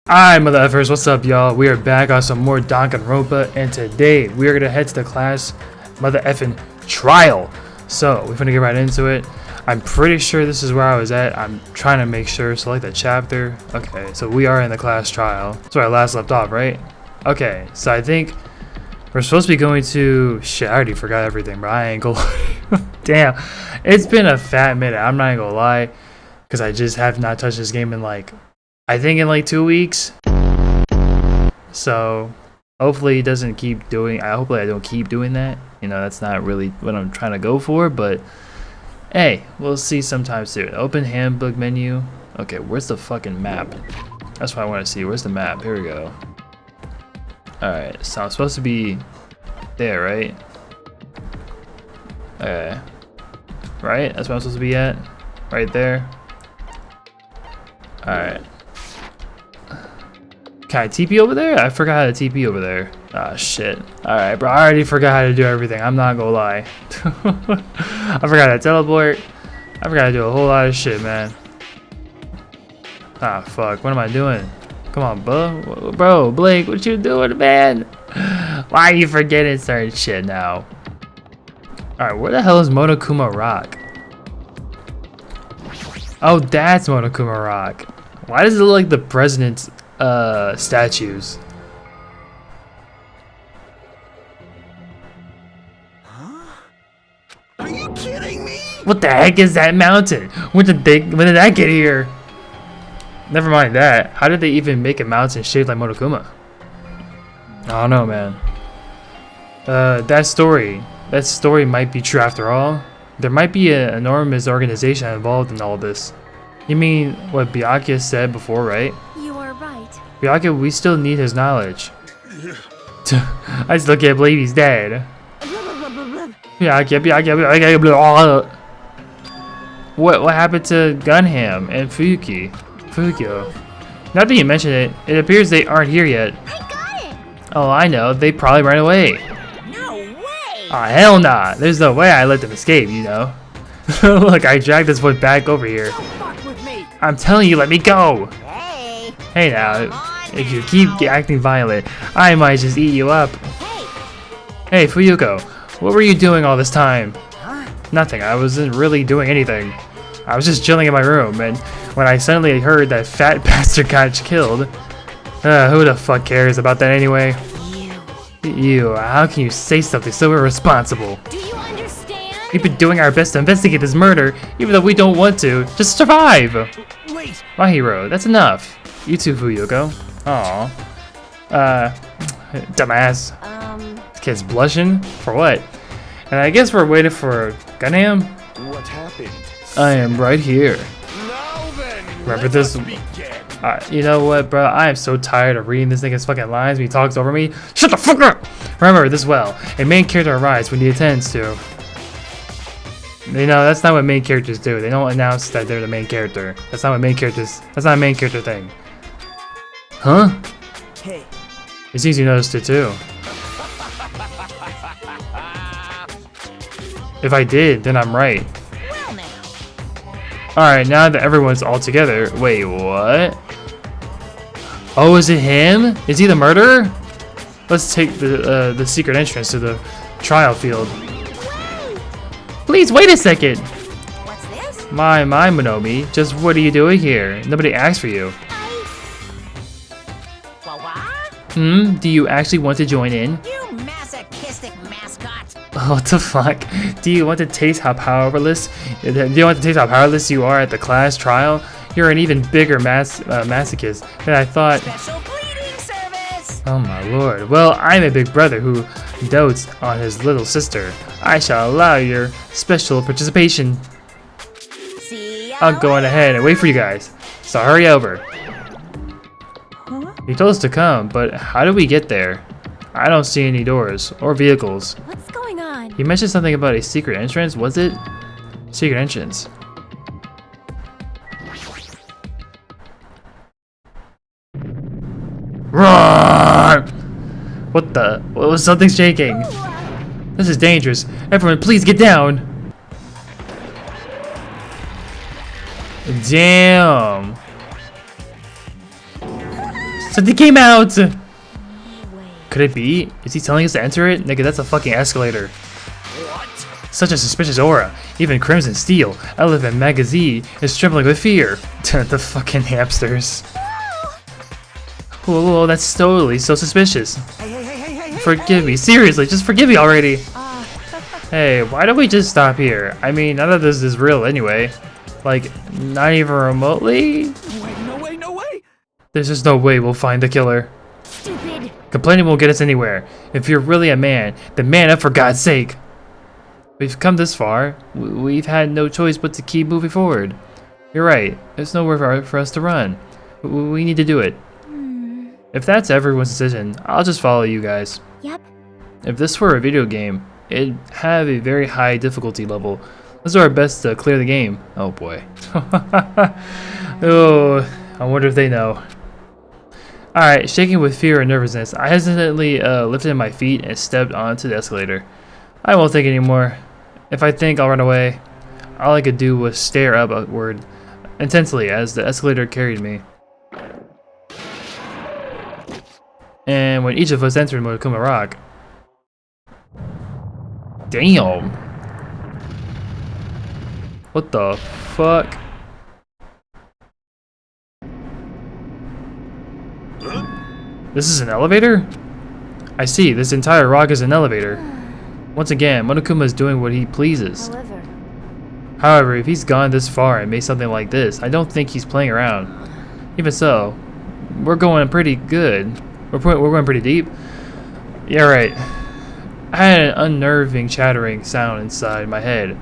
Alright, mother effers, what's up, y'all? We are back on some more Danganronpa, and today we are gonna head to the class mother effing trial. So we're gonna get right into it. I'm pretty sure this is where I was at. I'm trying to make sure. Select the chapter. Okay, so we are in the class trial. That's where I last left off, right? Okay, so I think we're supposed to be going to shit. I already forgot everything, bro. I ain't gonna lie. Damn, it's been a fat minute. I'm not gonna lie, because I just have not touched this game in I think in 2 weeks. So hopefully it doesn't keep doing. Hopefully I don't keep doing that. You know, that's not really what I'm trying to go for. But hey, we'll see sometime soon. Open handbook menu. Okay, where's the fucking map? That's what I want to see. Where's the map? Here we go. All right, so I'm supposed to be there, right? Okay, right. That's where I'm supposed to be at. Right there. All right. Can I TP over there? I forgot how to TP over there. Ah, shit. Alright, bro. I already forgot how to do everything. I'm not gonna lie. I forgot how to teleport. I forgot to do a whole lot of shit, man. Ah, fuck. What am I doing? Come on, bro. Blake, what you doing, man? Why are you forgetting certain shit now? Alright, where the hell is Monokuma Rock? Oh, that's Monokuma Rock. Why does it look like the president's statues? Huh? Are you kidding me? What the heck is that mountain? When did that get here? Never mind that. How did they even make a mountain shaped like Monokuma? I don't know, man. That story might be true after all. There might be an enormous organization involved in all this. You mean what Byakuya said before, right? You are right. Byakuya, we still need his knowledge. I still can't believe he's dead. Byakuya. What happened to Gunham and Fukyo? Now that you mention it, it appears they aren't here yet. I got it. Oh, I know. They probably ran away. No way. Aw, hell nah. There's no way I let them escape, you know. Look, I dragged this boy back over here. Don't fuck with me. I'm telling you, let me go. Hey. Hey now, if you keep acting violent, I might just eat you up. Hey. Hey, Fuyuko, what were you doing all this time? Huh? Nothing, I wasn't really doing anything. I was just chilling in my room, and when I suddenly heard that fat bastard got killed, who the fuck cares about that anyway? You, how can you say something so irresponsible? Do you understand? We've been doing our best to investigate this murder, even though we don't want to. Just survive! Wait. My hero, that's enough. You too, Fuyuko. Aw. Dumbass. This kid's blushing? For what? And I guess we're waiting for Gunham? What happened? I am right here. Now then. Remember this? You know what, bro? I am so tired of reading this nigga's fucking lines when he talks over me. Shut the fuck up! Remember this well. A main character arrives when he attends to. You know, that's not what main characters do. They don't announce that they're the main character. That's not what main characters. That's not a main character thing. Huh? Hey. It seems you noticed it too. If I did, then I'm right. Well now. Alright, now that everyone's all together. Wait, what? Oh, is it him? Is he the murderer? Let's take the secret entrance to the trial field. Please wait a second. What's this? My Monomi, just what are you doing here? Nobody asked for you. What? Do you actually want to join in? You masochistic mascot. What the fuck? Do you want to taste how powerless? Do you want to taste how powerless you are at the class trial? You're an even bigger masochist than I thought. Special cleaning service. Oh my lord. Well, I'm a big brother who dotes on his little sister. I shall allow your special participation. See ya. I'll go on ahead and wait for you guys. So hurry over. Huh? You told us to come, but how did we get there? I don't see any doors or vehicles. What's going on? You mentioned something about a secret entrance, was it? Secret entrance. Roar! What the? What, something's shaking. This is dangerous. Everyone, please get down. Damn. Something came out! Could it be? Is he telling us to enter it? Nigga, that's a fucking escalator. What? Such a suspicious aura. Even Crimson Steel, Elephant Magazine, is trembling with fear. The fucking hamsters. Whoa, that's totally so suspicious. Hey. Forgive me, seriously, just forgive me already. Hey, why don't we just stop here? I mean, none of this is real anyway. Like, not even remotely? Wait, no way. There's just no way we'll find the killer. Stupid. Complaining won't get us anywhere. If you're really a man, then man up for God's sake. We've come this far. We've had no choice but to keep moving forward. You're right. There's nowhere for us to run. We need to do it. If that's everyone's decision, I'll just follow you guys. Yep. If this were a video game, it'd have a very high difficulty level. Let's do our best to clear the game. Oh boy. Oh, I wonder if they know. Alright, shaking with fear and nervousness, I hesitantly lifted my feet and stepped onto the escalator. I won't think anymore. If I think I'll run away, all I could do was stare upward intensely as the escalator carried me. And when each of us entered Monokuma Rock, damn! What the fuck? This is an elevator? I see, this entire rock is an elevator. Once again, Monokuma is doing what he pleases. However, if he's gone this far and made something like this, I don't think he's playing around. Even so, we're going pretty good. We're going pretty deep. Yeah, right. I had an unnerving chattering sound inside my head.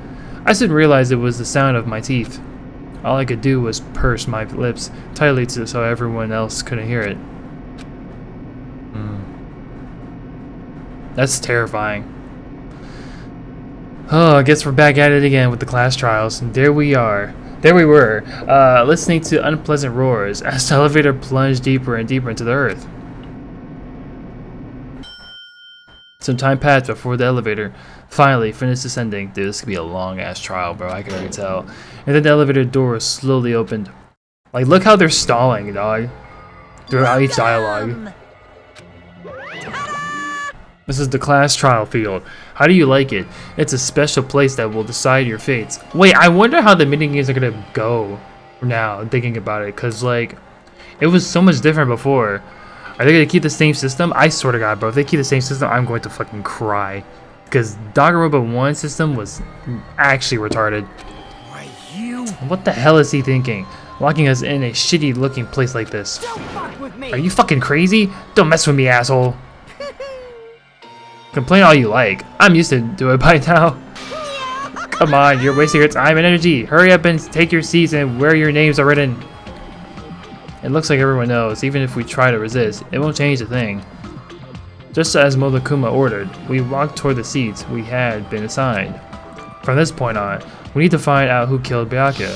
I soon realized it was the sound of my teeth. All I could do was purse my lips tightly so everyone else couldn't hear it. That's terrifying. Oh, I guess we're back at it again with the class trials. And there we are. There we were, listening to unpleasant roars as the elevator plunged deeper and deeper into the earth. Some time passed before the elevator finally finished descending. Dude, this could be a long-ass trial, bro. I can already tell. And then the elevator door slowly opened. Like, look how they're stalling, dog. Throughout each dialogue. This is the class trial field. How do you like it? It's a special place that will decide your fates. Wait, I wonder how the minigames are gonna go now, thinking about it. Because, like, it was so much different before. Are they gonna keep the same system? I swear to God, bro. If they keep the same system, I'm going to fucking cry. Because Danganronpa 1 system was actually retarded. Why you? What the hell is he thinking? Locking us in a shitty looking place like this. Don't fuck with me. Are you fucking crazy? Don't mess with me, asshole. Complain all you like. I'm used to it by now. Come on, you're wasting your time and energy. Hurry up and take your seats and where your names are written. It looks like everyone knows, even if we try to resist, it won't change a thing. Just as Monokuma ordered, we walked toward the seats we had been assigned. From this point on, we need to find out who killed Byakuya.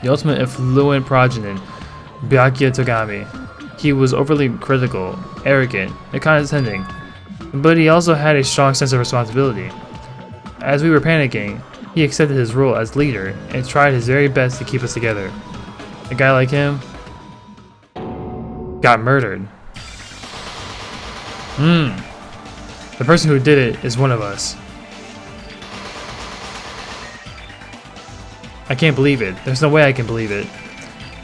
The ultimate affluent progeny, Byakuya Togami. He was overly critical, arrogant, and condescending, but he also had a strong sense of responsibility. As we were panicking, he accepted his role as leader and tried his very best to keep us together. A guy like him got murdered. The person who did it is one of us. I can't believe it. There's no way I can believe it.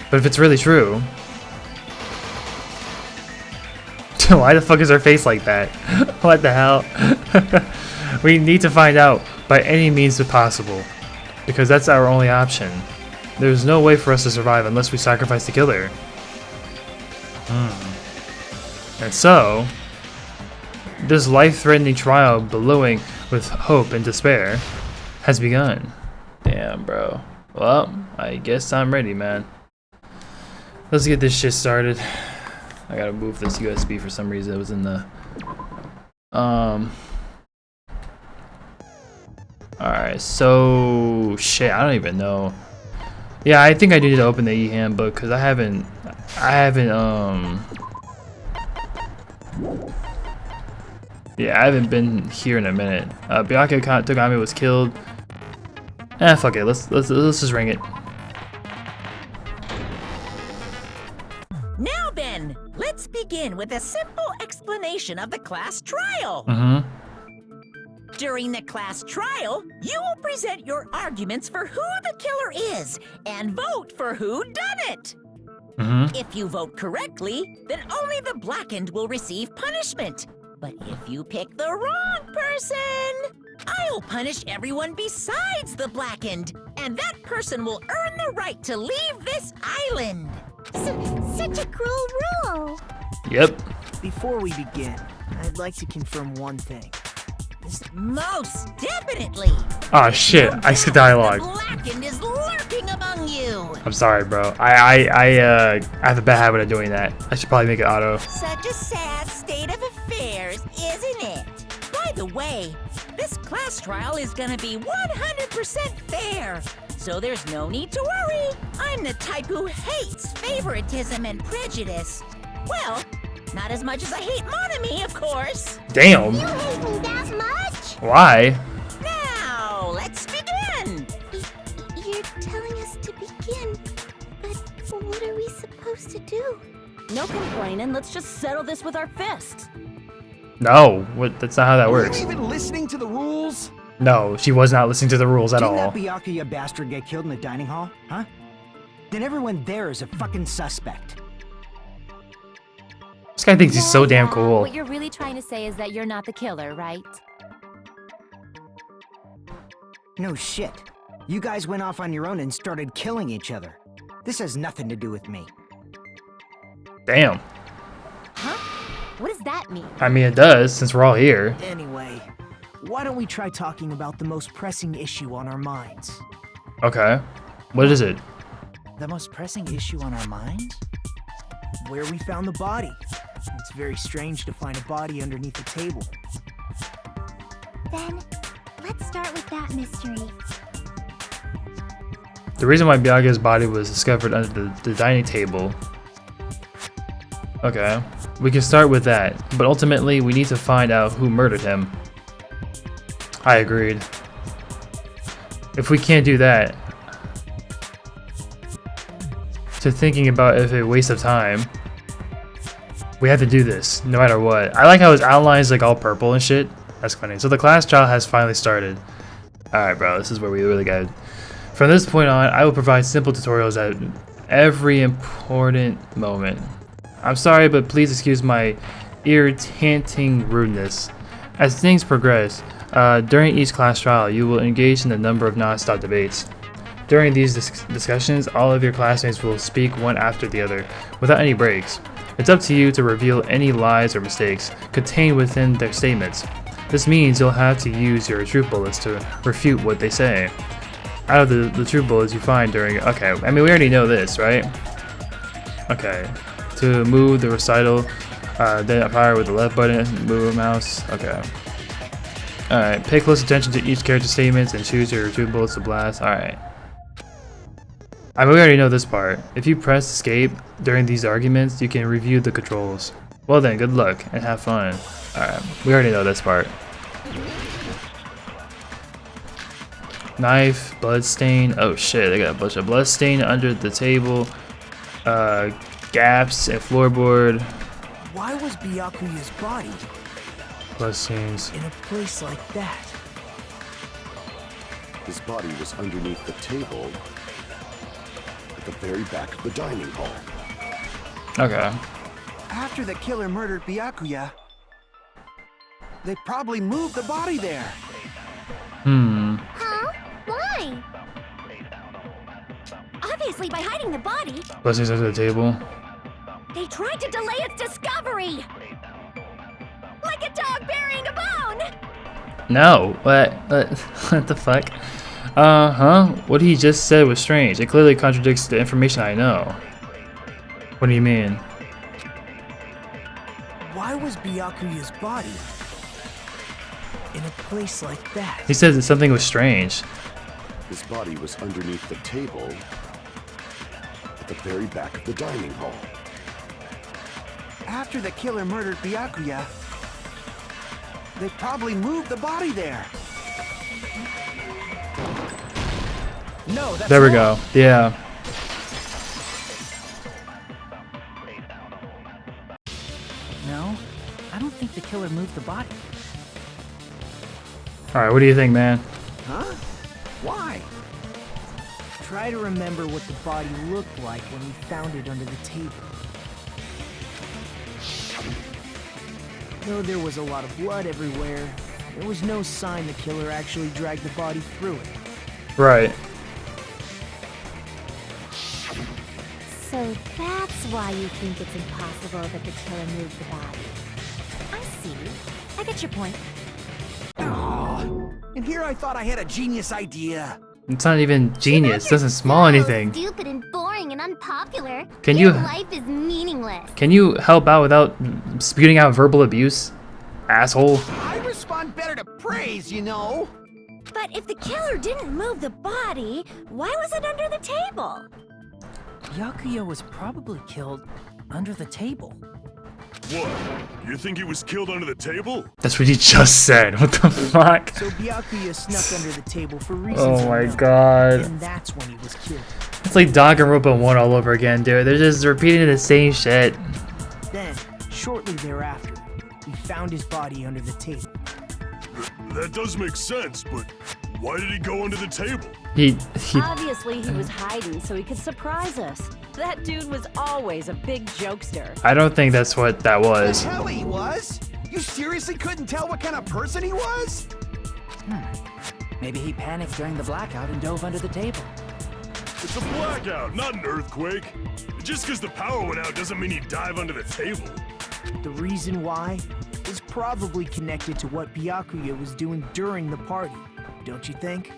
But if it's really true... Why the fuck is her face like that? What the hell? We need to find out by any means possible. Because that's our only option. There's no way for us to survive unless we sacrifice the killer. And so, this life-threatening trial billowing with hope and despair has begun. Damn, bro. Well, I guess I'm ready, man. Let's get this shit started. I gotta move this USB for some reason. It was in the... Alright, so... Shit, I don't even know. Yeah, I think I do need to open the e-handbook because I haven't... Yeah, I haven't been here in a minute. Byakuya Togami was killed. Fuck it. Let's just ring it. let's begin with a simple explanation of the class trial. Mm-hmm. During the class trial, you will present your arguments for who the killer is and vote for who done it. Mm-hmm. If you vote correctly, then only the blackened will receive punishment. But if you pick the wrong person, I'll punish everyone besides the blackened, and that person will earn the right to leave this island. Such a cruel rule. Yep. Before we begin, I'd like to confirm one thing. Most definitely. Oh shit! I skipped dialogue. The blackened is lurking among you. I'm sorry, bro. I have a bad habit of doing that. I should probably make it auto. Such a sad state of affairs, isn't it? By the way, this class trial is gonna be 100% fair, so there's no need to worry. I'm the type who hates favoritism and prejudice. Well, not as much as I hate Monami, of course. Damn. You hate me that much? Why? Now, let's begin. You're telling us to begin, but what are we supposed to do? No complaining, let's just settle this with our fists. No. What? That's not how that Were works. you even listening to the rules? No, she was not listening to the rules at Didn't all. that Byakuya bastard get killed in the dining hall? Huh? Then everyone there is a fucking suspect. This guy thinks he's so damn cool. What you're really trying to say is that you're not the killer, right? No shit. You guys went off on your own and started killing each other. This has nothing to do with me. Damn. Huh? What does that mean? I mean, it does, since we're all here. Anyway, why don't we try talking about the most pressing issue on our minds? Okay. What is it? The most pressing issue on our minds? Where we found the body. It's very strange to find a body underneath the table. Then, let's start with that mystery. The reason why Byakuya's body was discovered under the dining table. Okay. We can start with that, but ultimately we need to find out who murdered him. I agreed. If we can't do that, to thinking about if a waste of time, we have to do this no matter what. I like how his outline's like all purple and shit. That's funny. So the class trial has finally started. Alright, bro, this is where we really got. From this point on, I will provide simple tutorials at every important moment. I'm sorry, but please excuse my irritating rudeness. As things progress, during each class trial, you will engage in a number of non-stop debates. During these discussions, all of your classmates will speak one after the other, without any breaks. It's up to you to reveal any lies or mistakes contained within their statements. This means you'll have to use your truth bullets to refute what they say. Out of the truth bullets you find during... Okay, I mean, we already know this, right? Okay. To move the recital, then fire with the left button, move a mouse. Okay. Alright, pay close attention to each character's statements and choose your truth bullets to blast. Alright. I mean, we already know this part. If you press escape during these arguments, you can review the controls. Well then, good luck and have fun. Alright, we already know this part. Knife, blood stain. Oh shit, they got a bunch of blood stain under the table. Gaps and floorboard. Why was Byakuya's body Blood stains. in a place like that? His body was underneath the table at the very back of the dining hall. Okay. After the killer murdered Byakuya, they probably moved the body there. Huh? Why? Obviously by hiding the body. Blood stains under the table. They tried to delay its discovery. Like a dog burying a bone. No. What? What the fuck? What he just said was strange. It clearly contradicts the information I know. What do you mean? Why was Byakuya's body in a place like that? He said that something was strange. His body was underneath the table at the very back of the dining hall. After the killer murdered Byakuya, they probably moved the body there. No, that's There we wrong. go. Yeah. the killer moved the body. Alright, what do you think, man? Huh? Why? Try to remember what the body looked like when we found it under the table. Though there was a lot of blood everywhere, there was no sign the killer actually dragged the body through it. Right. So that's why you think it's impossible that the killer moved the body. I see. I get your point. Oh, and here I thought I had a genius idea. It's not even genius. It doesn't smell anything. Stupid and boring and unpopular. Can Your you- life is meaningless. Can you help out without spewing out verbal abuse? Asshole. I respond better to praise, you know. But if the killer didn't move the body, why was it under the table? Byakuya was probably killed under the table. What? You think he was killed under the table? That's what you just said. What the fuck? So Byakuya snuck under the table for reasons Oh my unknown, god. and that's when he was killed. It's like Danganronpa 1 all over again, dude. They're just repeating the same shit. Then, shortly thereafter, we found his body under the table. That does make sense, but why did he go under the table? He Obviously, he was hiding so he could surprise us. That dude was always a big jokester. I don't think that's what that was. The hell he was? You seriously couldn't tell what kind of person he was? Maybe he panicked during the blackout and dove under the table. It's a blackout, not an earthquake. Just because the power went out doesn't mean he'd dive under the table. The reason why is probably connected to what Byakuya was doing during the party, don't you think?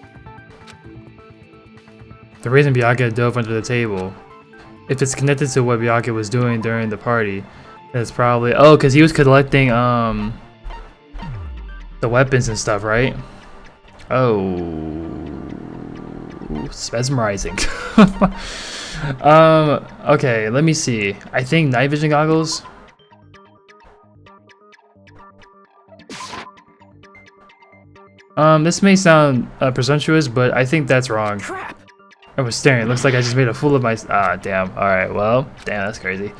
The reason Byakuya dove under the table, if it's connected to what Byakuya was doing during the party, then it's probably because he was collecting the weapons and stuff, right? Oh, mesmerizing. Okay, let me see. I think night vision goggles. This may sound presumptuous, but I think that's wrong. Crap! I was staring. It looks like I just made a fool of my. Damn. Alright, well, damn, that's crazy.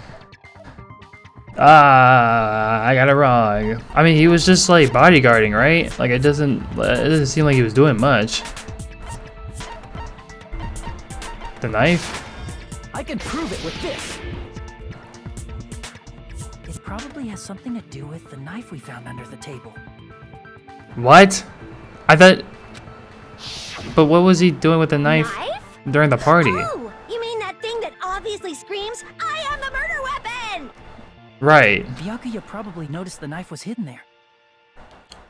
I got it wrong. I mean, he was just like bodyguarding, right? Like, it doesn't seem like he was doing much. The knife? I can prove it with this! It probably has something to do with the knife we found under the table. What? I thought. But what was he doing with the knife during the party? Oh, you mean that thing that obviously screams, "I am the murder weapon"? Right. Byakuya probably noticed the knife was hidden there.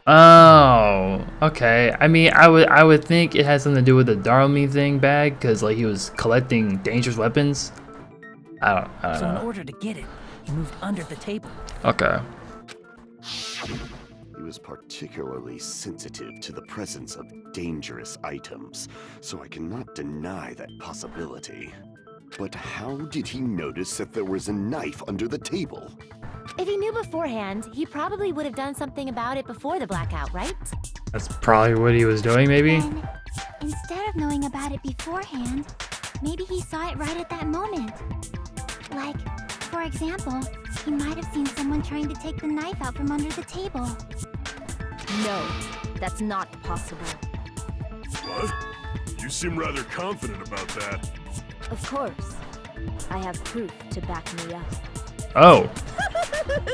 Oh, okay. I mean, I would think it has something to do with the Darlme thing bag, because like he was collecting dangerous weapons. I don't So in know. order to get it, he moved under the table. Okay. He was particularly sensitive to the presence of dangerous items, so I cannot deny that possibility. But how did he notice that there was a knife under the table? If he knew beforehand, he probably would have done something about it before the blackout, right? That's probably what he was doing, maybe. And instead of knowing about it beforehand, maybe he saw it right at that moment. Like, for example, he might have seen someone trying to take the knife out from under the table. No, that's not possible. What? You seem rather confident about that. Of course. I have proof to back me up. Oh.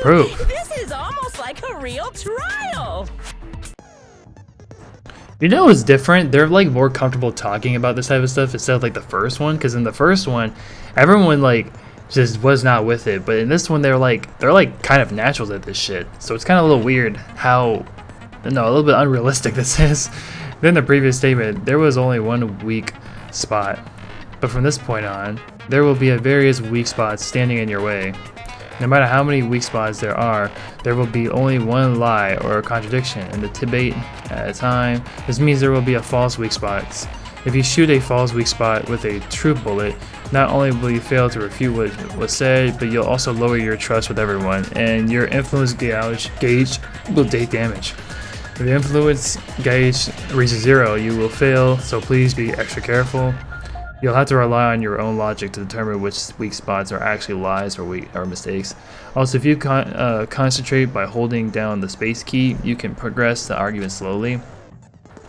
Proof. This is almost like a real trial. You know what's different? They're like more comfortable talking about this type of stuff instead of like the first one, because in the first one, everyone like just was not with it, but in this one they're like kind of naturals at this shit. So it's kind of a little weird how, no, a little bit unrealistic this is. Then the previous statement, there was only one weak spot, but from this point on, there will be various weak spots standing in your way. No matter how many weak spots there will be only one lie or a contradiction in the debate at a time. This means there will be a false weak spot. If you shoot a false weak spot with a true bullet, not only will you fail to refute what was said, but you'll also lower your trust with everyone, and your influence gauge will take damage. If the influence gauge reaches 0, you will fail, so please be extra careful. You'll have to rely on your own logic to determine which weak spots are actually lies or mistakes. Also, if you concentrate by holding down the space key, you can progress the argument slowly.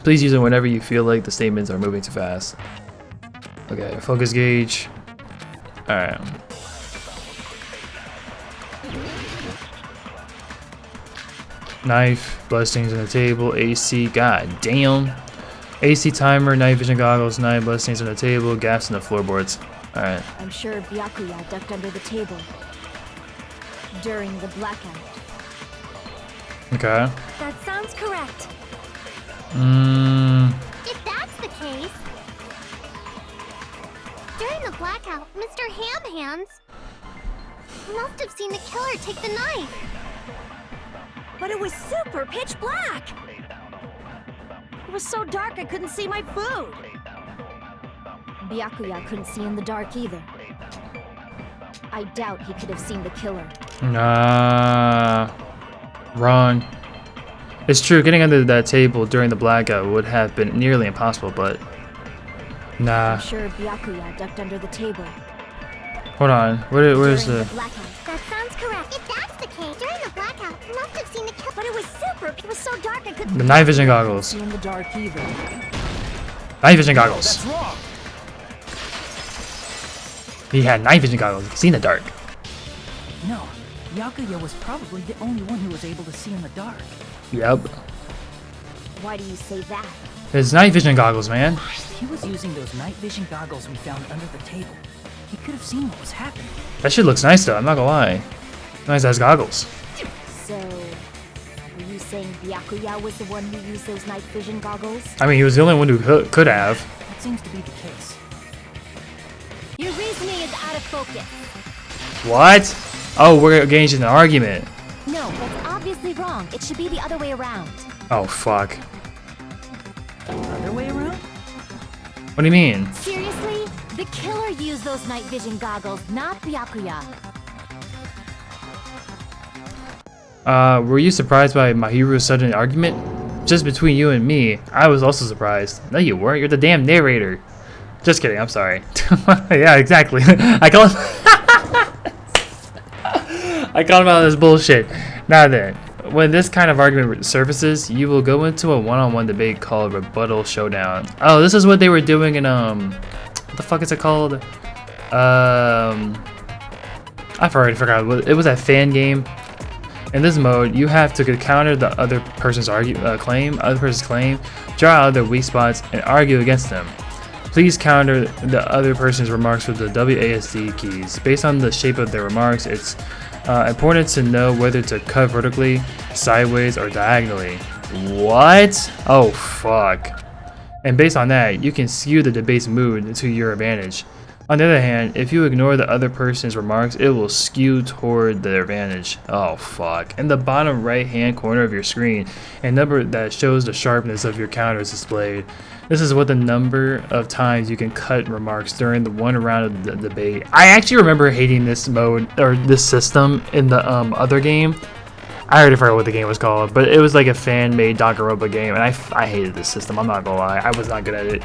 Please use it whenever you feel like the statements are moving too fast. Okay, focus gauge. Alright. Knife, bloodstains on the table, AC, god damn. AC timer, night vision goggles, knife, bloodstains on the table, gaps in the floorboards. Alright. I'm sure Byakuya ducked under the table during the blackout. Okay. That sounds correct. If that's the case, during the blackout, Mr. Ham Hands must have seen the killer take the knife. But it was super pitch black! It was so dark I couldn't see my food! Byakuya couldn't see in the dark either. I doubt he could have seen the killer. Nah. Wrong. It's true, getting under that table during the blackout would have been nearly impossible, but... Nah. I'm sure Byakuya ducked under the table. Hold on, where's During the... blackout. That sounds correct. If that's the case, during the blackout, he must have seen the killer. But it was so dark I couldn't The night vision goggles. see in the dark either. Night vision goggles. That's wrong. He had night vision goggles. You can see in the dark. No, Byakuya was probably the only one who was able to see in the dark. Yep. Why do you say that? It's night vision goggles, man. He was using those night vision goggles we found under the table. He could have seen what was happening. That shit looks nice though, I'm not gonna lie. Nice ass goggles. So, were you saying Byakuya was the one who used those night vision goggles? I mean, he was the only one who could have. That seems to be the case. Your reasoning is out of focus. What? Oh, we're engaged in an argument. No, that's obviously wrong. It should be the other way around. Oh, fuck. Other way around? What do you mean? Seriously? The killer used those night vision goggles, not Byakuya. Were you surprised by Mahiru's sudden argument? Just between you and me, I was also surprised. No, you weren't. You're the damn narrator. Just kidding. I'm sorry. Yeah, exactly. I called him out on this bullshit. Now then, when this kind of argument surfaces, you will go into a one-on-one debate called Rebuttal Showdown. Oh, this is what they were doing in what the fuck is it called? I've already forgot. It was a fan game. In this mode, you have to counter the other person's claim, draw out their weak spots, and argue against them. Please counter the other person's remarks with the WASD keys. Based on the shape of their remarks, it's important to know whether to cut vertically, sideways, or diagonally. What? Oh, fuck. And based on that, you can skew the debate's mood to your advantage. On the other hand, if you ignore the other person's remarks, it will skew toward their advantage. Oh, fuck. In the bottom right-hand corner of your screen, a number that shows the sharpness of your counter is displayed. This is what the number of times you can cut remarks during the one round of the debate. I actually remember hating this mode, or this system, in the other game. I already forgot what the game was called, but it was like a fan-made Danganronpa game, and I hated this system, I'm not gonna lie. I was not good at it.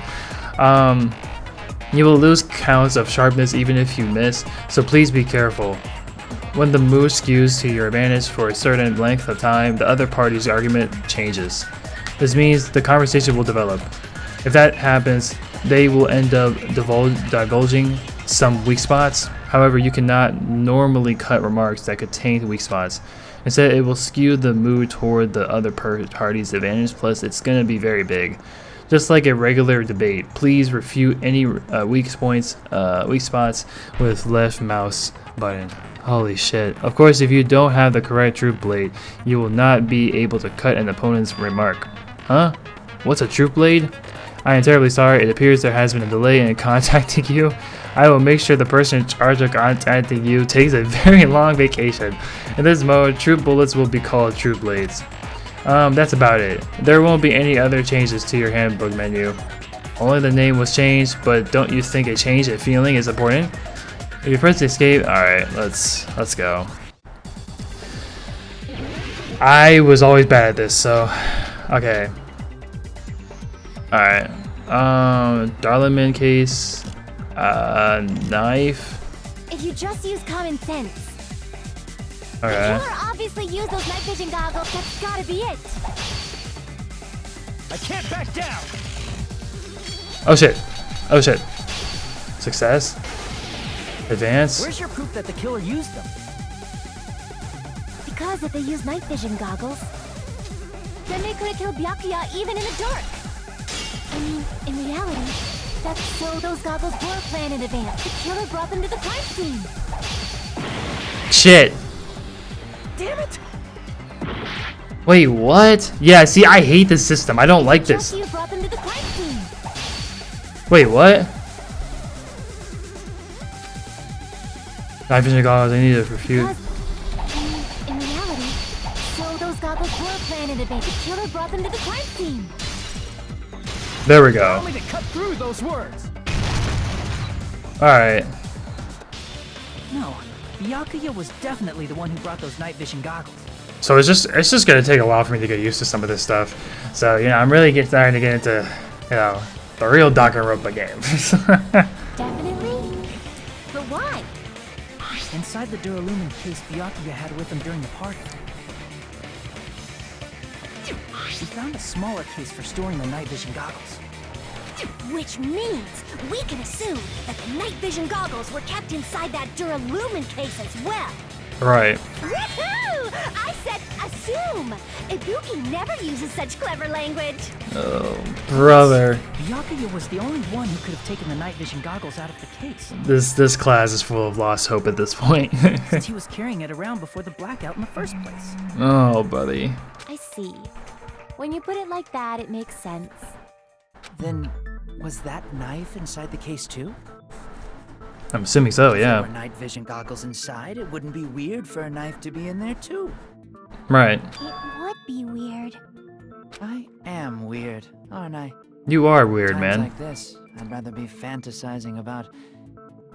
You will lose counts of sharpness even if you miss, so please be careful. When the move skews to your advantage for a certain length of time, the other party's argument changes. This means the conversation will develop. If that happens, they will end up divulging some weak spots. However, you cannot normally cut remarks that contain weak spots. Instead, it will skew the mood toward the other party's advantage, plus it's going to be very big. Just like a regular debate, please refute any weak spots with left mouse button. Holy shit. Of course, if you don't have the correct truth blade, you will not be able to cut an opponent's remark. Huh? What's a truth blade? I am terribly sorry. It appears there has been a delay in contacting you. I will make sure the person in charge of contacting you takes a very long vacation. In this mode, true bullets will be called true blades. That's about it. There won't be any other changes to your handbook menu. Only the name was changed, but don't you think a change in feeling is important? If you press escape, alright, let's go. I was always bad at this, so okay. Alright. Darlaman case. Knife. If you just use common sense. The Okay. killer obviously used those night vision goggles. That's gotta be it. I can't back down. Oh shit. Oh shit. Success. Advance. Where's your proof that the killer used them? Because if they use night vision goggles, then they could have killed Byakuya even in the dark. I mean, in reality, that's so those goggles were planned in advance. The killer brought them to the crime scene. Shit. Damn it! Wait, what? Yeah, see, I hate this system. I don't like this. Just you brought them to the crime scene. Wait, what? Night vision goggles, I need to refute. Because, in reality, so those goggles were planned in advance. The killer brought them to the crime scene. There we go. Allow me to cut through those words. Alright. No, Byakuya was definitely the one who brought those night vision goggles. So it's just gonna take a while for me to get used to some of this stuff. So, you know, I'm really starting to get into, you know, the real Danganronpa game. Definitely? But why? Inside the Duralumin case Byakuya had with him during the party, we found a smaller case for storing the night vision goggles. Which means we can assume that the night vision goggles were kept inside that Duralumin case as well. Right. Woohoo! I said assume! Ibuki never uses such clever language. Oh, brother. Byakuya was the only one who could have taken the night vision goggles out of the case, This class is full of lost hope at this point. since he was carrying it around before the blackout in the first place. Oh, buddy. I see. When you put it like that, it makes sense. Then, was that knife inside the case too? I'm assuming so, If there yeah. were night vision goggles inside, it wouldn't be weird for a knife to be in there too. Right. It would be weird. I am weird, aren't I? You are weird, Times man. like this, I'd rather be fantasizing about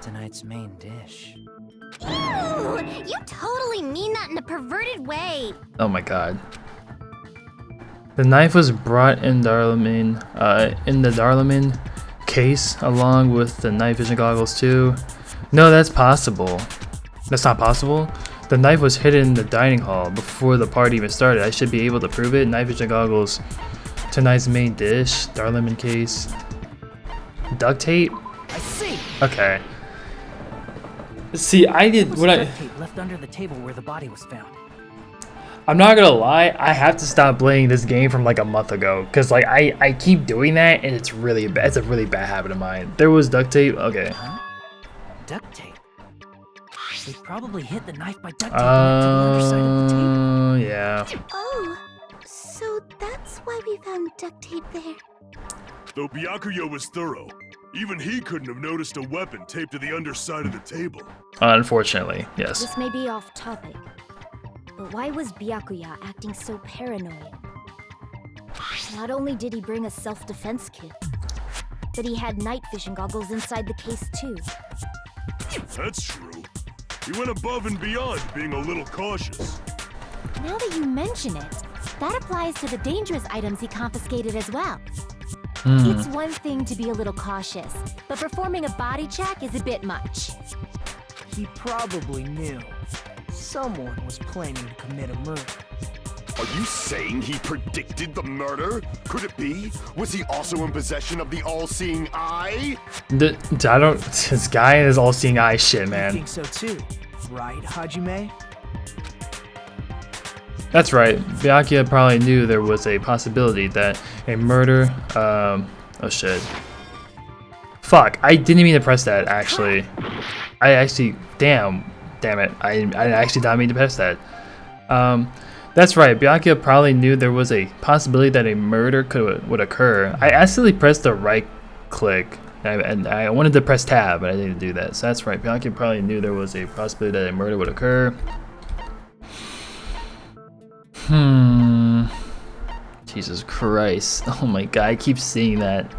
tonight's main dish. Ooh, you totally mean that in a perverted way. Oh my god. The knife was brought in the Duralumin case along with the night vision goggles too. No, that's possible. That's not possible. The knife was hidden in the dining hall before the party even started. I should be able to prove it. Night vision goggles, tonight's main dish, Duralumin case, duct tape. I see. Okay. See, I did what I. Duct tape left under the table where the body was found. I'm not gonna lie, I have to stop playing this game from like a month ago, cause like I keep doing that and it's really bad. It's a really bad habit of mine. There was duct tape. Okay. Huh? Duct tape. They probably hit the knife by duct tape to the underside of the table. Yeah. Oh, so that's why we found duct tape there. Though Byakuya was thorough, even he couldn't have noticed a weapon taped to the underside of the table. Unfortunately, yes. This may be off topic, but why was Byakuya acting so paranoid? Not only did he bring a self-defense kit, but he had night vision goggles inside the case too. That's true. He went above and beyond, being a little cautious. Now that you mention it, that applies to the dangerous items he confiscated as well. It's one thing to be a little cautious, but performing a body check is a bit much. He probably knew someone was planning to commit a murder. Are you saying he predicted the murder? Could it be? Was he also in possession of the all-seeing eye? I don't. This guy is all-seeing eye shit, I man. think so too, right, Hajime? That's right. Byakuya probably knew there was a possibility that a murder. Oh shit. Fuck! I didn't mean to press that. Actually, I actually. Damn it! I actually didn't mean to press that. That's right. Byakuya probably knew there was a possibility that a murder would occur. I accidentally pressed the right click, and I wanted to press tab, but I didn't do that. So that's right. Byakuya probably knew there was a possibility that a murder would occur. Jesus Christ. Oh my god, I keep seeing that.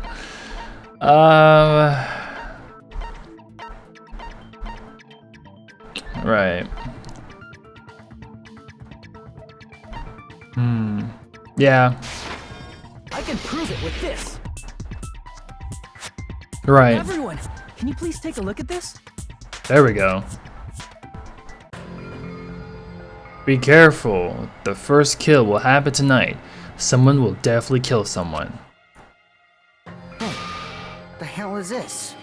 Right. Yeah. I can prove it with this. Right. Everyone, can you please take a look at this? There we go. Be careful. The first kill will happen tonight. Someone will definitely kill someone. The hell is this?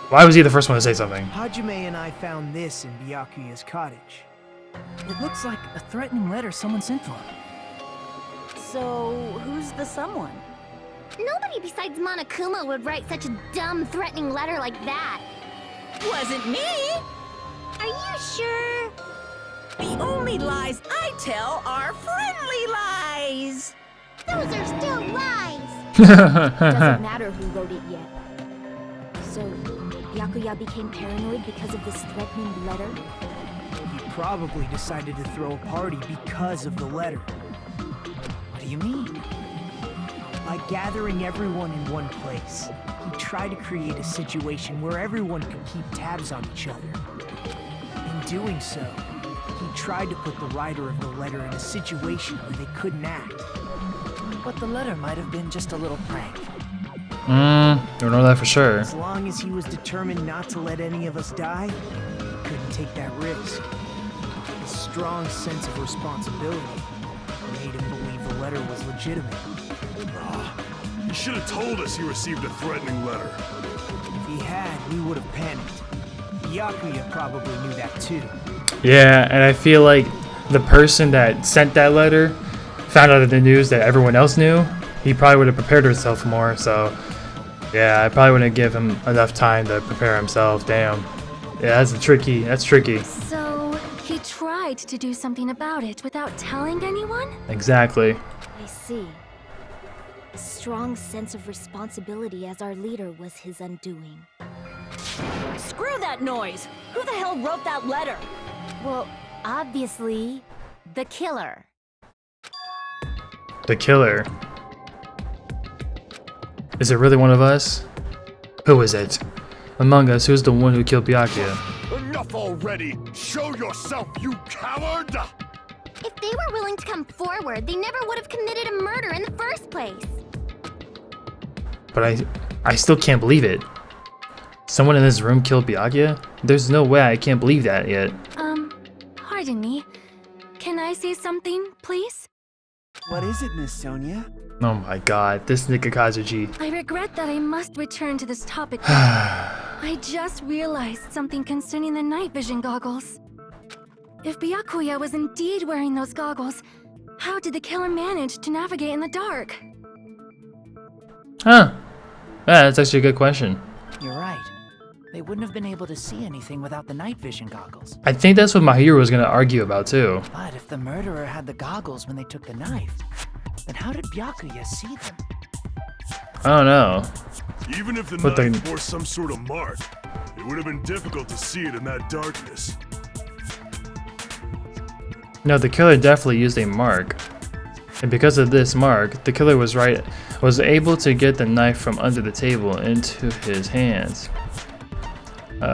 Why was he the first one to say something? Hajime and I found this in Byakuya's cottage. It looks like a threatening letter someone sent to him. So, who's the someone? Nobody besides Monokuma would write such a dumb, threatening letter like that. Wasn't me! Are you sure? The only lies I tell are friendly lies! Those are still lies. Doesn't matter who wrote it yet. So, Byakuya became paranoid because of this threatening letter? He probably decided to throw a party because of the letter. What do you mean? By gathering everyone in one place, he tried to create a situation where everyone could keep tabs on each other. In doing so, he tried to put the writer of the letter in a situation where they couldn't act. But the letter might have been just a little prank. Don't know that for sure. As long as he was determined not to let any of us die, he couldn't take that risk. His strong sense of responsibility made him believe the letter was legitimate. You should have told us you received a threatening letter. If he had, we would have panicked. Byakuya probably knew that too. Yeah, and I feel like the person that sent that letter found out of the news that everyone else knew. He probably would have prepared himself more, so yeah, I probably wouldn't give him enough time to prepare himself. Damn. Yeah, that's tricky. So, he tried to do something about it without telling anyone? Exactly. I see. A strong sense of responsibility as our leader was his undoing. Screw that noise! Who the hell wrote that letter? Well, obviously, the killer. The killer. Is it really one of us? Who is it? Among us, who's the one who killed Byakuya? Enough already! Show yourself, you coward! If they were willing to come forward, they never would have committed a murder in the first place. But I still can't believe it. Someone in this room killed Byakuya? There's no way I can't believe that yet. Pardon me. Can I say something, please? What is it, Miss Sonia? Oh my god, this nigga Kazuji. I regret that I must return to this topic. I just realized something concerning the night vision goggles. If Byakuya was indeed wearing those goggles, how did the killer manage to navigate in the dark? Huh. Yeah, that's actually a good question. You're right. They wouldn't have been able to see anything without the night vision goggles. I think that's what Mahiro was gonna argue about too. But if the murderer had the goggles when they took the knife, then how did Byakuya see them? I don't know. Even if the But knife bore some sort of mark, it would have been difficult to see it in that darkness. No, the killer definitely used a mark. And because of this mark, the killer was able to get the knife from under the table into his hands.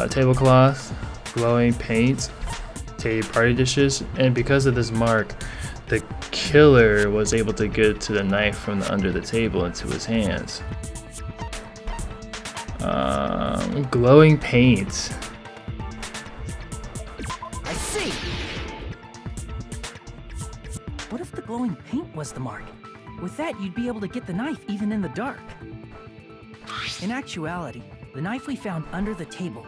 Tablecloth, glowing paint, tape party dishes, and because of this mark, the killer was able to get to the knife from under the table into his hands. Glowing paint. I see! What if the glowing paint was the mark? With that, you'd be able to get the knife even in the dark. In actuality, the knife we found under the table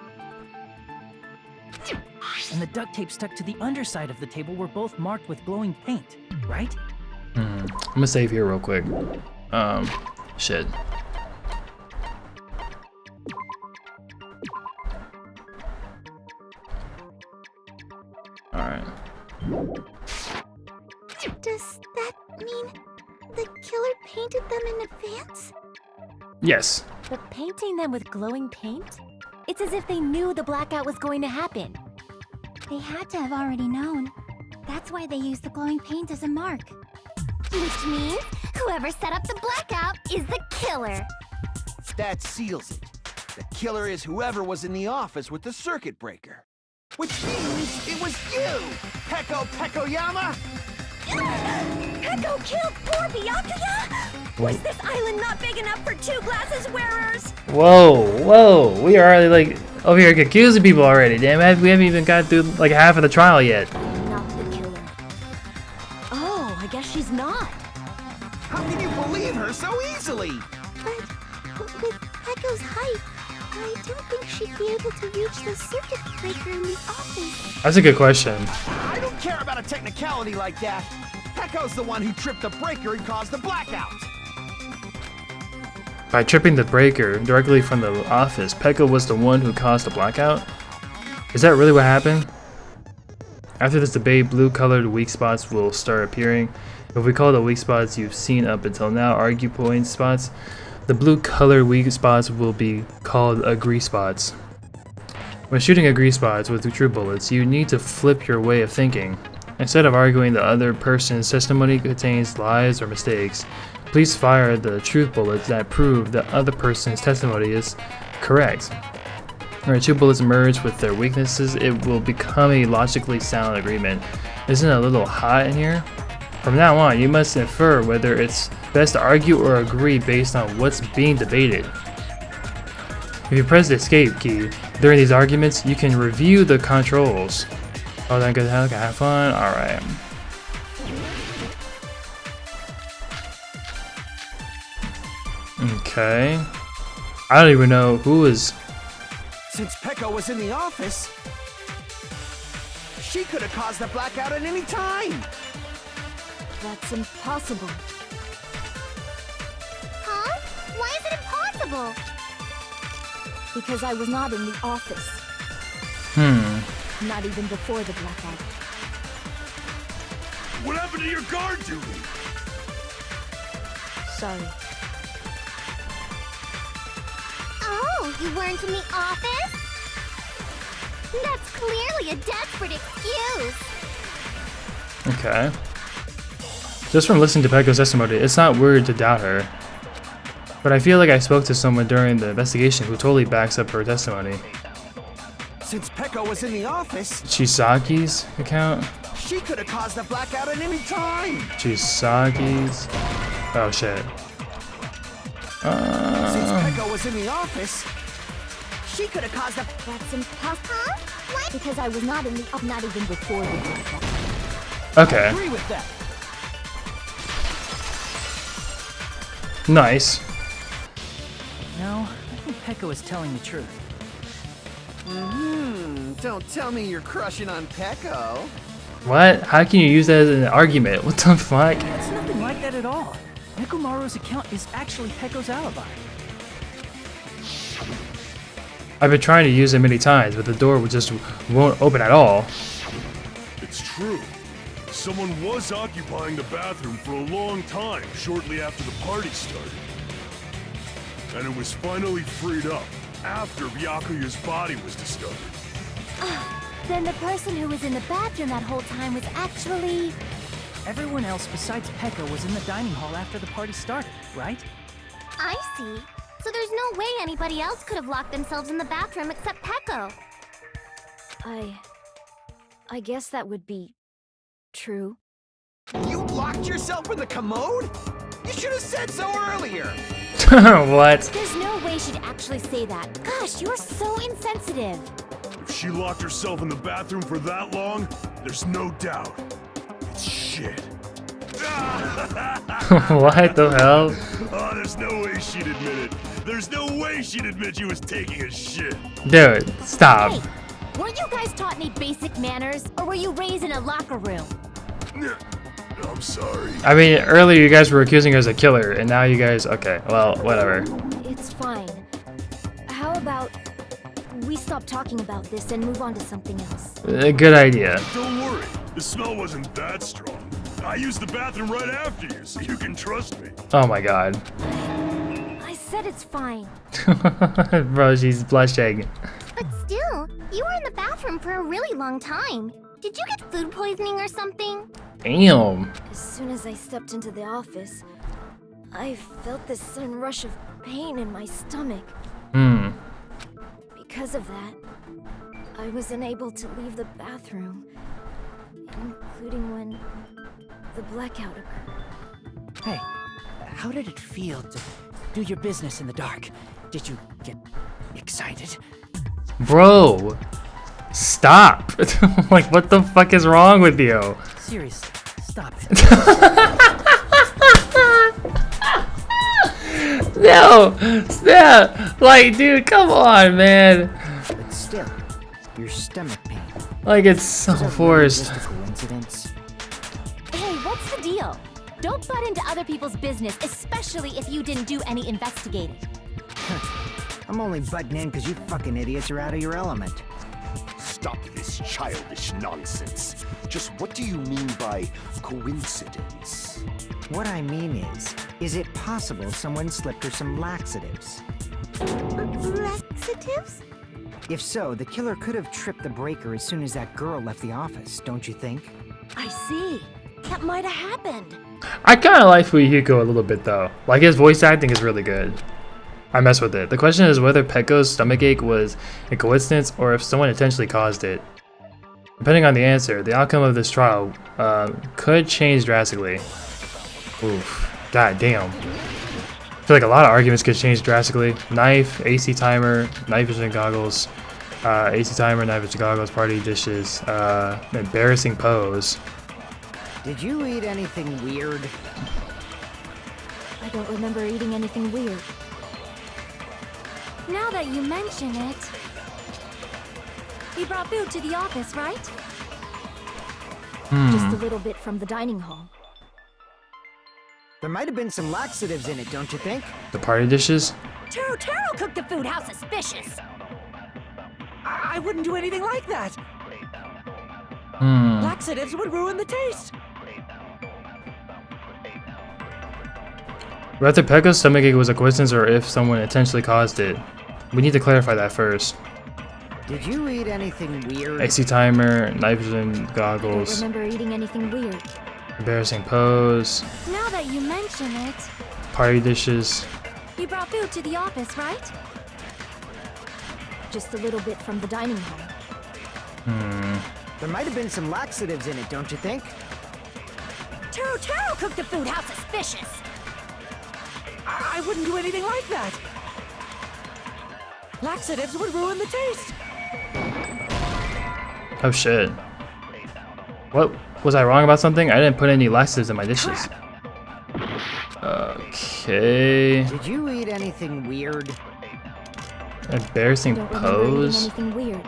and the duct tape stuck to the underside of the table were both marked with glowing paint, right? I'm gonna save here real quick. Shit. Alright. Does that mean the killer painted them in advance? Yes. But painting them with glowing paint? It's as if they knew the blackout was going to happen. They had to have already known. That's why they used the glowing paint as a mark. Which means whoever set up the blackout is the killer. That seals it. The killer is whoever was in the office with the circuit breaker. Which means it was you, Peko Pekoyama! Peko killed poor Byakuya? Was this island not big enough for 2 glasses wearers? Whoa, we are already like over here accusing people already. Damn it, we haven't even got through like half of the trial yet. Not the killer. Oh, I guess she's not. How can you believe her so easily? But with Pecco's height, I don't think she'd be able to reach the circuit breaker in the office. That's a good question. I don't care about a technicality like that. Pecco's the one who tripped the breaker and caused the blackout. By tripping the breaker directly from the office, Pecco was the one who caused the blackout? Is that really what happened? After this debate, blue-colored weak spots will start appearing. If we call the weak spots you've seen up until now argue point spots, the blue-colored weak spots will be called agree spots. When shooting agree spots with the true bullets, you need to flip your way of thinking. Instead of arguing the other person's testimony contains lies or mistakes, please fire the truth bullets that prove the other person's testimony is correct. When two bullets merge with their weaknesses, it will become a logically sound agreement. Isn't it a little hot in here? From now on, you must infer whether it's best to argue or agree based on what's being debated. If you press the escape key during these arguments, you can review the controls. Oh, then good heck, have fun. Alright. Okay. I don't even know who is. Since Pecco was in the office, she could have caused the blackout at any time. That's impossible. Huh? Why is it impossible? Because I was not in the office. Not even before the blackout. What happened to your guard duty? Sorry. Oh, you weren't in the office? That's clearly a desperate excuse. Okay. Just from listening to Pecco's testimony, it's not weird to doubt her. But I feel like I spoke to someone during the investigation who totally backs up her testimony. Since Pecco was in the office, Chisaki's account? she could have caused the blackout at any time. Chisaki's? Oh shit. Since Pecco was in the office, she could have caused the... That's impossible. Huh? What? Because I was not in the not even before the blackout. Okay. Agree with that. Nice. No, I think Pecco is telling the truth. Don't tell me you're crushing on Pecco. What? How can you use that as an argument? What the fuck? It's nothing like that at all. Nekomaru's account is actually Pecco's alibi. I've been trying to use it many times, but the door just won't open at all. It's true. Someone was occupying the bathroom for a long time shortly after the party started. And it was finally freed up after Byakuya's body was discovered. Then the person who was in the bathroom that whole time was actually... Everyone else besides Pecco was in the dining hall after the party started, right? I see. So there's no way anybody else could have locked themselves in the bathroom except Pecco. I guess that would be true. You locked yourself in the commode? You should have said so earlier. What? There's no way she'd actually say that. Gosh, you're so insensitive. If she locked herself in the bathroom for that long, there's no doubt. It's shit. What the hell? Oh, there's no way she'd admit it. There's no way she'd admit she was taking a shit. Dude, stop. Hey, weren't you guys taught any basic manners, or were you raised in a locker room? I'm sorry. I mean, earlier you guys were accusing her as a killer, and now you guys... Okay, well, whatever. It's fine. How about we stop talking about this and move on to something else? Good idea. Don't worry. The smell wasn't that strong. I used the bathroom right after you, so you can trust me. Oh my god. I said it's fine. Bro, she's blushing. But still, you were in the bathroom for a really long time. Did you get food poisoning or something? Damn. As soon as I stepped into the office, I felt this sudden rush of pain in my stomach. Because of that, I was unable to leave the bathroom, including when the blackout occurred. Hey, how did it feel to do your business in the dark? Did you get excited? Bro, stop. Like, what the fuck is wrong with you? Seriously, stop it. No, snap. Like, dude, come on, man. But still, your stomach pain. Like, it's so Is that really forced. just a coincidence? Hey, what's the deal? Don't butt into other people's business, especially if you didn't do any investigating. I'm only butting in because you fucking idiots are out of your element. Stop this childish nonsense. Just what do you mean by coincidence? What I mean is it possible someone slipped her some laxatives? Laxatives? If so, the killer could have tripped the breaker as soon as that girl left the office, don't you think? I see. That might have happened. I kind of like Fuyuhiko a little bit, though. Like, his voice acting is really good. I mess with it. The question is whether Pekko's stomachache was a coincidence or if someone intentionally caused it. Depending on the answer, the outcome of this trial could change drastically. Oof. God damn. I feel like a lot of arguments could change drastically. Knife, AC timer, night vision goggles, AC timer, night vision goggles, party dishes, embarrassing pose. Did you eat anything weird? I don't remember eating anything weird. Now that you mention it, you brought food to the office, right? Just a little bit from the dining hall. There might have been some laxatives in it, don't you think? The party dishes? Taro cooked the food. How suspicious! I wouldn't do anything like that. Laxatives would ruin the taste. Whether Pekko's stomachache was a coincidence or if someone intentionally caused it. We need to clarify that first. Did you eat anything weird? AC timer, night vision I don't goggles, remember eating anything weird. embarrassing pose, Now that you mention it, party dishes. you brought food to the office, right? Just a little bit from the dining hall. There might have been some laxatives in it, don't you think? Taro cooked the food. How suspicious! I wouldn't do anything like that. Laxatives would ruin the taste. Oh shit. What? Was I wrong about something? I didn't put any laxatives in my dishes. Okay. Did you eat anything weird? Embarrassing Don't remember eating pose? anything weird.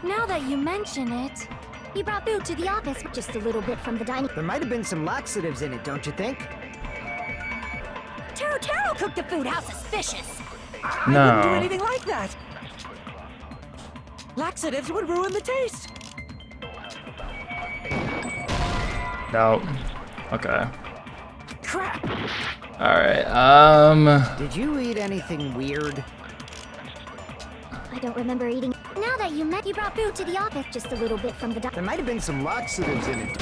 Now that you mention it, you brought food to the office. Just a little bit from the dining. There might have been some laxatives in it, don't you think? Taro cooked the food. How suspicious! I No. wouldn't do anything like that. Laxatives would ruin the taste. No. Okay. Crap! Alright, Did you eat anything weird? I don't remember eating. Now that you brought food to the office. Just a little bit from the dining. There might have been some laxatives in it.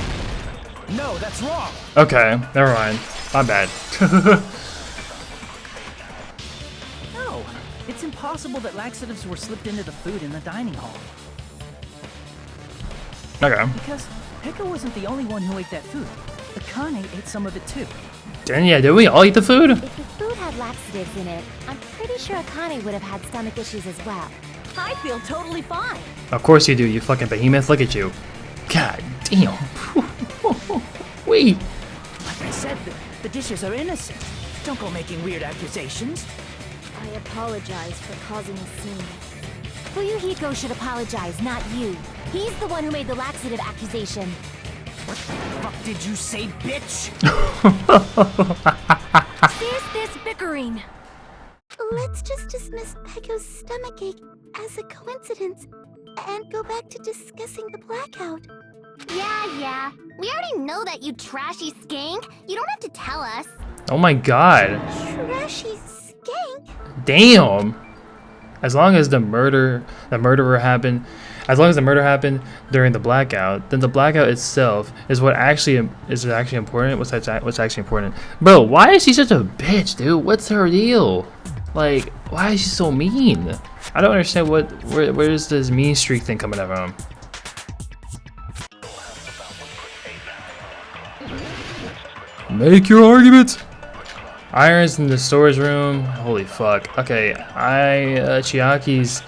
No, that's wrong. Okay, never mind. My bad. No, it's impossible that laxatives were slipped into the food in the dining hall. Okay. Because Pekko wasn't the only one who ate that food. Akane ate some of it too. Then yeah, did we all eat the food? If the food had laxatives in it, I'm pretty sure Akane would have had stomach issues as well. I feel totally fine. Of course you do, you fucking behemoth. Look at you. God damn. Wait. Like I said, the dishes are innocent. Don't go making weird accusations. I apologize for causing a scene. Fuyuhiko should apologize, not you. He's the one who made the laxative accusation. What the fuck did you say, bitch? Cease this bickering. Let's just dismiss Pekko's stomachache as a coincidence and go back to discussing the blackout. Yeah. We already know that, you trashy skank. You don't have to tell us. Oh my god. Trashy skank? Damn. As long as the murder happened during the blackout, then the blackout itself is what actually is actually important. What's actually important, bro? Why is she such a bitch, dude? What's her deal? Like, why is she so mean? I don't understand where's this mean streak thing coming from? Make your arguments. Irons in the storage room. Holy fuck. Okay, Chiaki's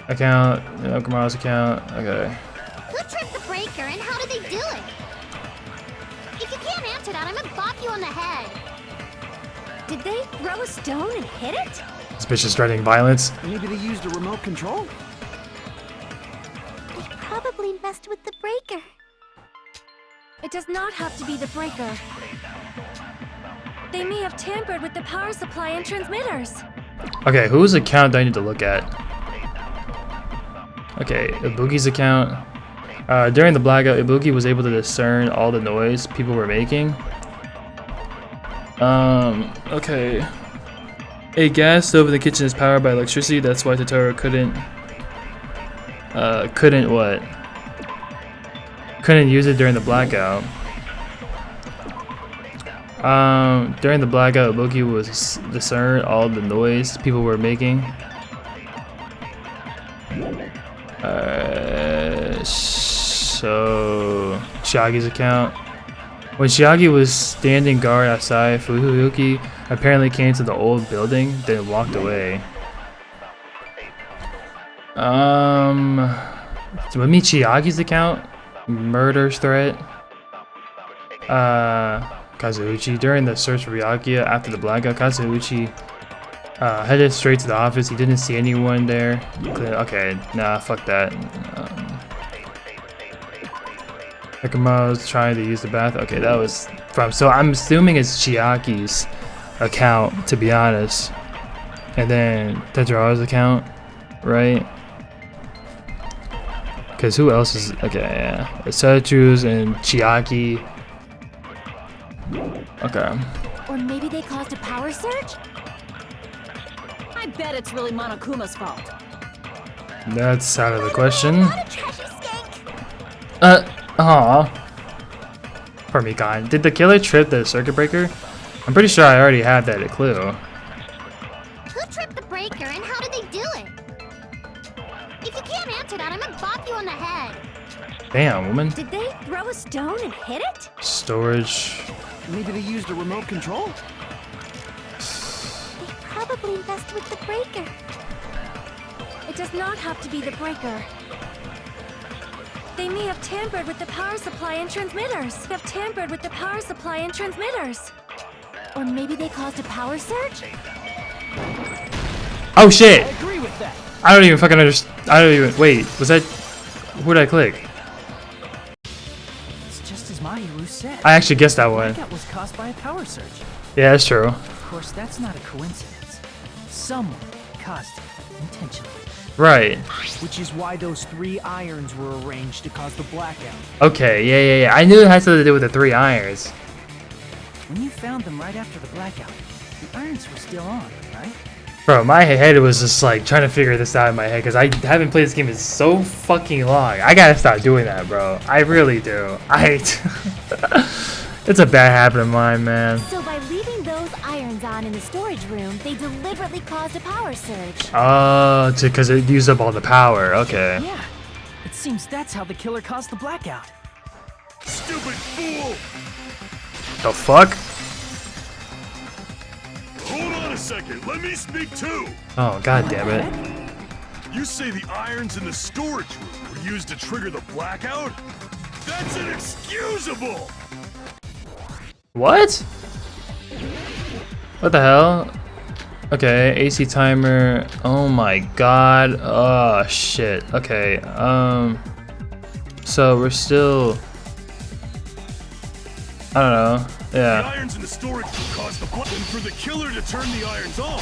account, Okuma's account. Okay. Who tripped the breaker and how did they do it? If you can't answer that, I'm gonna bop you on the head. Did they throw a stone and hit it? This bitch is threatening violence. Maybe they used a remote control? They probably messed with the breaker. It does not have to be the breaker. They may have tampered with the power supply and transmitters. Okay, whose account do I need to look at? Okay, Ibuki's account. During the blackout, Ibuki was able to discern all the noise people were making. Okay. A gas stove in the kitchen is powered by electricity. That's why Totoro couldn't what? Couldn't use it during the blackout. During the blackout, Ibuki was discern all the noise people were making. So Chiagi's account. When Chiagi was standing guard outside, Fuyuki apparently came to the old building, then walked away. With me, Chiagi's account, murder threat. Kazuuchi. During the search for Byakuya after the blackout, Kazuuchi headed straight to the office. He didn't see anyone there. Okay, nah, fuck that. Nekoma was trying to use the bath. Okay, that was from. So I'm assuming it's Chiaki's account, to be honest. And then Tetsuro's account, right? Because who else is. Okay, yeah. Setsu's and Chiaki. Okay. Or maybe they caused a power surge? I bet it's really Monokuma's fault. That's out of the question. What a trashy skank! Poor Mikan. Did the killer trip the circuit breaker? I'm pretty sure I already had that clue. Who tripped the breaker and how did they do it? If you can't answer that, I'm gonna bop you on the head. Damn, woman. Did they throw a stone and hit it? Storage. Maybe they used a remote control? They probably messed with the breaker. It does not have to be the breaker. They may have tampered with the power supply and transmitters. Or maybe they caused a power surge? Oh shit! I agree with that. I don't even fucking understand. I don't even. Wait, was that. Who did I click? It's just as Mahiru said. I actually guessed that The one. blackout was caused by a power surge. Yeah, that's true. Of course, that's not a coincidence. Someone caused it intentionally. Right. Which is why those 3 irons were arranged to cause the blackout. Okay, yeah. I knew it had something to do with the 3 irons. When you found them right after the blackout, the irons were still on, right? Bro, my head was just like trying to figure this out in my head because I haven't played this game in so fucking long. I gotta stop doing that, bro. I really do. It's a bad habit of mine, man. So by leaving those irons on in the storage room, they deliberately caused a power surge. Oh, because it used up all the power. Okay. Yeah. It seems that's how the killer caused the blackout. Stupid fool! The fuck? Hold on a second, let me speak too! Oh, god damn it. You say the irons in the storage room were used to trigger the blackout? That's inexcusable! What? What the hell? Okay, AC timer. Oh my god. Oh shit. Okay. So we're still. I don't know. The Yeah. irons in the storage room caused the blackout, and for the killer to turn the irons on.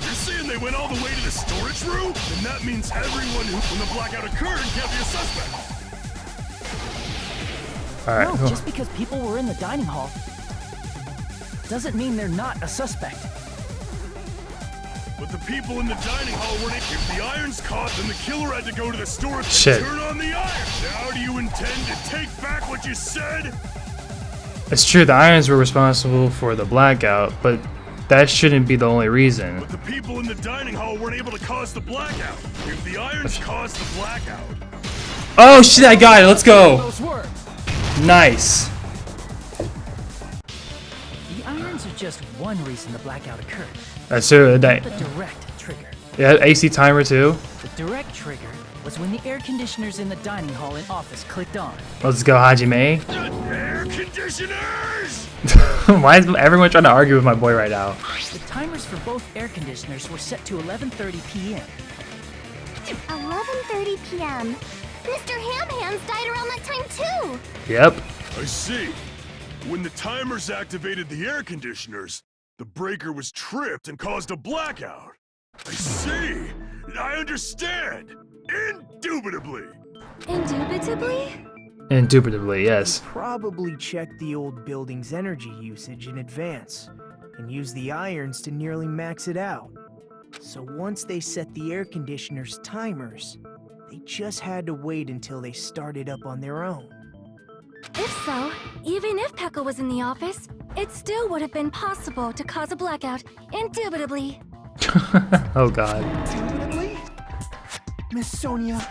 You're saying they went all the way to the storage room? Then that means everyone who, when the blackout occurred, can't be a suspect. All right. No, cool. just because people were in the dining hall doesn't mean they're not a suspect. But the people in the dining hall weren't. If the irons caught, then the killer had to go to the storage Shit. and turn on the irons. Now do you intend to take back what you said? It's true. The irons were responsible for the blackout, but that shouldn't be the only reason. But the people in the dining hall weren't able to cause the blackout. If the irons caused the blackout, Oh shit! I got it. Let's go. Those words. Nice. just one reason the blackout occurred. That's true. The direct trigger. Yeah, AC timer too. The direct trigger was when the air conditioners in the dining hall and office clicked on. Let's go, Hajime. Air conditioners! Why is everyone trying to argue with my boy right now? The timers for both air conditioners were set to 11:30 p.m. 11:30 p.m. Mr. Ham Hands died around that time too. Yep. I see. When the timers activated the air conditioners, the breaker was tripped and caused a blackout. I see. I understand. Indubitably. Indubitably? Indubitably, yes. Probably checked the old building's energy usage in advance and used the irons to nearly max it out. So once they set the air conditioner's timers, they just had to wait until they started up on their own. If so, even if Pekka was in the office, it still would have been possible to cause a blackout, indubitably. Oh god. Indubitably? Miss Sonia,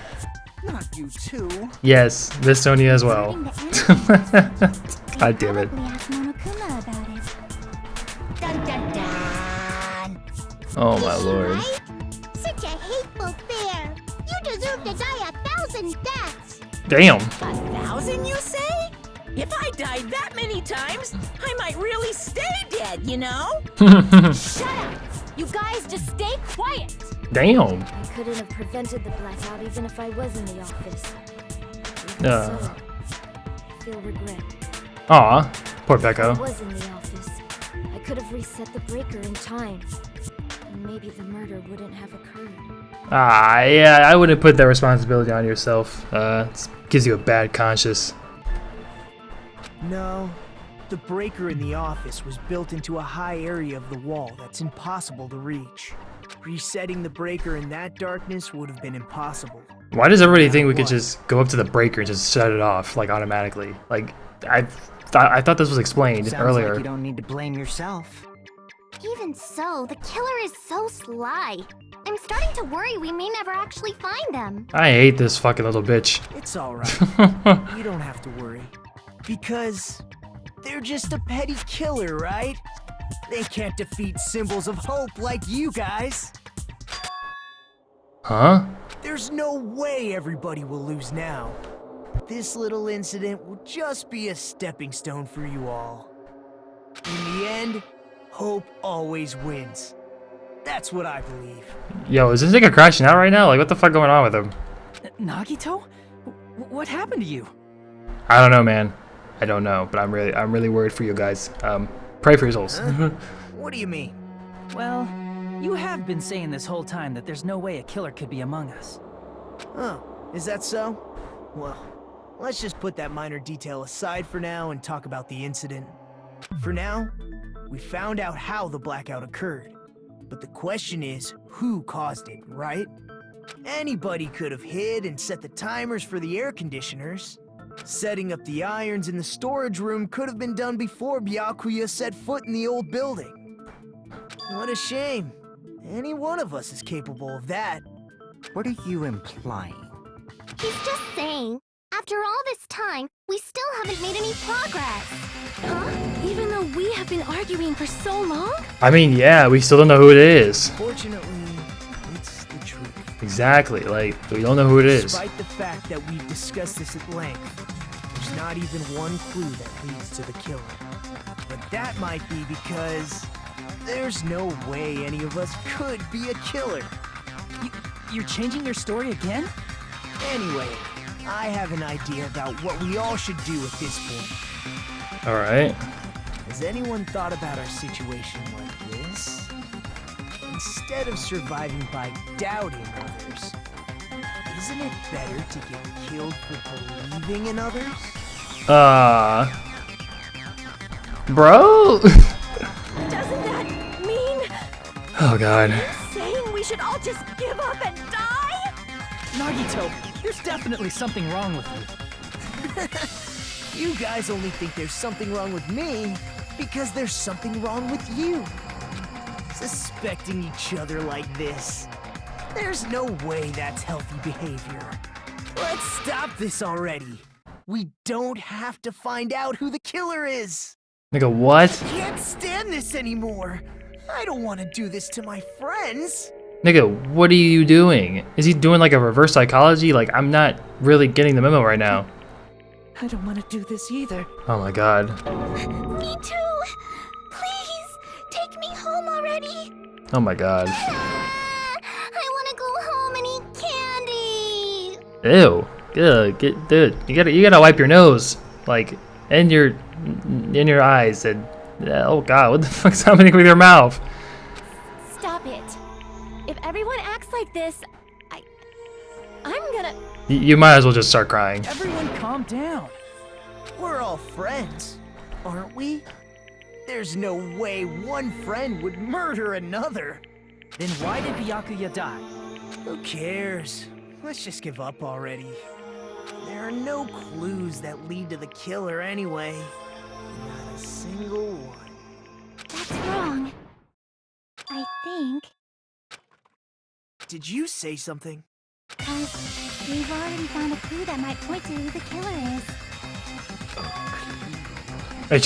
not you too. Yes, Miss Sonia as well. Regarding the energy God damn it. probably asked Monokuma about it. Dun dun dun! Oh my lord. Right? Such a hateful bear. You deserve to die 1,000 deaths. Damn. 1,000, you say? If I died that many times, I might really stay dead, you know? Shut up! You guys just stay quiet! Damn. I couldn't have prevented the blackout even if I was in the office. Even Uh. so, I feel regret. Aw, poor If I Pekka. was in the office, I could have reset the breaker in time. And maybe the murder wouldn't have occurred. Ah, yeah, I wouldn't put that responsibility on yourself. It gives you a bad conscience. No, the breaker in the office was built into a high area of the wall that's impossible to reach. Resetting the breaker in that darkness would have been impossible. Why does everybody think we could just go up to the breaker and just shut it off, like, automatically? Like, I thought this was explained Sounds earlier. like you don't need to blame yourself. Even so, the killer is so sly. I'm starting to worry we may never actually find them. I hate this fucking little bitch. It's alright. You don't have to worry. Because they're just a petty killer, right? They can't defeat symbols of hope like you guys. Huh? There's no way everybody will lose now. This little incident will just be a stepping stone for you all. In the end, hope always wins. That's what I believe. Yo, is this nigga crashing out right now? Like, what the fuck going on with him? Nagito? What happened to you? I don't know, man. I don't know, but I'm really worried for you guys. Pray for your souls. What do you mean? Well, you have been saying this whole time that there's no way a killer could be among us. Oh, is that so? Well, let's just put that minor detail aside for now and talk about the incident. For now, we found out how the blackout occurred. But the question is, who caused it, right? Anybody could have hid and set the timers for the air conditioners. Setting up the irons in the storage room could have been done before Byakuya set foot in the old building. What a shame. Any one of us is capable of that. What are you implying? He's just saying, after all this time, we still haven't made any progress. Huh? Even though we have been arguing for so long? I mean, yeah, we still don't know who it is. Fortunately, it's the truth. Exactly, like, we don't know who it is. Despite the fact that we've discussed this at length, there's not even one clue that leads to the killer. But that might be because there's no way any of us could be a killer. You're changing your story again? Anyway, I have an idea about what we all should do at this point. Alright. Has anyone thought about our situation like this? Instead of surviving by doubting others, isn't it better to get killed for believing in others? Bro? Doesn't that mean Oh god. saying we should all just give up and die? Nagito, there's definitely something wrong with you. You guys only think there's something wrong with me because there's something wrong with you. Suspecting each other like this. There's no way that's healthy behavior. Let's stop this already. We don't have to find out who the killer is. Nigga, what? Can't stand this anymore. I don't want to do this to my friends. Nigga, what are you doing? Is he doing like a reverse psychology? Like, I'm not really getting the memo right now. I don't want to do this either. Oh my god. Me too! Please, take me home already! Oh my god. I want to go home and eat candy! Ew. Ugh, dude, you gotta wipe your nose. Like, in your eyes. And, oh god, what the fuck's happening with your mouth? Stop it. If everyone acts like this, I'm gonna... You might as well just start crying. Everyone calm down. We're all friends, aren't we? There's no way one friend would murder another. Then why did Byakuya die? Who cares? Let's just give up already. There are no clues that lead to the killer anyway. Not a single one. That's wrong. I think. Did you say something? We've already found a clue that might point to who the killer is. Hey,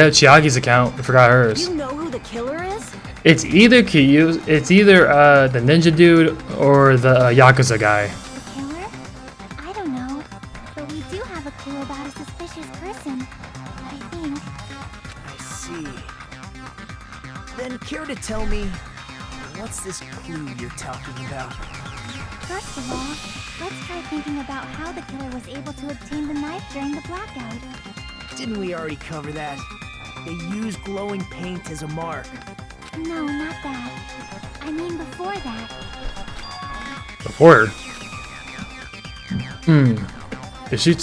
Chiagi's account. I forgot hers. You know who the killer is? It's either the ninja dude or the Yakuza guy. The killer? I don't know. But we do have a clue about a suspicious person. I think. I see. Then care to tell me, what's this clue you're talking about? First of all, let's try thinking about how the killer was able to obtain the knife during the blackout. Didn't we already cover that? They use glowing paint as a mark. No, not that. I mean before that. Before? Is she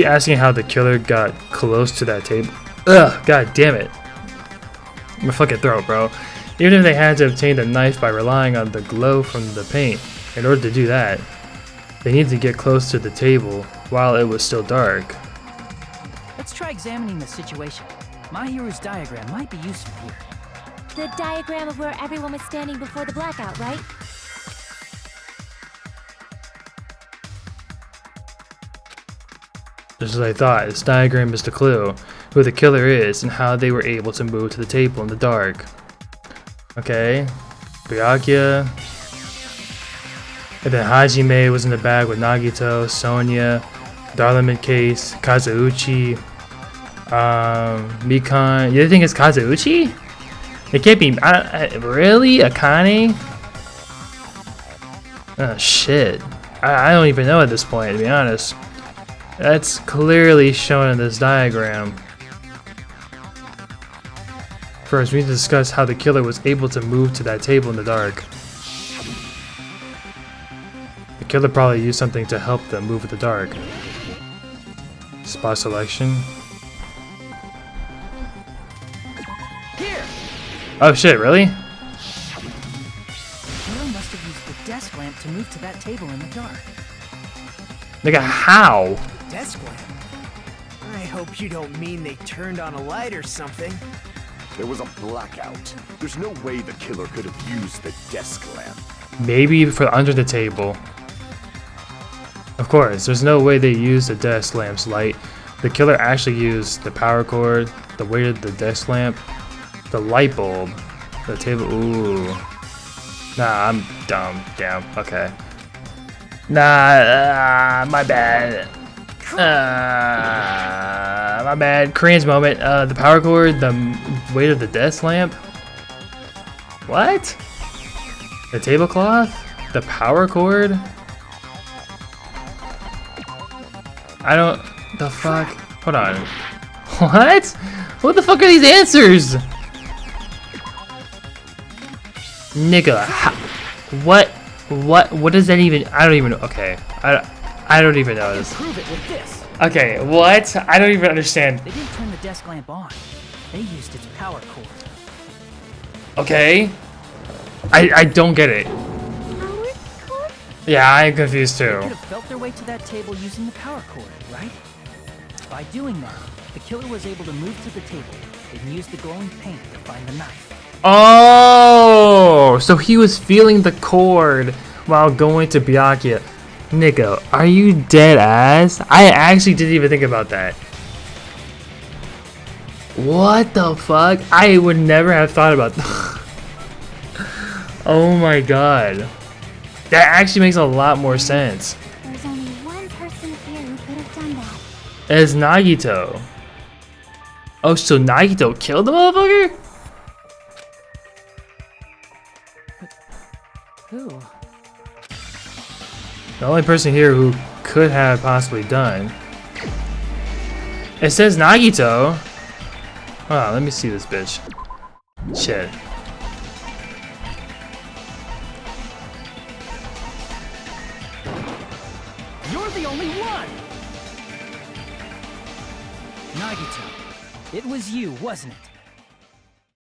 asking how the killer got close to that table? Ugh, god damn it. My fucking throat, bro. Even if they had to obtain the knife by relying on the glow from the paint, in order to do that, they needed to get close to the table while it was still dark. Let's try examining the situation. Mahiru's diagram might be useful here. The diagram of where everyone was standing before the blackout, right? Just as I thought, this diagram is the clue, who the killer is and how they were able to move to the table in the dark. Okay, Byakuya. And then Hajime was in the bag with Nagito, Sonia, Darling Case, Kazeuchi, Mikan. The other thing is Kazeuchi? It can't be. Really? Akane? Oh shit. I don't even know at this point, to be honest. That's clearly shown in this diagram. First, we need to discuss how the killer was able to move to that table in the dark. The killer probably used something to help them move in the dark. Spot selection. Here! Oh shit, really? The killer must have used the desk lamp to move to that table in the dark. Nigga, how? Desk lamp? I hope you don't mean they turned on a light or something. There was a blackout. There's no way the killer could have used the desk lamp. Maybe for under the table. Of course, there's no way they used the desk lamp's light. The killer actually used the power cord, the weight of the desk lamp, the light bulb, the table. Ooh. Nah, I'm dumb. Damn. Okay. Nah, my bad. My bad. Korean's moment. The power cord, the weight of the desk lamp. What? The tablecloth? The power cord? I don't. The fuck? Hold on. What? What the fuck are these answers? Nigga. What? What does that even? I don't even. Okay. I don't even know this. Prove it with this. Okay. What? I don't even understand. They didn't turn the desk lamp on. They used its power cord. Okay. I don't get it. Yeah, I'm confused They too. could have felt their way to that table using the power cord, right? By doing that, the killer was able to move to the table and use the glowing paint to find the knife. Oh, so he was feeling the cord while going to Byakuya. Nigga, are you dead ass? I actually didn't even think about that. What the fuck? I would never have thought about that. Oh my god. That actually makes a lot more sense. There's only one person here who could have done that. It's Nagito. Oh, so Nagito killed the motherfucker? Who? The only person here who could have possibly done. It says Nagito. Hold on, let me see this bitch. Shit. You're the only one! Nagito, it was you, wasn't it?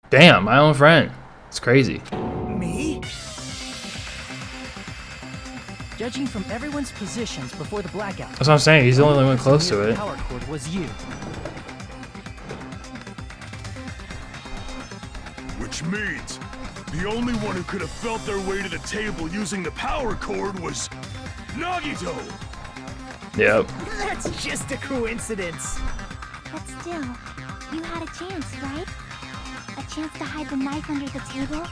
Damn, my own friend. It's crazy. Me? Judging from everyone's positions before the blackout, That's what I'm saying. He's the only one close to near the it. power cord was you. Which means the only one who could have felt their way to the table using the power cord was Nagito! Yep. That's just a coincidence. But still, you had a chance, right? A chance to hide the knife under the table?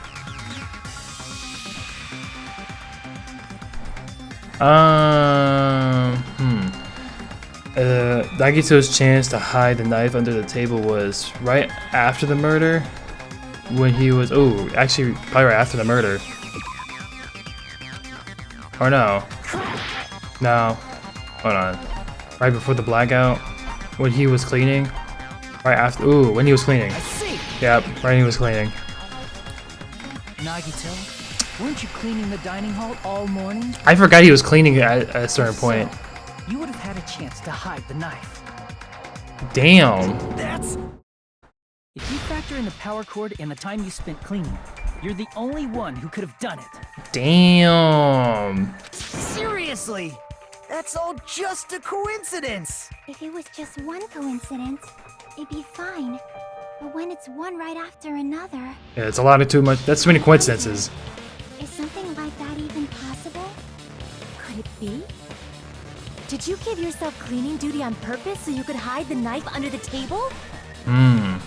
Nagito's chance to hide the knife under the table was right after the murder. When he was, oh, actually, probably right after the murder. Or no. No. Hold on. Right before the blackout. When he was cleaning. Right after, ooh, when he was cleaning. I see! Yep, right when he was cleaning. Nagito, weren't you cleaning the dining hall all morning? I forgot he was cleaning at a certain point. So, you would have had a chance to hide the knife. Damn. That's... If you factor in the power cord and the time you spent cleaning, you're the only one who could have done it. Damn. Seriously! That's all just a coincidence! If it was just one coincidence, it'd be fine. But when it's one right after another... Yeah, it's a lot of too much. That's too many coincidences. Is something like that even possible? Could it be? Did you give yourself cleaning duty on purpose so you could hide the knife under the table? Now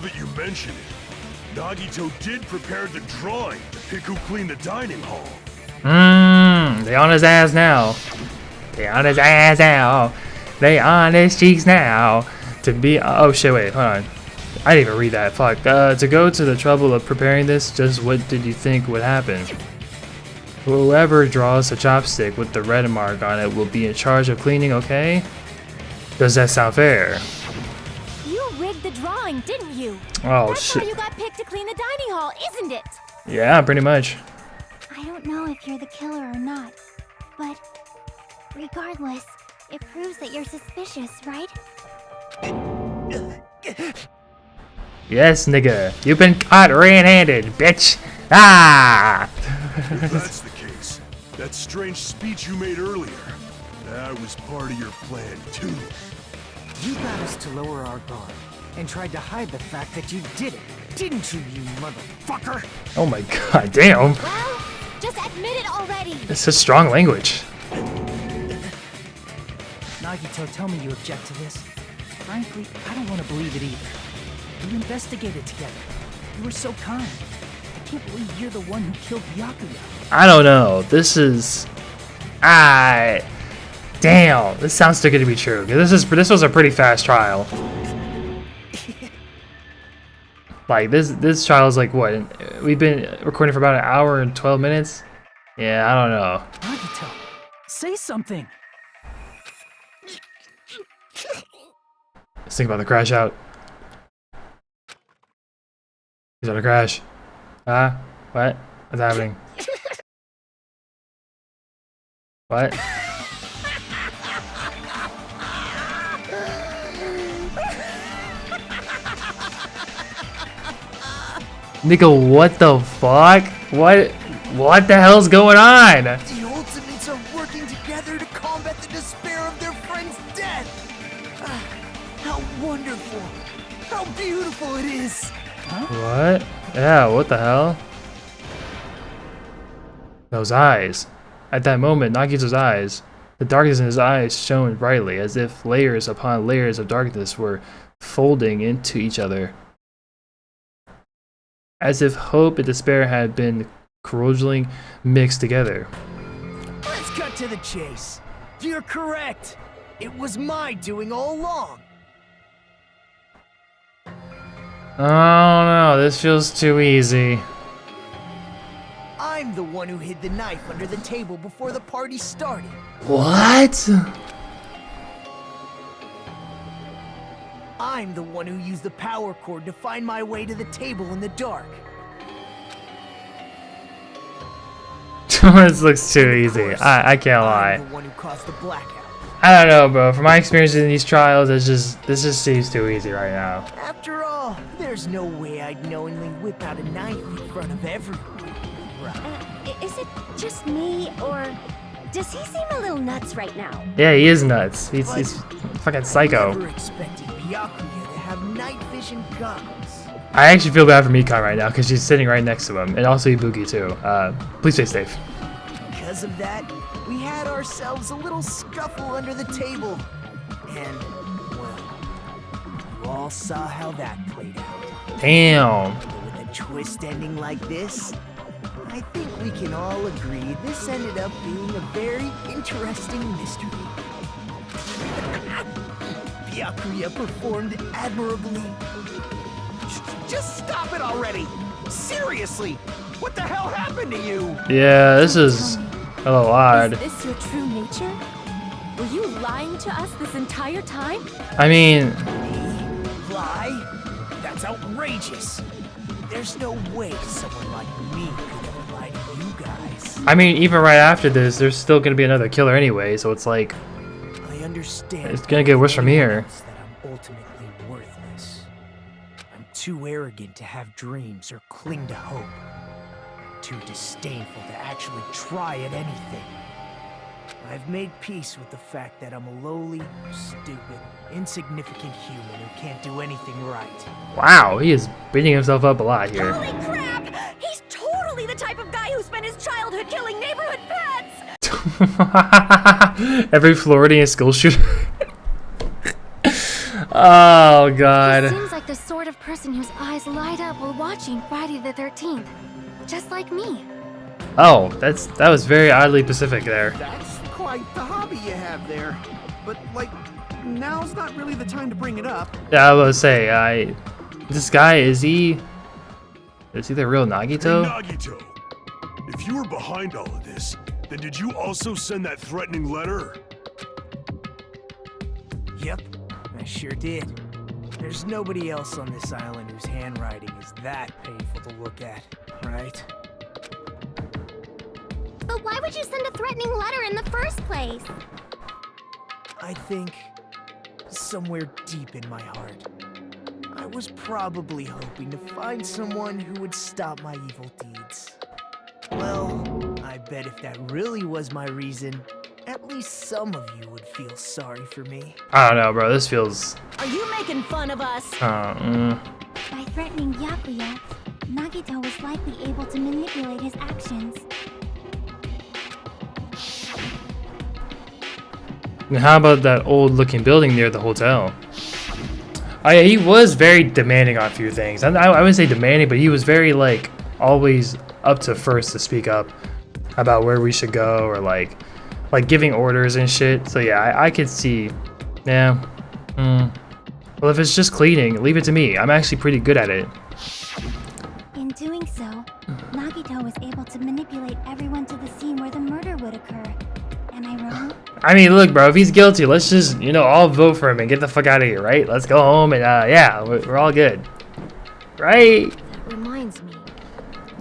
that you mention it, Nagito did prepare the drawing to pick who cleaned the dining hall. They on his ass now. They on his ass now. They on his cheeks now. To be, oh shit, wait, hold on. I didn't even read that, fuck. To go to the trouble of preparing this, just what did you think would happen? Whoever draws a chopstick with the red mark on it will be in charge of cleaning, okay? Does that sound fair? You rigged the drawing, didn't you? Oh That's shit. how you got picked to clean the dining hall, isn't it? Yeah, pretty much. I don't know if you're the killer or not, but regardless, it proves that you're suspicious, right? Yes, nigga. You've been caught red-handed, bitch. Ah! If that's the case, that strange speech you made earlier, that was part of your plan too. You got us to lower our guard and tried to hide the fact that you did it, didn't you, you motherfucker? Oh my god, damn. Well, just admit it already. It's such strong language. Nagito, tell me you object to this. Frankly, I don't want to believe it either. You investigated together. You were so kind. I can't believe you're the one who killed Byakuya. I don't know. This is... Damn. This sounds too good to be true. This was a pretty fast trial. Like, this trial is like, what? We've been recording for about an hour and 12 minutes? Yeah, I don't know. Nagito, say something. Let's think about the crash out. He's on a crash. What? What's happening? What? Nigga, what the fuck? What the hell's going on? The Ultimates are working together to combat the despair of their friend's death. Ah, how wonderful. How beautiful it is. What? Yeah, what the hell? Those eyes. At that moment, Nagito's eyes, the darkness in his eyes shone brightly, as if layers upon layers of darkness were folding into each other, as if hope and despair had been corrosially mixed together. Let's cut to the chase. You're correct. It was my doing all along. Oh no, this feels too easy. I'm the one who hid the knife under the table before the party started. What? I'm the one who used the power cord to find my way to the table in the dark. This looks too easy. I can't lie. I'm the one who caused the blackout. I don't know, bro. From my experience in these trials, this just seems too easy right now. After all, there's no way I'd knowingly whip out a knife in front of everyone. Right. Is it just me, or does he seem a little nuts right now? Yeah, he is nuts. He's fucking psycho. I never expected Byakuya to have night vision goggles. I actually feel bad for Mikan right now because she's sitting right next to him, and also Ibuki too. Please stay safe. Because of that, we had ourselves a little scuffle under the table. And, well, you all saw how that played out. Damn. With a twist ending like this, I think we can all agree this ended up being a very interesting mystery. Byakuya performed admirably. Just stop it already! Seriously! What the hell happened to you? Yeah, this is a little odd. Is this your true nature? Were you lying to us this entire time? I mean, Lie? That's outrageous. There's no way someone like me could ever lie to you guys. I mean, even right after this, there's still gonna be another killer anyway, so it's like, I understand. it's gonna get worse from here. That I'm ultimately worthless. I'm too arrogant to have dreams or cling to hope. I'm too disdainful to actually try at anything. I've made peace with the fact that I'm a lowly, stupid, insignificant human who can't do anything right. Wow, he is beating himself up a lot here. Holy crap! He's totally the type of guy who spent his childhood killing neighborhood pets! Every Floridian school shooter. Oh He god. seems like the sort of person whose eyes light up while watching Friday the 13th. Just like me. Oh, that was very oddly Pacific there. That's quite the hobby you have there. But, like, now's not really the time to bring it up. Yeah, I was say, this guy, is he the real Nagito? Hey, Nagito, if you were behind all of this, then did you also send that threatening letter? Yep, I sure did. There's nobody else on this island whose handwriting is that painful to look at, right? But why would you send a threatening letter in the first place? I think somewhere deep in my heart, I was probably hoping to find someone who would stop my evil deeds. Well, I bet if that really was my reason, at least some of you would feel sorry for me. I don't know, bro. This feels. Are you making fun of us? By threatening Byakuya, Nagito was likely able to manipulate his actions. And how about that old-looking building near the hotel? Oh yeah, he was very demanding on a few things. I wouldn't say demanding, but he was very like always up to first to speak up about where we should go, or like giving orders and shit. So yeah, I could see. Yeah. Well, if it's just cleaning, leave it to me. I'm actually pretty good at it. In doing so, Nagito was able to manipulate everyone to the scene where the murder would occur. Am I wrong? I mean, look, bro, if he's guilty, let's just, all vote for him and get the fuck out of here, right? Let's go home and, yeah, we're all good. Right? That reminds me.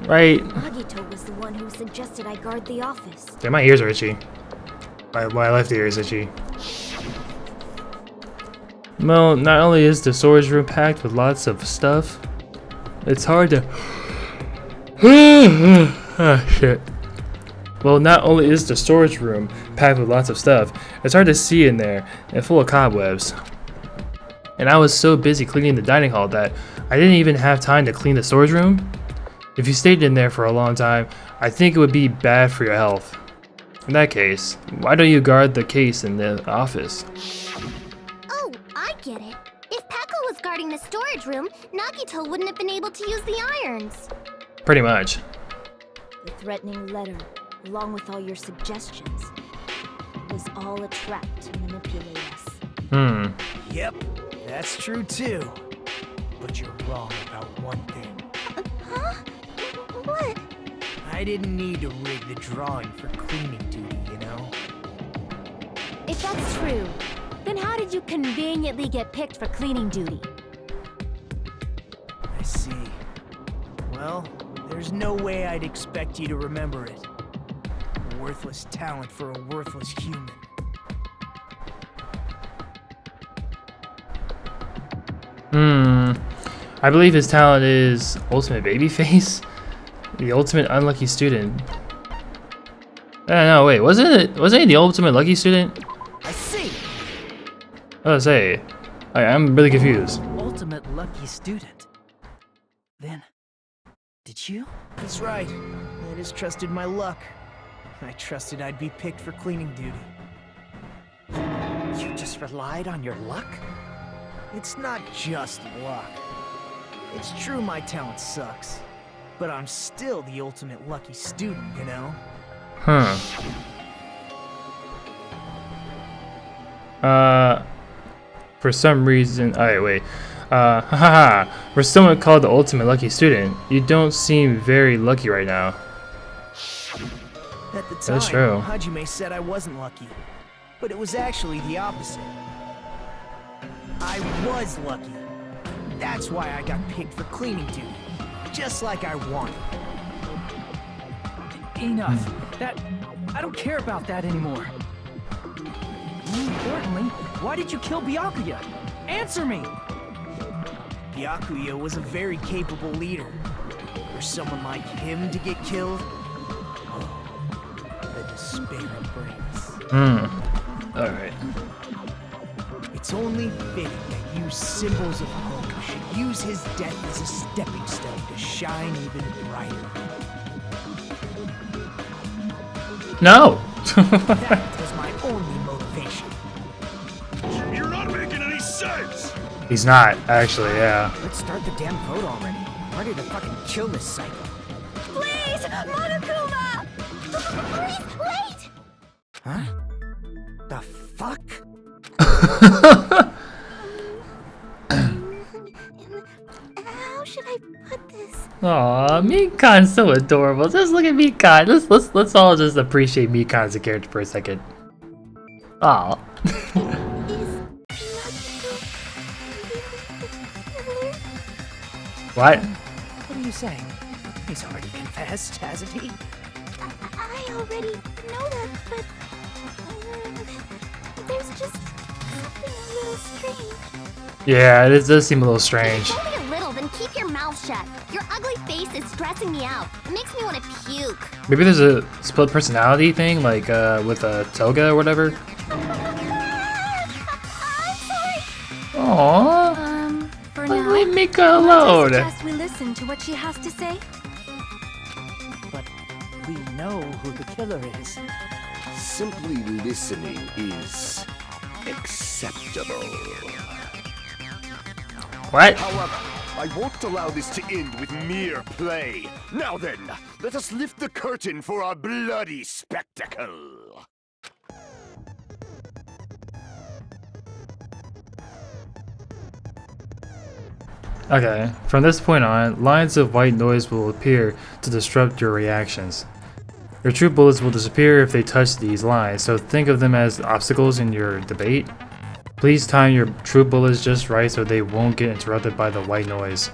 Right. Nagito was the one who suggested I guard the office. Yeah, my ears are itchy. My left ear is itchy. Well, not only is the storage room packed with lots of stuff, it's hard to... Ah, shit. Well, not only is the storage room packed with lots of stuff, it's hard to see in there and full of cobwebs. And I was so busy cleaning the dining hall that I didn't even have time to clean the storage room. If you stayed in there for a long time, I think it would be bad for your health. In that case, why don't you guard the case in the office? Oh, I get it. If Pekka was guarding the storage room, Nagito wouldn't have been able to use the irons. Pretty much. The threatening letter, along with all your suggestions, was all a trap to manipulate us. Yep, that's true too. But you're wrong about one thing. Huh? What? I didn't need to rig the drawing for cleaning duty, you know? If that's true, then how did you conveniently get picked for cleaning duty? I see. Well, there's no way I'd expect you to remember it. A worthless talent for a worthless human. I believe his talent is ultimate babyface, the ultimate unlucky student. No, wait, wasn't he the ultimate lucky student? I see. I was gonna say, I'm really confused. Ultimate lucky student. Then, did you? That's right. I just trusted my luck. I trusted I'd be picked for cleaning duty. You just relied on your luck? It's not just luck. It's true my talent sucks, but I'm still the ultimate lucky student, you know? For some reason, for someone called the ultimate lucky student, you don't seem very lucky right now. At the time, That's true. Hajime said I wasn't lucky, but it was actually the opposite. I was lucky. That's why I got picked for cleaning duty, just like I wanted. Enough. I don't care about that anymore. More importantly, why did you kill Byakuya? Answer me! Byakuya was a very capable leader. For someone like him to get killed, oh, the despair it brings. Alright. It's only fitting that you symbols of hope should use his death as a stepping stone to shine even brighter. No! That was my only motivation. You're not making any sense! He's not, actually, yeah. Let's start the damn vote already. I'm ready to fucking kill this cycle. Please, Monokuma! Please, wait! Huh? The fuck? How should I put this? Aw, Mikan's so adorable. Just look at Mikan. Let's all just appreciate Mikan as a character for a second. Aw. What? What are you saying? He's already confessed, hasn't he? I already know that, but there's just something a little strange. Yeah, it does seem a little strange. If only a little, then keep your mouth shut. Your ugly face is stressing me out. It makes me want to puke. Maybe there's a split personality thing, like with Toga or whatever. I'm sorry. Aww. For now, Leave Mika I alone. suggest we listen to what she has to say. But we know who the killer is. Simply listening is acceptable. What? However, I won't allow this to end with mere play. Now then, let us lift the curtain for our bloody spectacle. Okay, from this point on, lines of white noise will appear to disrupt your reactions. Your true bullets will disappear if they touch these lines, so think of them as obstacles in your debate. Please time your true bullets just right so they won't get interrupted by the white noise.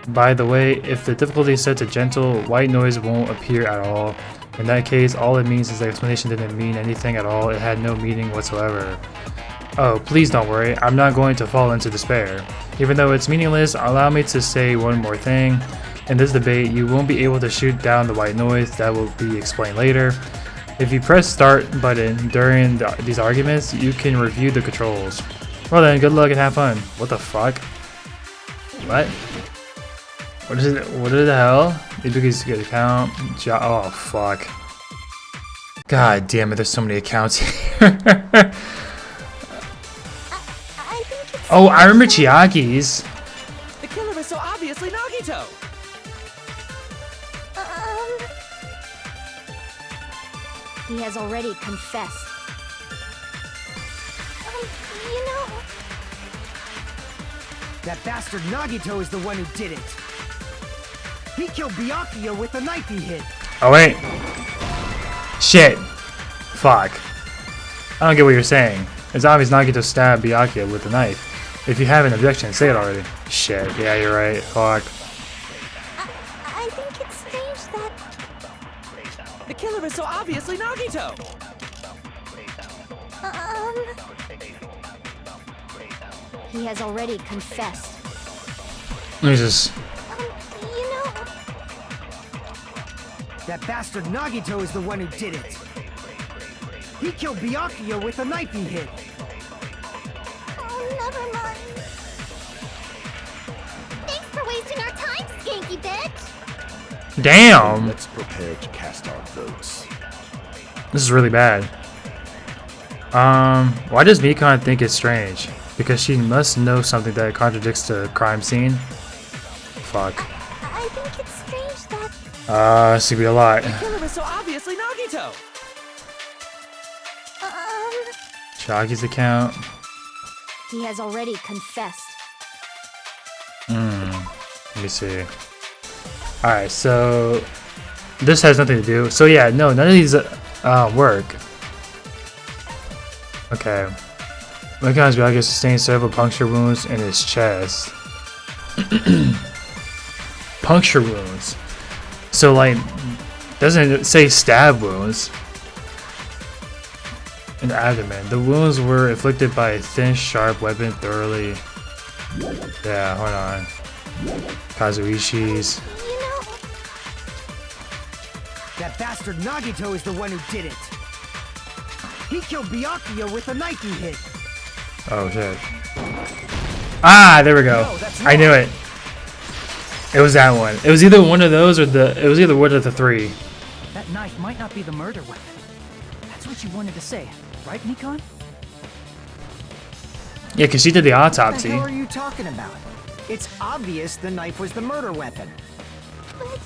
By the way, if the difficulty is set to gentle, white noise won't appear at all. In that case, all it means is the explanation didn't mean anything at all, it had no meaning whatsoever. Oh, please don't worry, I'm not going to fall into despair. Even though it's meaningless, allow me to say one more thing. In this debate, you won't be able to shoot down the white noise, that will be explained later. If you press start button during these arguments, you can review the controls. Well then, good luck and have fun. What the fuck? What? What is it? What the hell? Because you get account. Oh fuck. God damn it, there's so many accounts here. I think it's Oh, I remember Chiaki's. He has already confessed. You know, That bastard Nagito is the one who did it. He killed Byakuya with the knife he hid. Oh wait. Shit. Fuck. I don't get what you're saying. It's obvious Nagito stabbed Byakuya with a knife. If you have an objection, say it already. Shit. Yeah, you're right. Fuck. I think it's strange that... The killer is so obviously Nagito! He has already confessed. Let me just... you know... That bastard Nagito is the one who did it. He killed Byakuya with the knife he hid. Oh, never mind. Thanks for wasting our time, skanky bitch! Damn! Let's prepare to cast our votes. This is really bad. Why does Mikon think it's strange? Because she must know something that contradicts the crime scene? Fuck. I think it's strange that... This could be a lot. The killer is so obviously Nagito! Shogi's account. He has already confessed. Let me see. Alright, so... This has nothing to do. So yeah, no, none of these work. Okay. Mikon's Byakuya sustained several puncture wounds in his chest. Puncture wounds. So like, doesn't it say stab wounds? In the abdomen. The wounds were inflicted by a thin, sharp weapon thoroughly. Yeah, hold on. Kazuishi's. You know... That bastard Nagito is the one who did it. He killed Byakuya with the knife he hid. Oh shit. Ah, there we go. I knew it. It was that one. It was either one of those or it was either one of the three. That knife might not be the murder weapon. That's what you wanted to say, right, Mikon? Yeah, because she did the What the autopsy. hell are you talking about? It's obvious the knife was the murder weapon. But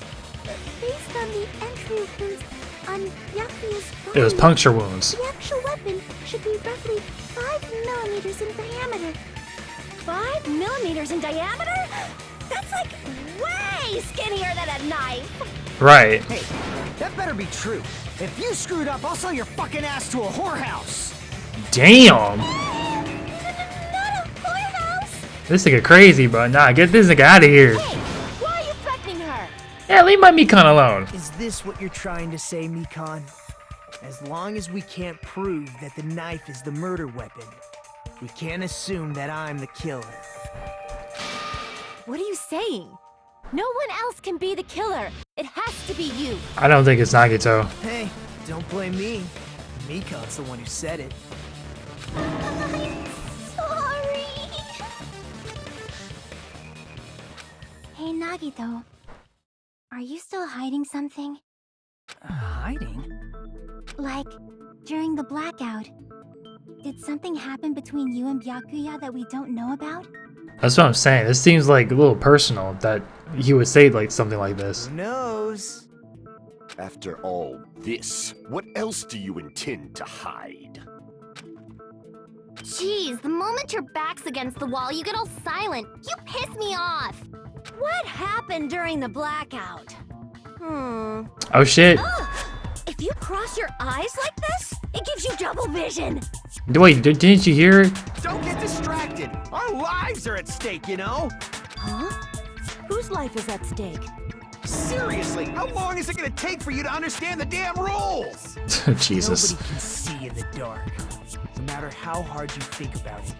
based on the entry wounds on Byakuya's It was body, puncture wounds. the actual weapon should be roughly 5 millimeters in diameter. 5 millimeters in diameter? That's like way skinnier than a knife. Right. Hey, that better be true. If you screwed up, I'll sell your fucking ass to a whorehouse. Damn. Not a whorehouse! This nigga crazy, bro. Nah, get this nigga out of here. Hey, why are you threatening her? Yeah, leave my Mikon alone. Is this what you're trying to say, Mikon? As long as we can't prove that the knife is the murder weapon, we can't assume that I'm the killer. What are you saying? No one else can be the killer. It has to be you. I don't think it's Nagito. Hey, don't blame me. Mikon's the one who said it. I'm sorry! Hey, Nagito. Are you still hiding something? Hiding? Like, during the blackout, did something happen between you and Byakuya that we don't know about? That's what I'm saying. This seems like a little personal that he would say like something like this. Who knows? After all this, what else do you intend to hide? Jeez, the moment your back's against the wall, you get all silent. You piss me off! What happened during the blackout? Oh shit. If you cross your eyes like this, it gives you double vision. Wait, didn't you hear it? Don't get distracted! Our lives are at stake, you know? Huh? Whose life is at stake? Seriously, how long is it gonna take for you to understand the damn rules? Jesus. Nobody can see in the dark. No matter how hard you think about it,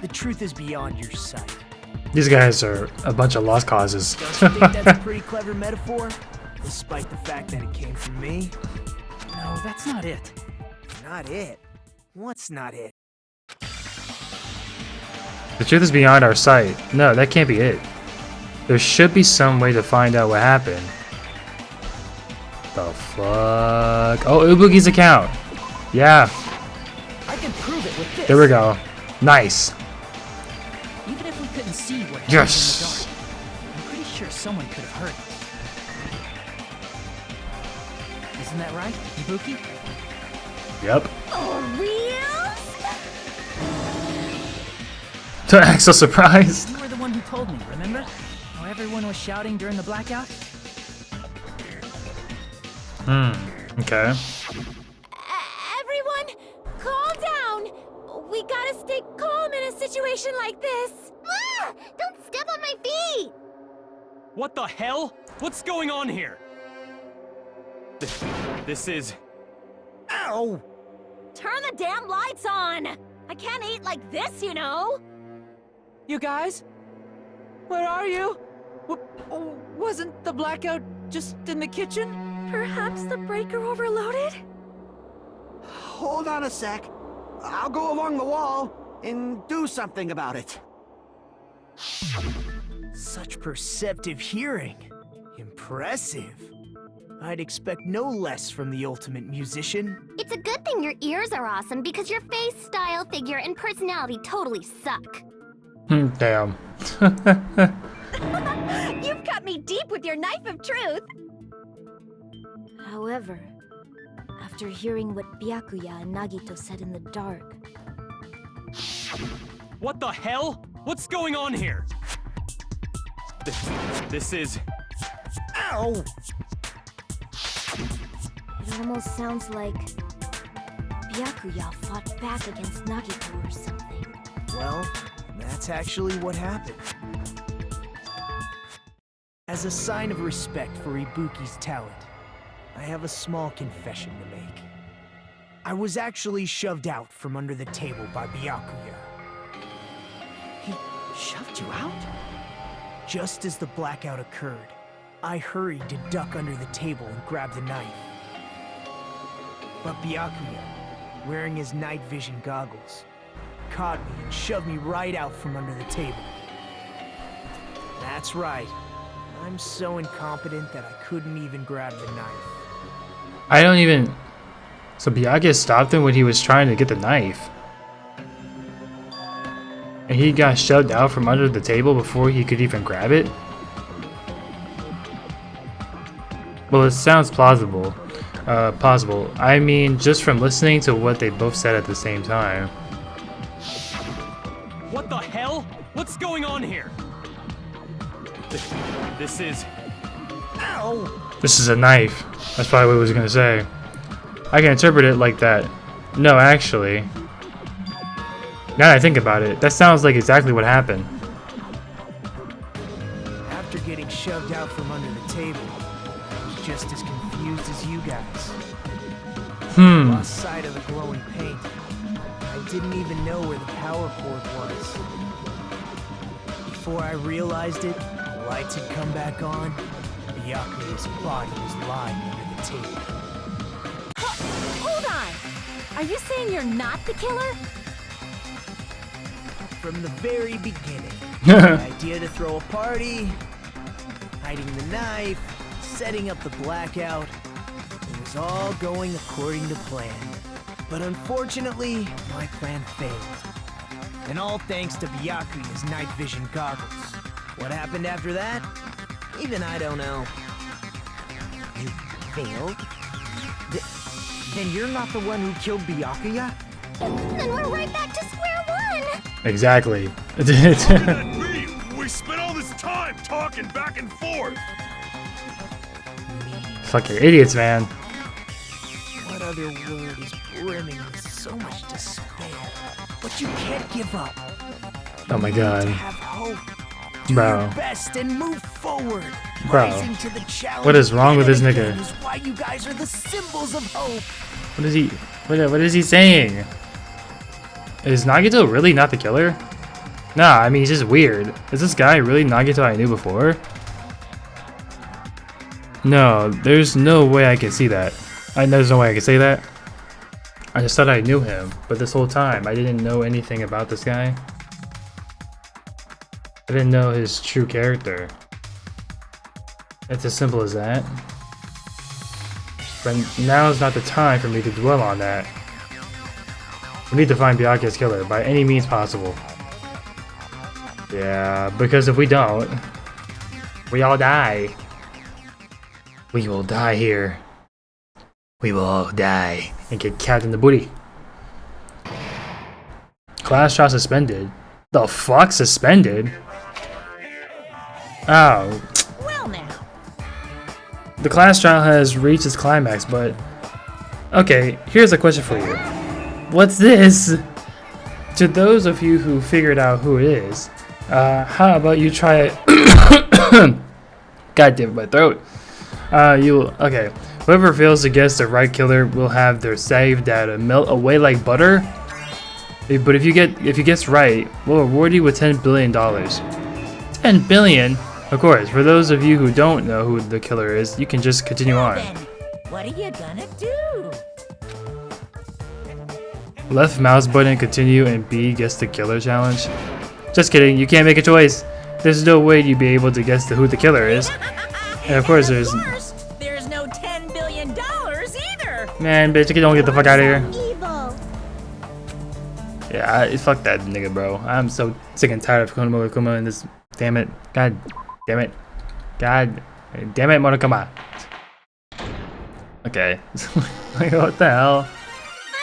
the truth is beyond your sight. These guys are a bunch of lost causes. Don't you think that's a pretty clever metaphor? Despite the fact that it came from me? No, that's not it. Not it. What's not it? The truth is beyond our sight. No, that can't be it. There should be some way to find out what happened. The fuck? Oh, Ubuki's account. Yeah, I can prove it with this. there we go. Nice. Even if we couldn't see what happened Yes. in the dark, I'm pretty sure someone could have heard it. Isn't that right, Ibuki? Yep. For reals? Don't act so surprised. You were the one who told me, remember? How everyone was shouting during the blackout? Okay. Everyone, calm down. We gotta stay calm in a situation like this. Ah! Don't step on my feet! What the hell? What's going on here? This is... Ow! Turn the damn lights on! I can't eat like this, you know! You guys? Where are you? Wasn't the blackout just in the kitchen? Perhaps the breaker overloaded? Hold on a sec. I'll go along the wall and do something about it. Such perceptive hearing. Impressive. I'd expect no less from the ultimate musician. It's a good thing your ears are awesome because your face, style, figure, and personality totally suck. Damn. You've cut me deep with your knife of truth! However, after hearing what Byakuya and Nagito said in the dark... What the hell? What's going on here? This is... Ow! It almost sounds like... Byakuya fought back against Nagito or something. Well, that's actually what happened. As a sign of respect for Ibuki's talent, I have a small confession to make. I was actually shoved out from under the table by Byakuya. He shoved you out? Just as the blackout occurred, I hurried to duck under the table and grab the knife. But Byakuya, wearing his night vision goggles, caught me and shoved me right out from under the table. That's right. I'm so incompetent that I couldn't even grab the knife. I don't even... So Byakuya stopped him when he was trying to get the knife. And he got shoved out from under the table before he could even grab it? Well, it sounds plausible. Possible. I mean, just from listening to what they both said at the same time. What the hell? What's going on here? This is... Ow! This is a knife. That's probably what he was gonna say. I can interpret it like that. No, actually. Now that I think about it, that sounds like exactly what happened. After getting shoved out from under the table, I was just as confused as you guys. Lost sight of the glowing paint. I didn't even know where the power cord was. Before I realized it, the lights had come back on. Byakuya's body was lying under the table. Hold on! Are you saying you're not the killer? From the very beginning, the idea to throw a party, hiding the knife, setting up the blackout, it was all going according to plan. But unfortunately, my plan failed. And all thanks to Byakuya's night vision goggles. What happened after that? Even I don't know. You failed? Then you're not the one who killed Byakuya? Then we're right back to square one! Exactly. How can that be? We spent all this time talking back and forth. Fucking idiots, man. What other word is brimming with so much despair? But you can't give up. Oh my To god. have hope. Do Bro. your best and move forward. Bro. Rising to the challenge What is wrong with this again nigga? and again is why you guys are the symbols of hope. What is he... What is he saying? Is Nagito really not the killer? Nah, I mean, he's just weird. Is this guy really Nagito I knew before? No, there's no way I can see that. There's no way I can say that. I just thought I knew him, but this whole time I didn't know anything about this guy. I didn't know his true character. It's as simple as that. But now's not the time for me to dwell on that. We need to find Byakuya's killer by any means possible. Yeah, because if we don't, we all die. We will die here. We will all die. and get capped in the booty. Class trial suspended. The fuck? Suspended? Oh. Well now. The class trial has reached its climax, but... Okay, here's a question for you. What's this? To those of you who figured out who it is, how about you try it? God damn it, my throat. Okay. Whoever fails to guess the right killer will have their save data melt away like butter. But if you guess right, we'll reward you with $10 billion. 10 billion? Of course, for those of you who don't know who the killer is, you can just continue on. Then, what are you gonna do? Left mouse button continue and B guess the killer challenge. Just kidding, you can't make a choice. There's no way you'd be able to guess who the killer is. And of course there's no $10 billion either. Man, bitch, don't get the fuck out of here. Evil. Yeah, fuck that nigga, bro. I'm so sick and tired of Monokuma in this. Damn it. God damn it. God damn it, Monokuma. Okay. Like, what the hell?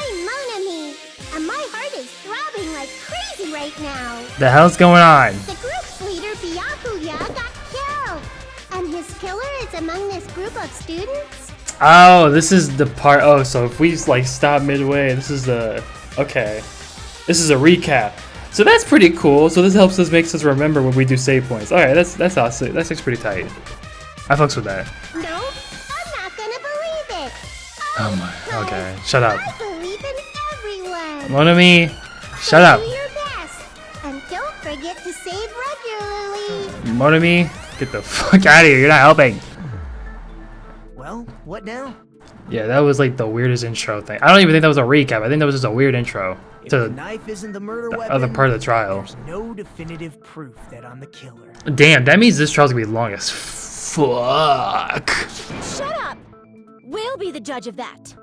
I'm Monami, and my heart is throbbing like crazy right now. The hell's going on? The group's leader, Byakuya, got killed. And his killer is among this group of students? Oh, this is the part. Oh, so if we like stop midway, this is the. Okay. This is a recap. So that's pretty cool. So this helps us, makes us remember when we do save points. Alright, that's awesome. That's pretty tight. I fucks with that. No, I'm not gonna believe it. Oh my. Okay. Shut up. I believe in everyone. Monami, shut up. Do your best. And don't forget to save regularly. Monami, get the fuck out of here. You're not helping. Well, what now? Yeah, that was like the weirdest intro thing. I don't even think that was a recap. I think that was just a weird intro If to the knife isn't the murder weapon, other part of the trial. there's no definitive proof that I'm the killer. Damn, that means this trial's gonna be long as fuck. Shut up! We'll be the judge of that.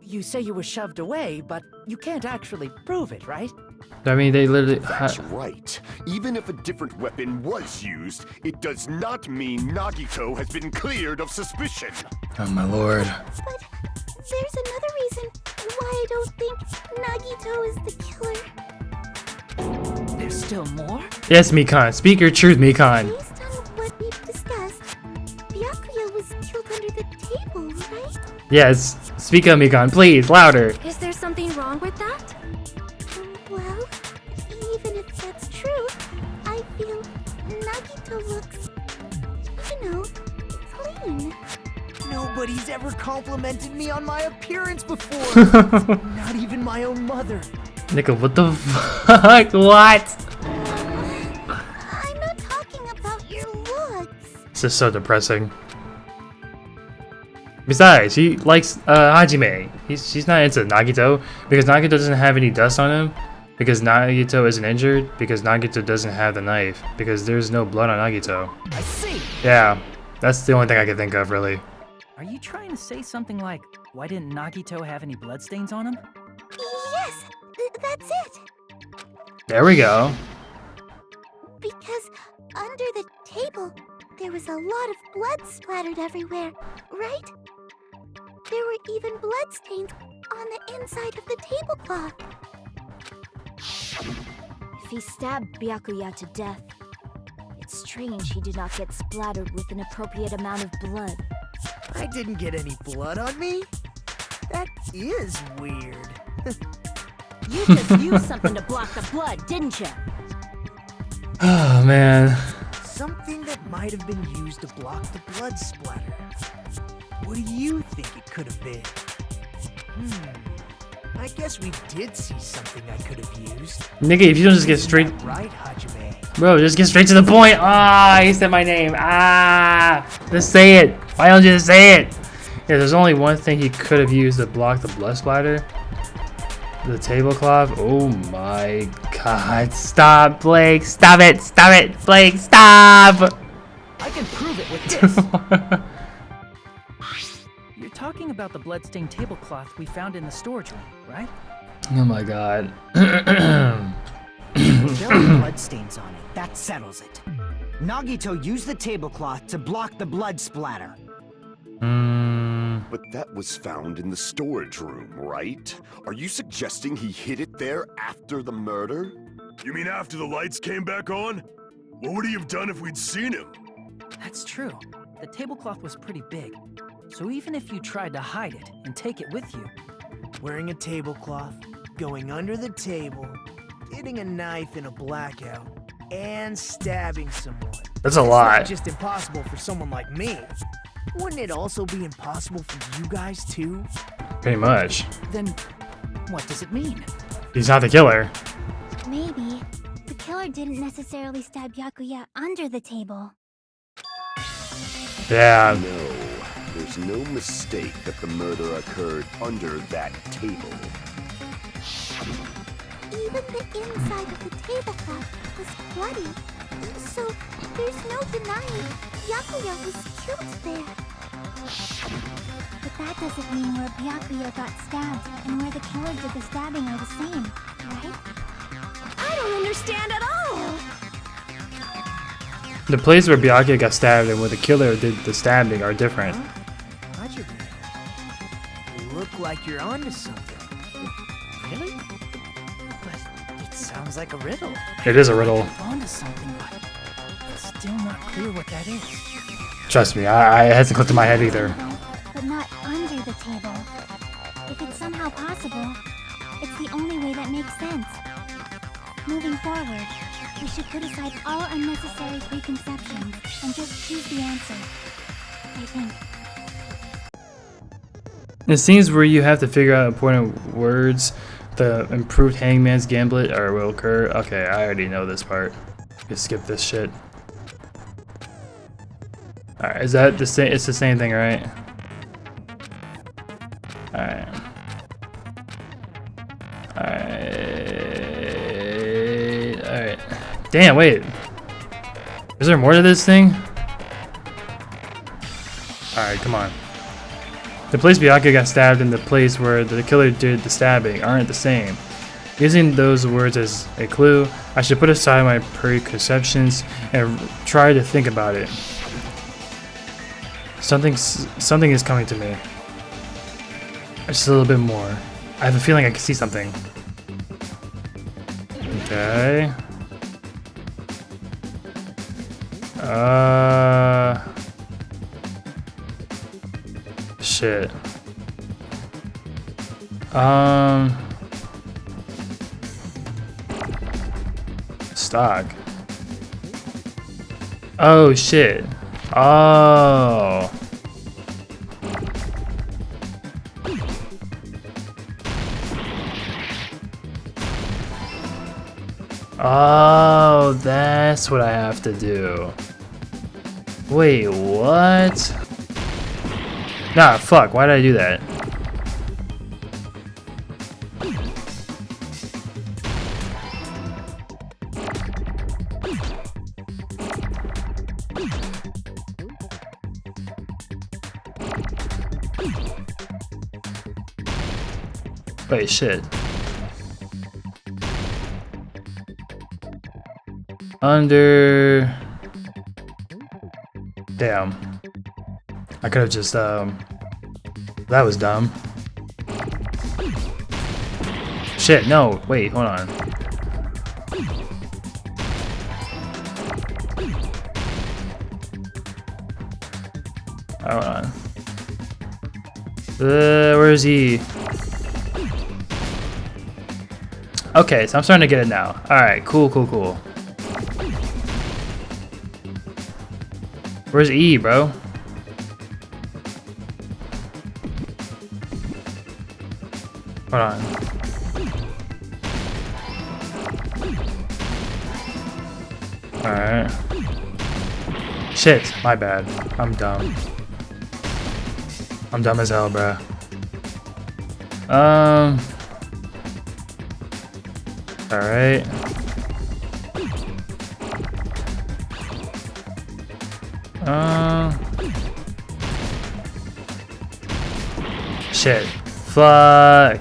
You say you were shoved away, but you can't actually prove it, right? I mean, they literally. That's right. Even if a different weapon was used, it does not mean Nagito has been cleared of suspicion. Oh my lord. But there's another reason why I don't think Nagito is the killer. There's still more? Yes, Mikan. Speak your truth, Mikan. Based on what we've discussed, Byakuya was killed under the table, right? Yes. Speak up, Mikan. Please, louder. Is there something wrong with that? Well, even if that's true, I feel Nagito looks, clean. Nobody's ever complimented me on my appearance before. Not even my own mother. Nika, what the fuck? What? I'm not talking about your looks. This is so depressing. Besides, he likes Hajime. She's not into Nagito because Nagito doesn't have any dust on him. Because Nagito isn't injured. Because Nagito doesn't have the knife. Because there's no blood on Nagito. I see! Yeah, that's the only thing I can think of, really. Are you trying to say something like, why didn't Nagito have any bloodstains on him? Yes, that's it. There we go. Because under the table, there was a lot of blood splattered everywhere, right? There were even bloodstains on the inside of the tablecloth. If he stabbed Byakuya to death, it's strange he did not get splattered with an appropriate amount of blood. I didn't get any blood on me. That is weird. You just used something to block the blood, didn't you? Oh man. Something that might have been used to block the blood splatter. What do you think it could have been? I guess we did see something I could have used. Nigga, if you don't just get straight... Right, Hajime? Bro, just get straight to the point. Ah, he said my name. Ah, just say it. Why don't you just say it? Yeah, there's only one thing he could have used to block the blood splatter. The tablecloth. Oh my god. Stop, Blake. Stop it. Stop it. Blake, stop. I can prove it with this! You're talking about the bloodstained tablecloth we found in the storage room, right? Oh my god. There are bloodstains on it. That settles it. Nagito used the tablecloth to block the blood splatter. But that was found in the storage room, right? Are you suggesting he hid it there after the murder? You mean after the lights came back on? What would he have done if we'd seen him? That's true. The tablecloth was pretty big. So even if you tried to hide it and take it with you, Wearing a tablecloth, going under the table, getting a knife in a blackout, and stabbing someone. That's a It's lot. not just impossible for someone like me. Wouldn't it also be impossible for you guys too? Pretty much. then what does it mean? He's not the killer. Maybe the killer didn't necessarily stab Byakuya under the table. Yeah. No, there's no mistake that the murder occurred under that table. Even the inside of the tablecloth was bloody. So there's no denying Byakuya was killed there. But that doesn't mean where Byakuya got stabbed and where the killer did the stabbing are the same, right? I don't understand at all! The place where Byakuya got stabbed and where the killer did the stabbing are different. Roger. You look like you're onto something. Really? But it sounds like a riddle. It is a riddle. I'm onto something, but it's still not clear what that is. Trust me, I it hasn't clicked in my head either. But not under the table. If it's somehow possible, it's the only way that makes sense. Moving forward, we should put aside all unnecessary preconceptions and just choose the answer. I think. It seems where you have to figure out important words, the improved hangman's gambit or will occur. Okay, I already know this part. Just skip this shit. Alright, is that the same? It's the same thing, right? Alright. Alright. Damn, wait. Is there more to this thing? Alright, come on. The place Byakuya got stabbed and the place where the killer did the stabbing aren't the same. Using those words as a clue, I should put aside my preconceptions and try to think about it. Something is coming to me. Just a little bit more. I have a feeling I can see something. Okay. Shit. Stock. Oh shit. Oh. Oh, that's what I have to do. Wait, what? Nah, fuck, why did I do that? Wait, shit. Under... Damn. I could have just, that was dumb. Shit, no, wait, hold on. Hold on. Where is he? Okay, so I'm starting to get it now. Alright, cool. Where's E, bro? Hold on. Alright. Shit, my bad. I'm dumb. I'm dumb as hell, bro. Alright. Shit. Fuck.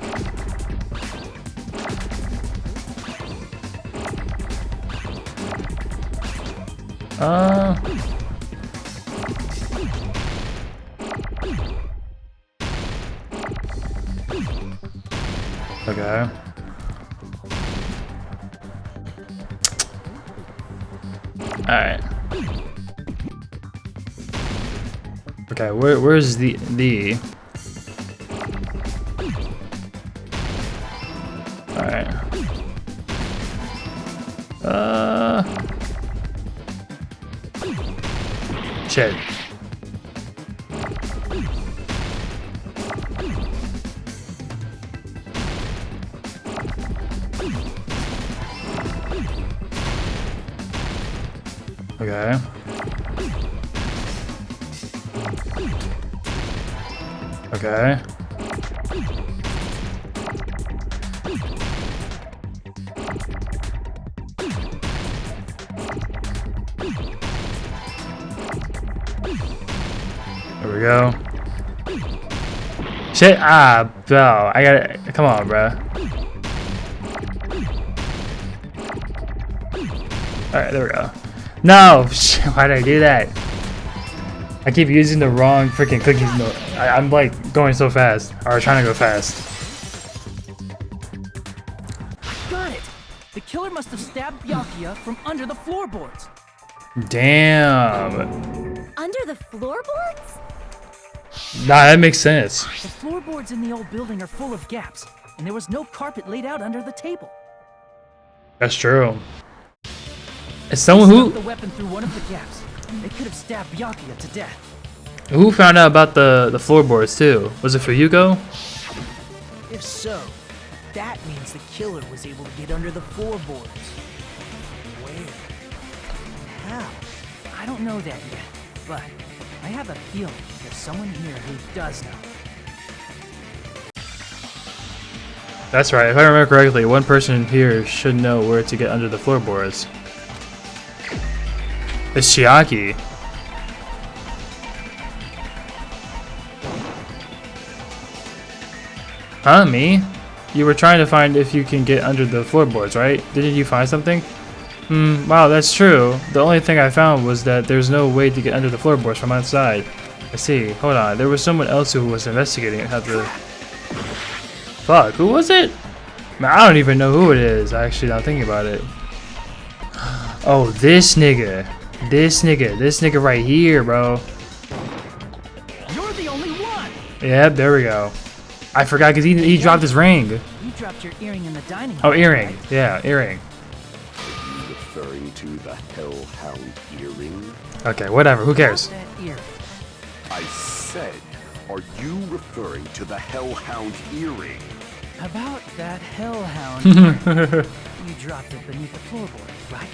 Okay. Alright. Okay, where's the Alright. Shit. Okay. Okay. There we go. Shit, bro. I gotta, come on, bro. Alright, there we go. No! Why did I do that? I keep using the wrong freaking cookies. No, I'm like going so fast. Or trying to go fast. Got it! The killer must have stabbed Byakuya from under the floorboards. Damn. Under the floorboards? Nah, that makes sense. The floorboards in the old building are full of gaps, and there was no carpet laid out under the table. That's true. It's someone They who... stuck the weapon through one of the gaps. They could have stabbed Byakuya to death. Who found out about the floorboards too? Was it for Yuko? If so, that means the killer was able to get under the floorboards. Where? How? I don't know that yet, but I have a feeling there's someone here who does know. That's right. If I remember correctly, one person here should know where to get under the floorboards. It's Chiaki. Huh, me? You were trying to find if you can get under the floorboards, right? Didn't you find something? Wow, that's true. The only thing I found was that there's no way to get under the floorboards from outside. I see. Hold on. There was someone else who was investigating how to... Fuck, who was it? Man, I don't even know who it is, actually, now thinking about it. Oh, this nigga. This nigga right here, bro. You're the only one! Yep, there we go. I forgot because he dropped his ring. You dropped your earring in the dining room. Oh, earring. Right? Yeah, earring. Are you referring to the Hellhound earring? Okay, whatever. Who cares? That earring. I said, are you referring to the Hellhound earring? About that hellhound earring. You dropped it beneath the floorboard, right?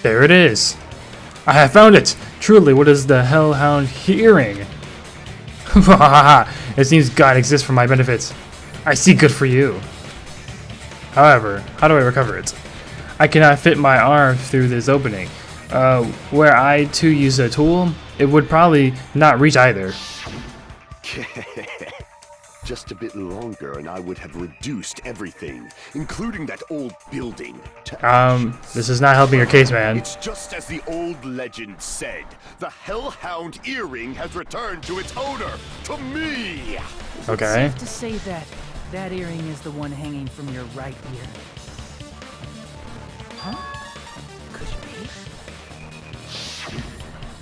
There it is. I have found it. Truly, what is the Hellhound earring? It seems God exists for my benefits. I see good for you. However, how do I recover it? I cannot fit my arm through this opening. Where I too use a tool, it would probably not reach either. Just a bit longer and I would have reduced everything, including that old building, to ashes. This is not helping your case, man. It's just as the old legend said. The Hellhound earring has returned to its owner, to me! Okay. Safe to say that that earring is the one hanging from your right ear. Huh? Could it be?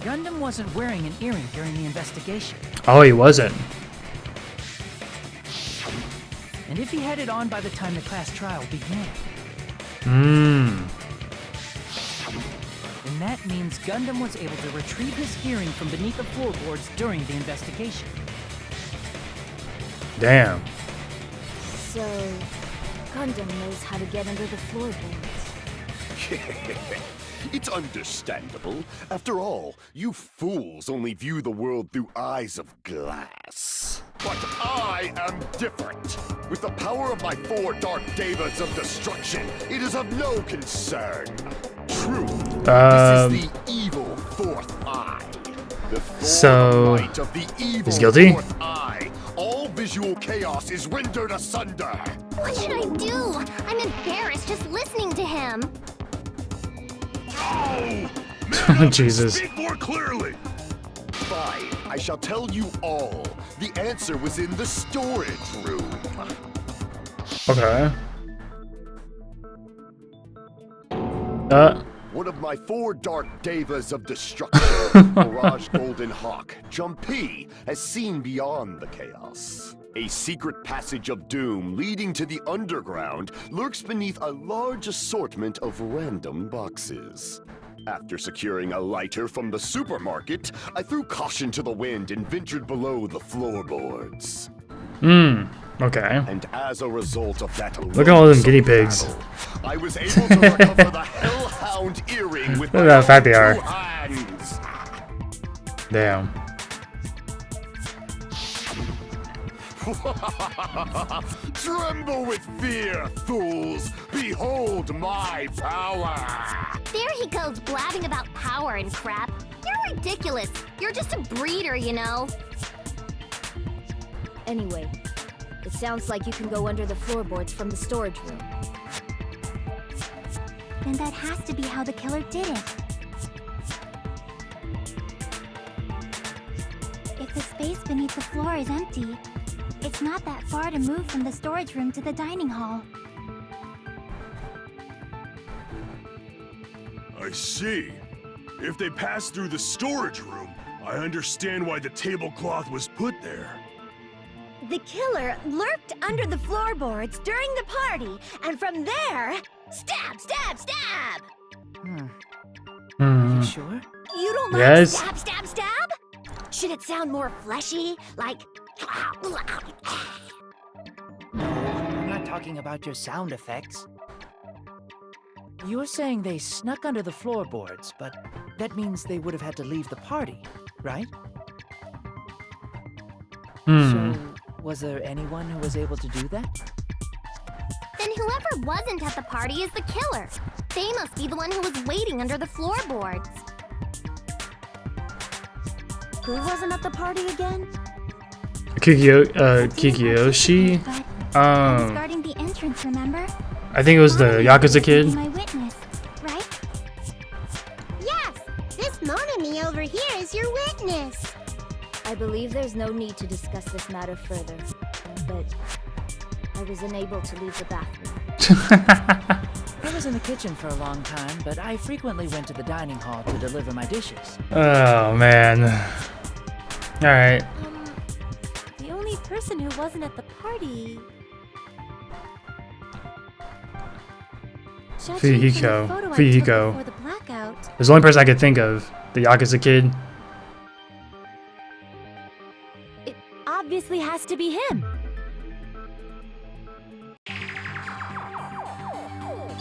Gundam wasn't wearing an earring during the investigation. Oh, he wasn't. And if he had it on by the time the class trial began, then that means Gundam was able to retrieve his earring from beneath the floorboards during the investigation. Damn. So, Gundam knows how to get under the floorboards. It's understandable. After all, you fools only view the world through eyes of glass. But I am different. With the power of my 4 Dark Devas of destruction, it is of no concern. True. This is the evil 4th eye. So, Might of the evil he's guilty? 4th eye. All visual chaos is rendered asunder. What should I do? I'm embarrassed just listening to him. Oh! Man up, Jesus. speak more clearly! Fine. I shall tell you all. The answer was in the storage room. Okay. One of my 4 dark devas of destruction, Mirage Golden Hawk, Jumpy, has seen beyond the chaos. A secret passage of doom leading to the underground lurks beneath a large assortment of random boxes. After securing a lighter from the supermarket, I threw caution to the wind and ventured below the floorboards. Okay. And as a result of that, Look at all them guinea pigs. battle, I was able to recover the Hellhound earring with Look my at how fat they are. 2 hands. Damn. Tremble with fear, fools! Behold my power! There he goes blabbing about power and crap. You're ridiculous. You're just a breeder, you know. Anyway, it sounds like you can go under the floorboards from the storage room. Then that has to be how the killer did it. If the space beneath the floor is empty, it's not that far to move from the storage room to the dining hall. I see. If they passed through the storage room, I understand why the tablecloth was put there. The killer lurked under the floorboards during the party, and from there, stab, stab, stab! You sure? You don't like Yes. stab, stab, stab? Should it sound more fleshy, like... No, I'm not talking about your sound effects. You're saying they snuck under the floorboards, but that means they would have had to leave the party, right? So, was there anyone who was able to do that? Then whoever wasn't at the party is the killer. They must be the one who was waiting under the floorboards. Who wasn't at the party again? Kikiyoshi. I was guarding the entrance, remember? I think it was the Yakuza kid. My witness, right? Yes, this Monami over here is your witness. I believe there's no need to discuss this matter further, but I was unable to leave the bathroom. I was in the kitchen for a long time, but I frequently went to the dining hall to deliver my dishes. Oh man. All right. The only person who wasn't at the party... Fuyuhiko. Before the blackout. There's the only person I could think of. The Yakuza kid. It obviously has to be him.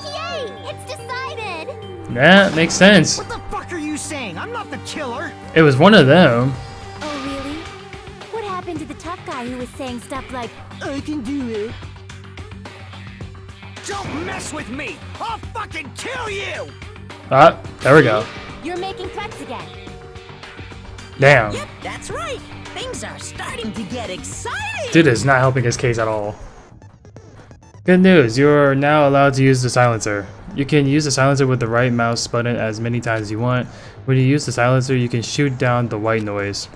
Yay! It's decided! Yeah, makes sense. What the fuck are you saying? I'm not the killer! It was one of them. Oh, really? What happened to the tough guy who was saying stuff like, I can do it. Don't mess with me! I'll fucking kill you! Ah, there we go. you're making threats again? Damn. Yep, that's right. Things are starting to get exciting. Dude is not helping his case at all. Good news, you are now allowed to use the silencer. You can use the silencer with the right mouse button as many times as you want. When you use the silencer, you can shoot down the white noise.